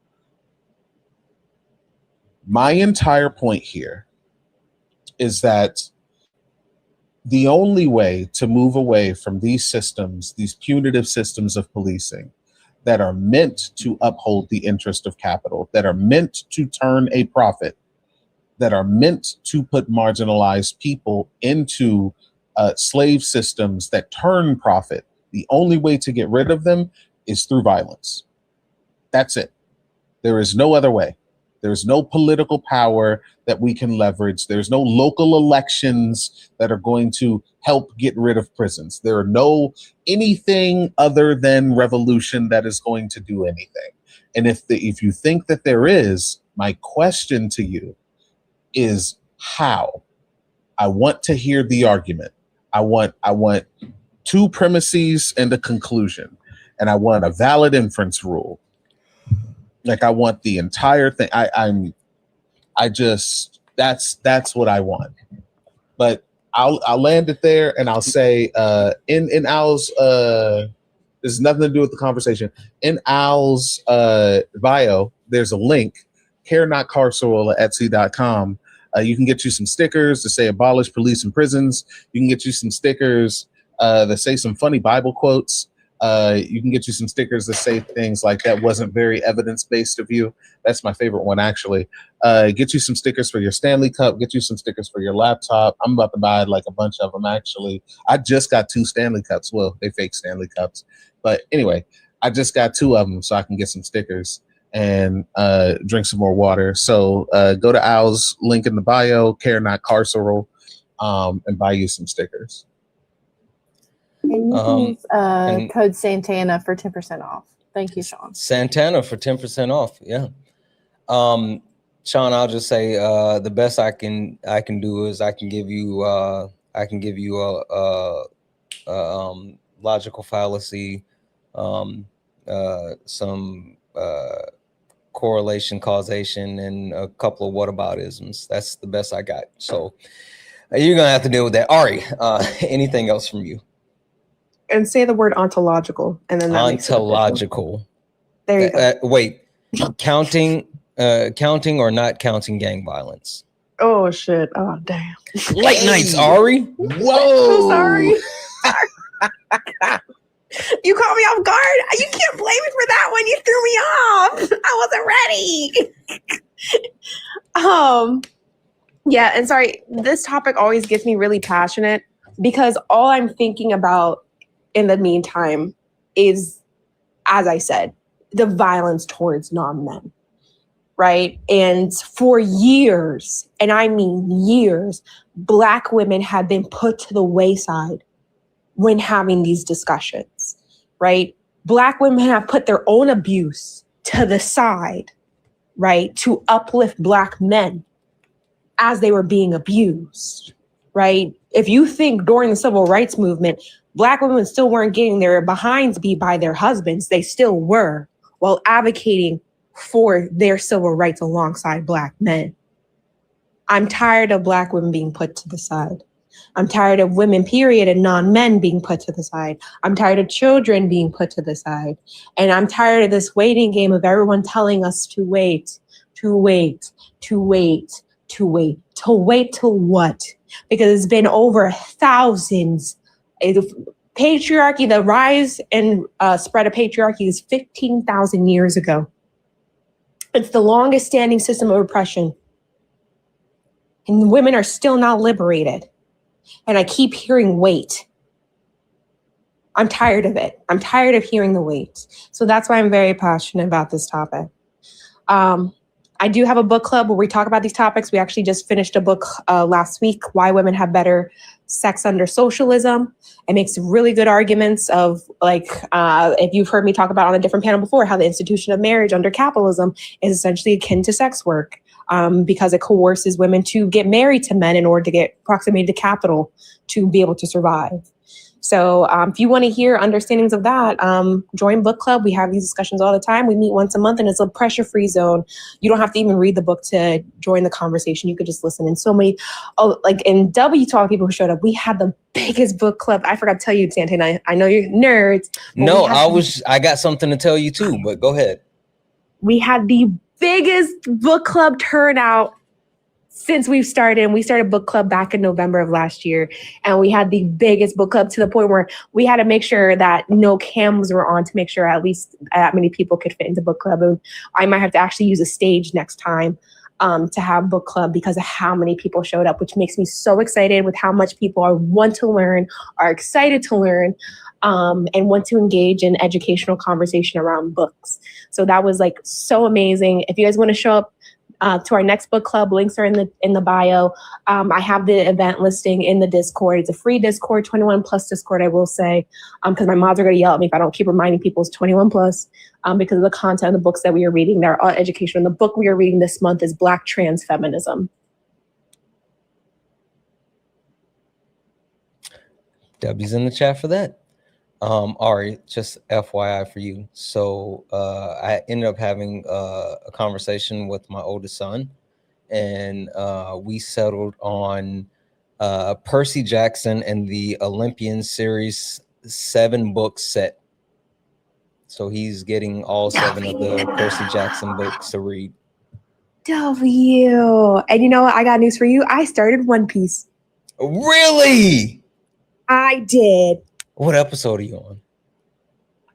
My entire point here is that the only way to move away from these systems, these punitive systems of policing that are meant to uphold the interest of capital, that are meant to turn a profit, that are meant to put marginalized people into slave systems that turn profit, the only way to get rid of them is through violence. That's it. There is no other way. There's no political power that we can leverage. There's no local elections that are going to help get rid of prisons. There are no anything other than revolution that is going to do anything. And if you think that there is, my question to you is how? I want to hear the argument. I want two premises and a conclusion, and I want a valid inference rule. Like I want the entire thing. That's what I want. But I'll land it there, and I'll say in Al's this has nothing to do with the conversation. In Al's bio, there's a link, carenotcarceral at Etsy.com. You can get you some stickers to say abolish police and prisons. You can get you some stickers that say some funny Bible quotes. You can get you some stickers that say things like that wasn't very evidence-based of you. That's my favorite one, actually. Get you some stickers for your Stanley Cup. Get you some stickers for your laptop. I'm about to buy like a bunch of them, actually. I just got 2 Stanley Cups. Well, they fake Stanley Cups. But anyway, I just got 2 of them so I can get some stickers and drink some more water. So go to Al's link in the bio, Care Not Carceral, and buy you some stickers. And you can use code Santana for 10% off. Thank you, Sean. Santana for 10% off. Yeah. Sean, I'll just say the best I can do is I can give you a logical fallacy, some correlation, causation, and a couple of whataboutisms. That's the best I got. So you're gonna have to deal with that. Ari, anything else from you? And say the word ontological, and then that ontological. There you go. Wait, counting or not counting gang violence? Oh shit! Oh damn! Late nights, Ari. Whoa! So sorry. You caught me off guard. You can't blame me for that one. You threw me off. I wasn't ready. Yeah, and sorry. This topic always gets me really passionate because all I'm thinking about in the meantime is, as I said, the violence towards non-men, right? And for years, and I mean years, Black women have been put to the wayside when having these discussions, right? Black women have put their own abuse to the side, right, to uplift Black men as they were being abused, right? If you think during the civil rights movement, Black women still weren't getting their behinds beat by their husbands, they still were, while advocating for their civil rights alongside Black men. I'm tired of Black women being put to the side. I'm tired of women, period, and non-men being put to the side. I'm tired of children being put to the side. And I'm tired of this waiting game of everyone telling us to wait, to wait, to wait, to wait. To wait till what? Because it's been over thousands. Patriarchy, the rise and spread of patriarchy is 15,000 years ago. It's the longest standing system of oppression. And women are still not liberated. And I keep hearing wait. I'm tired of it. I'm tired of hearing the wait. So that's why I'm very passionate about this topic. I do have a book club where we talk about these topics. We actually just finished a book last week, Why Women Have Better Sex Under Socialism. It makes really good arguments of, like, if you've heard me talk about on a different panel before, how the institution of marriage under capitalism is essentially akin to sex work. Because it coerces women to get married to men in order to get proximity to capital to be able to survive. So if you want to hear understandings of that, join book club. We have these discussions all the time. We meet once a month and it's a pressure-free zone. You don't have to even read the book to join the conversation. You could just listen. And so many, like in W Talk, people who showed up, we had the biggest book club. I forgot to tell you, Santana, I know you're nerds. No, I got something to tell you too, but go ahead. We had the biggest book club turnout since we've started. And we started book club back in November of last year. And we had the biggest book club to the point where we had to make sure that no cams were on to make sure at least that many people could fit into book club. And I might have to actually use a stage next time to have book club because of how many people showed up, which makes me so excited with how much people want to learn, are excited to learn, and want to engage in educational conversation around books. So that was like so amazing. If you guys want to show up to our next book club, links are in the bio. I have the event listing in the Discord. It's a free Discord, 21 plus Discord, I will say, because my mods are going to yell at me if I don't keep reminding people it's 21 plus because of the content of the books that we are reading. They're all educational. The book we are reading this month is Black Trans Feminism. W's in the chat for that. Ari, just FYI for you. So I ended up having a conversation with my oldest son, and we settled on Percy Jackson and the Olympian series 7-book set. So he's getting all 7 of the Percy Jackson books to read. W. And you know what? I got news for you. I started One Piece. Really? I did. What episode are you on?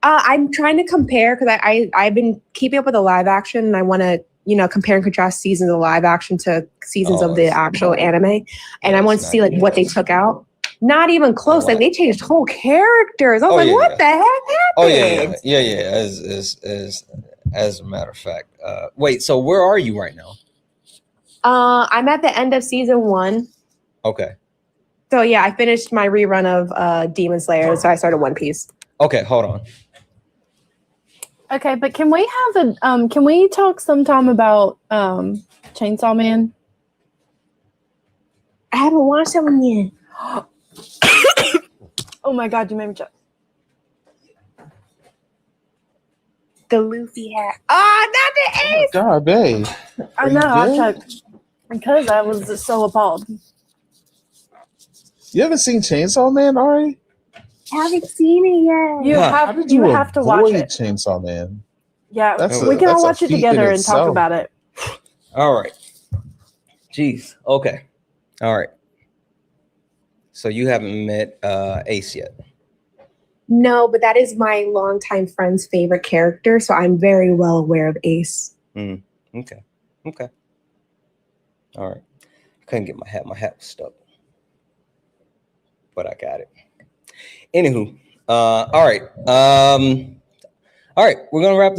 I'm trying to compare because I've been keeping up with the live action and I want to, compare and contrast seasons of live action to seasons of the actual anime. And I want to see like what they took out. Not even close. Like they changed whole characters. I was like, what the heck happened? Oh yeah. As a matter of fact. Wait, so where are you right now? I'm at the end of season 1. Okay. So yeah, I finished my rerun of Demon Slayer, so I started One Piece. Okay, hold on. Okay, but can we talk sometime about Chainsaw Man? I haven't watched that one yet. Oh my god, you made me choke. The Luffy hat. Oh, not the Ace! God, babe. I know, I choked because I was just so appalled. You haven't seen Chainsaw Man, Ari? I haven't seen it yet. You have to watch it. Chainsaw Man. Yeah, we can all watch it together and talk about it. All right. Jeez. Okay. All right. So you haven't met Ace yet? No, but that is my longtime friend's favorite character, so I'm very well aware of Ace. Okay. All right. I couldn't get my hat. My hat was stuck. But I got it. Anywho, All right. All right. We're going to wrap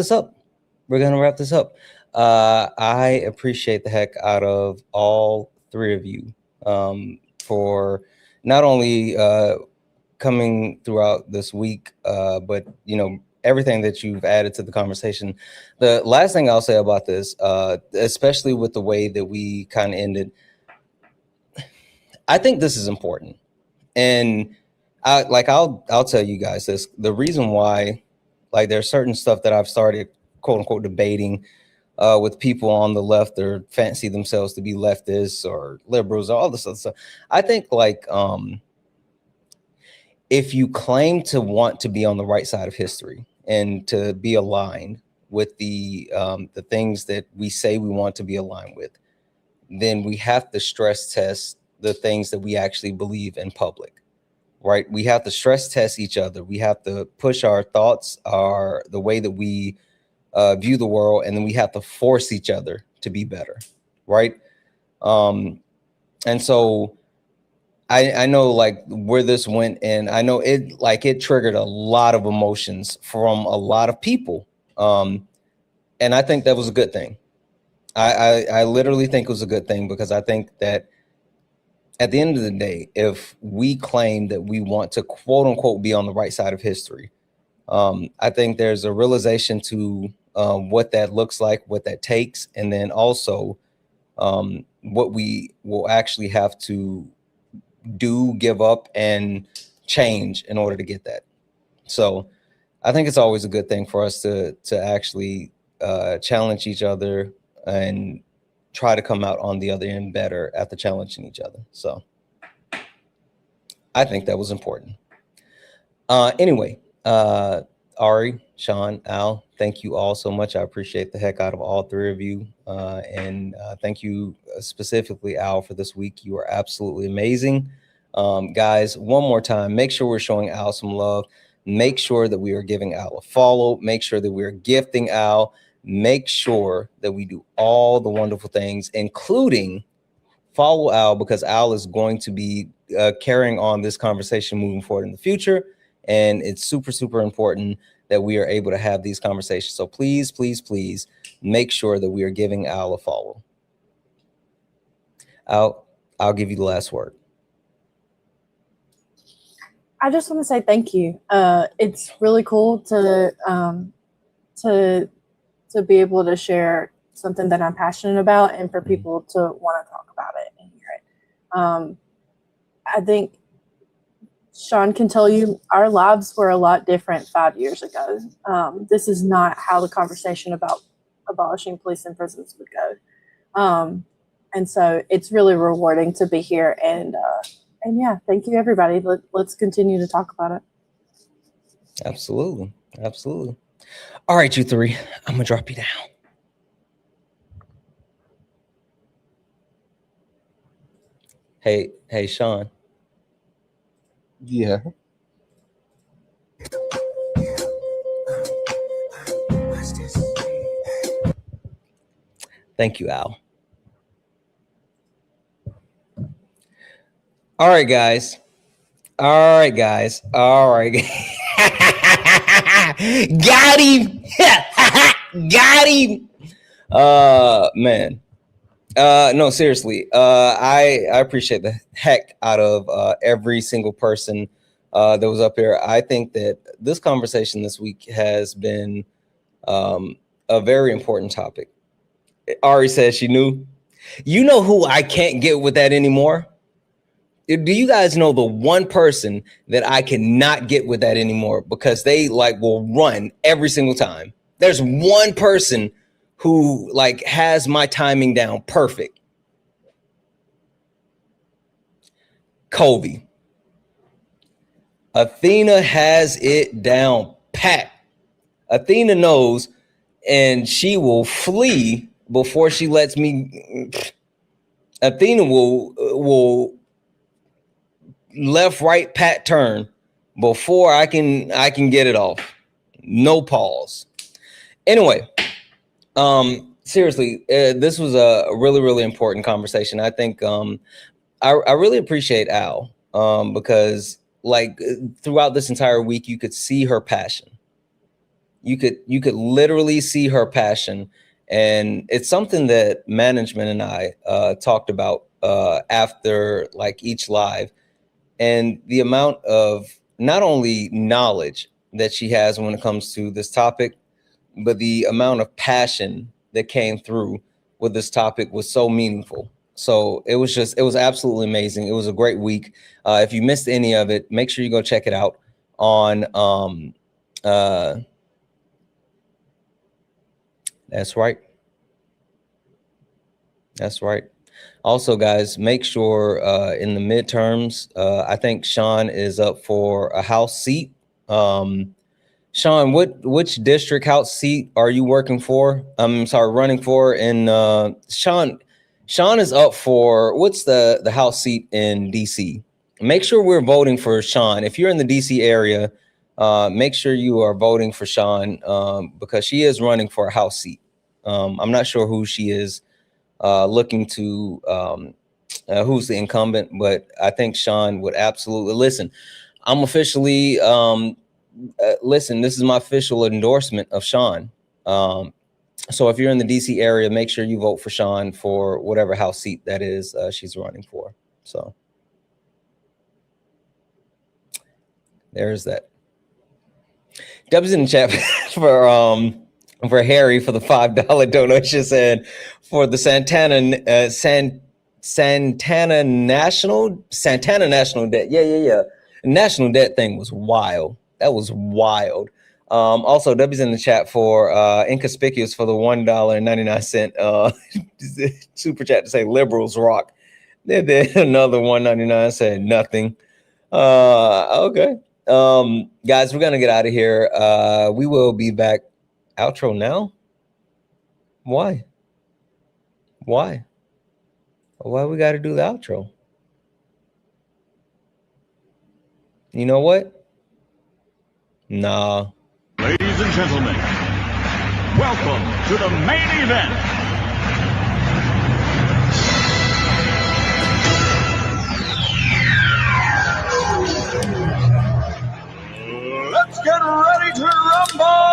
this up. I appreciate the heck out of all three of you for not only coming throughout this week, but, you know, everything that you've added to the conversation. The last thing I'll say about this, especially with the way that we kind of ended, I think this is important. And I'll tell you guys this, the reason why, like, there's certain stuff that I've started, quote unquote, debating with people on the left or fancy themselves to be leftists or liberals, or all this other stuff. I think, like, if you claim to want to be on the right side of history and to be aligned with the things that we say we want to be aligned with, then we have to stress test the things that we actually believe in public, right? We have to stress test each other. We have to push our thoughts, the way that we view the world, and then we have to force each other to be better, right? And so I know, like, where this went, and I know it triggered a lot of emotions from a lot of people, and I think that was a good thing. I literally think it was a good thing, because I think that at the end of the day, if we claim that we want to, quote unquote, be on the right side of history, I think there's a realization to what that looks like, what that takes, and then also what we will actually have to do, give up, and change in order to get that. So I think it's always a good thing for us to actually challenge each other and try to come out on the other end better after challenging each other. So I think that was important. Anyway, Ari, Sean, Al, thank you all so much. I appreciate the heck out of all three of you. And thank you specifically, Al, for this week. You are absolutely amazing. Guys, one more time, make sure we're showing Al some love. Make sure that we are giving Al a follow. Make sure that we're gifting Al. Make sure that we do all the wonderful things, including follow Al, because Al is going to be carrying on this conversation moving forward in the future. And it's super, super important that we are able to have these conversations. So please, please, please make sure that we are giving Al a follow. I'll give you the last word. I just want to say thank you. It's really cool to be able to share something that I'm passionate about, and for people to want to talk about it and hear it. I think Sean can tell you our lives were a lot different 5 years ago. This is not how the conversation about abolishing police and prisons would go. And so it's really rewarding to be here. And yeah, thank you, everybody. Let's continue to talk about it. Absolutely. Absolutely. All right, you three, I'm going to drop you down. Hey, Sean. Yeah. Thank you, Al. All right, guys. Got him. Got him. Man. No, seriously. I appreciate the heck out of every single person that was up here. I think that this conversation this week has been a very important topic. Ari says she knew. You know who I can't get with that anymore? Do you guys know the one person that I cannot get with that anymore, because they will run every single time? There's one person who has my timing down perfect. Kobe. Athena has it down pat. Athena knows, and she will flee before she lets me. Athena will left, right, pat, turn before I can get it off. No pause. Anyway, seriously, this was a really, really important conversation. I think I really appreciate Al because like throughout this entire week, you could see her passion. You could literally see her passion. And it's something that management and I talked about after like each live, and the amount of not only knowledge that she has when it comes to this topic, but the amount of passion that came through with this topic was so meaningful. So it was absolutely amazing. It was a great week. If you missed any of it, make sure you go check it out on that's right. That's right. Also, guys, make sure in the midterms, I think Sean is up for a House seat. Sean, which district House seat are you working for? I'm sorry, running for. And Sean is up for, what's the House seat in DC? Make sure we're voting for Sean. If you're in the DC area, make sure you are voting for Sean because she is running for a House seat. I'm not sure who she is looking to, who's the incumbent, but I think Sean would absolutely listen. I'm officially, listen, this is my official endorsement of Sean. So if you're in the DC area, make sure you vote for Sean for whatever House seat that is she's running for. So there's that. Deb's in the chat for Harry for the $5 donation, said for the Santana national debt. Yeah. National debt thing was wild. That was wild. Also, W's in the chat for inconspicuous for the $1.99 super chat to say liberals rock. Then another $1.99 said nothing. Okay. Guys, we're gonna get out of here. We will be back. Outro now? Why we got to do the outro? You know what? Nah. Ladies and gentlemen, welcome to the main event. Let's get ready to rumble!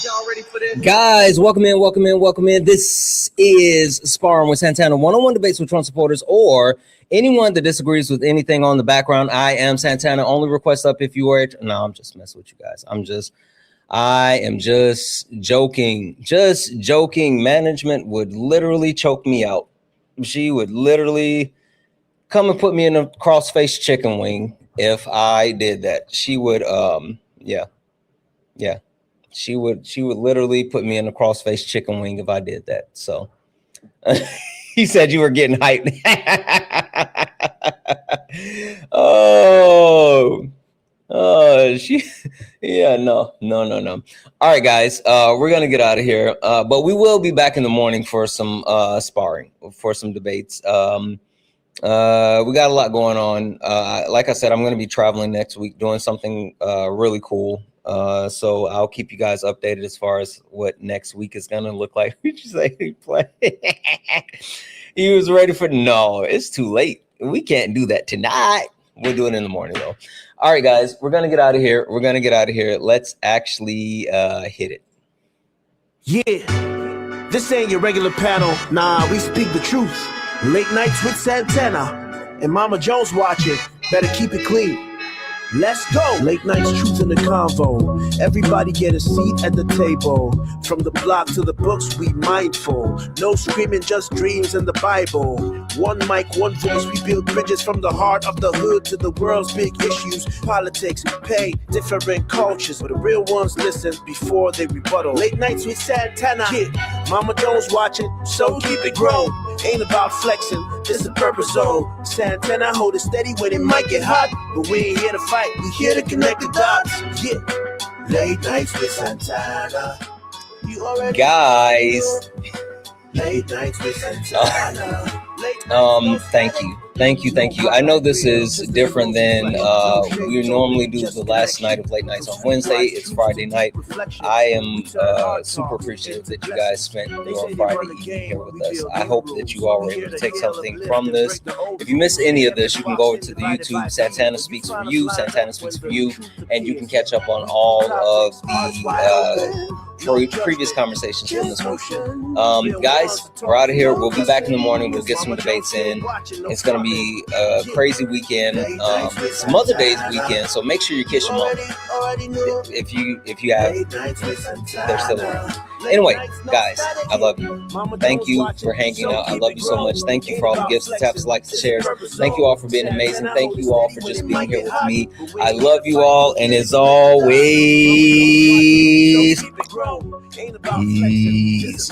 Y'all ready for this? Guys, welcome in. This is Sparring with Santana, one-on-one debates with Trump supporters or anyone that disagrees with anything on the background. I am Santana. Only request up if you are. No, I'm just messing with you guys. I am just joking. Just joking. Management would literally choke me out. She would literally come and put me in a cross-faced chicken wing if I did that. She would, yeah. She would literally put me in a cross-faced chicken wing if I did that. So he said you were getting hyped. No. All right, guys, we're gonna get out of here, but we will be back in the morning for some sparring, for some debates. We got a lot going on. Like I said, I'm gonna be traveling next week, doing something really cool. So I'll keep you guys updated as far as what next week is gonna look like. We just say he play. He was ready for no. It's too late. We can't do that tonight. We'll do it in the morning though. All right, guys, we're gonna get out of here. Let's actually hit it. Yeah, this ain't your regular panel. Nah, we speak the truth. Late nights with Santana and Mama Jones watching. Better keep it clean. Let's go. Late nights, truth in the convo. Everybody get a seat at the table. From the block to the books, we mindful. No screaming, just dreams and the Bible. One mic, one voice, we build bridges from the heart of the hood to the world's big issues. Politics, pay, different cultures. But the real ones listen before they rebuttal. Late nights with Santana. Yeah, Mama Jones watching, so keep it grown. Ain't about flexing, this is purpose zone. Santana hold it steady when it might get hot. But we ain't here to fight, we here to connect the dots. Yeah, late nights with Santana. You already guys. Late nights with Santana. Thank you. Thank you. I know this is different than we normally do the last night of late nights on Wednesday. It's Friday night. I am super appreciative that you guys spent your Friday evening here with us. I hope that you all were able to take something from this. If you missed any of this, you can go over to the YouTube Santana Speaks for You, and you can catch up on all of the previous conversations from this week. Guys, we're out of here. We'll be back in the morning. We'll get some debates in. It's going to be a crazy weekend. It's Mother's Day weekend, so make sure you kiss your mom if you have, they're still around. Anyway, guys, I love you. Thank you for hanging out. I love you so much. Thank you for all the gifts, the taps, likes, the shares. Thank you all for being amazing. Thank you all for just being here with me. I love you all, and as always, peace.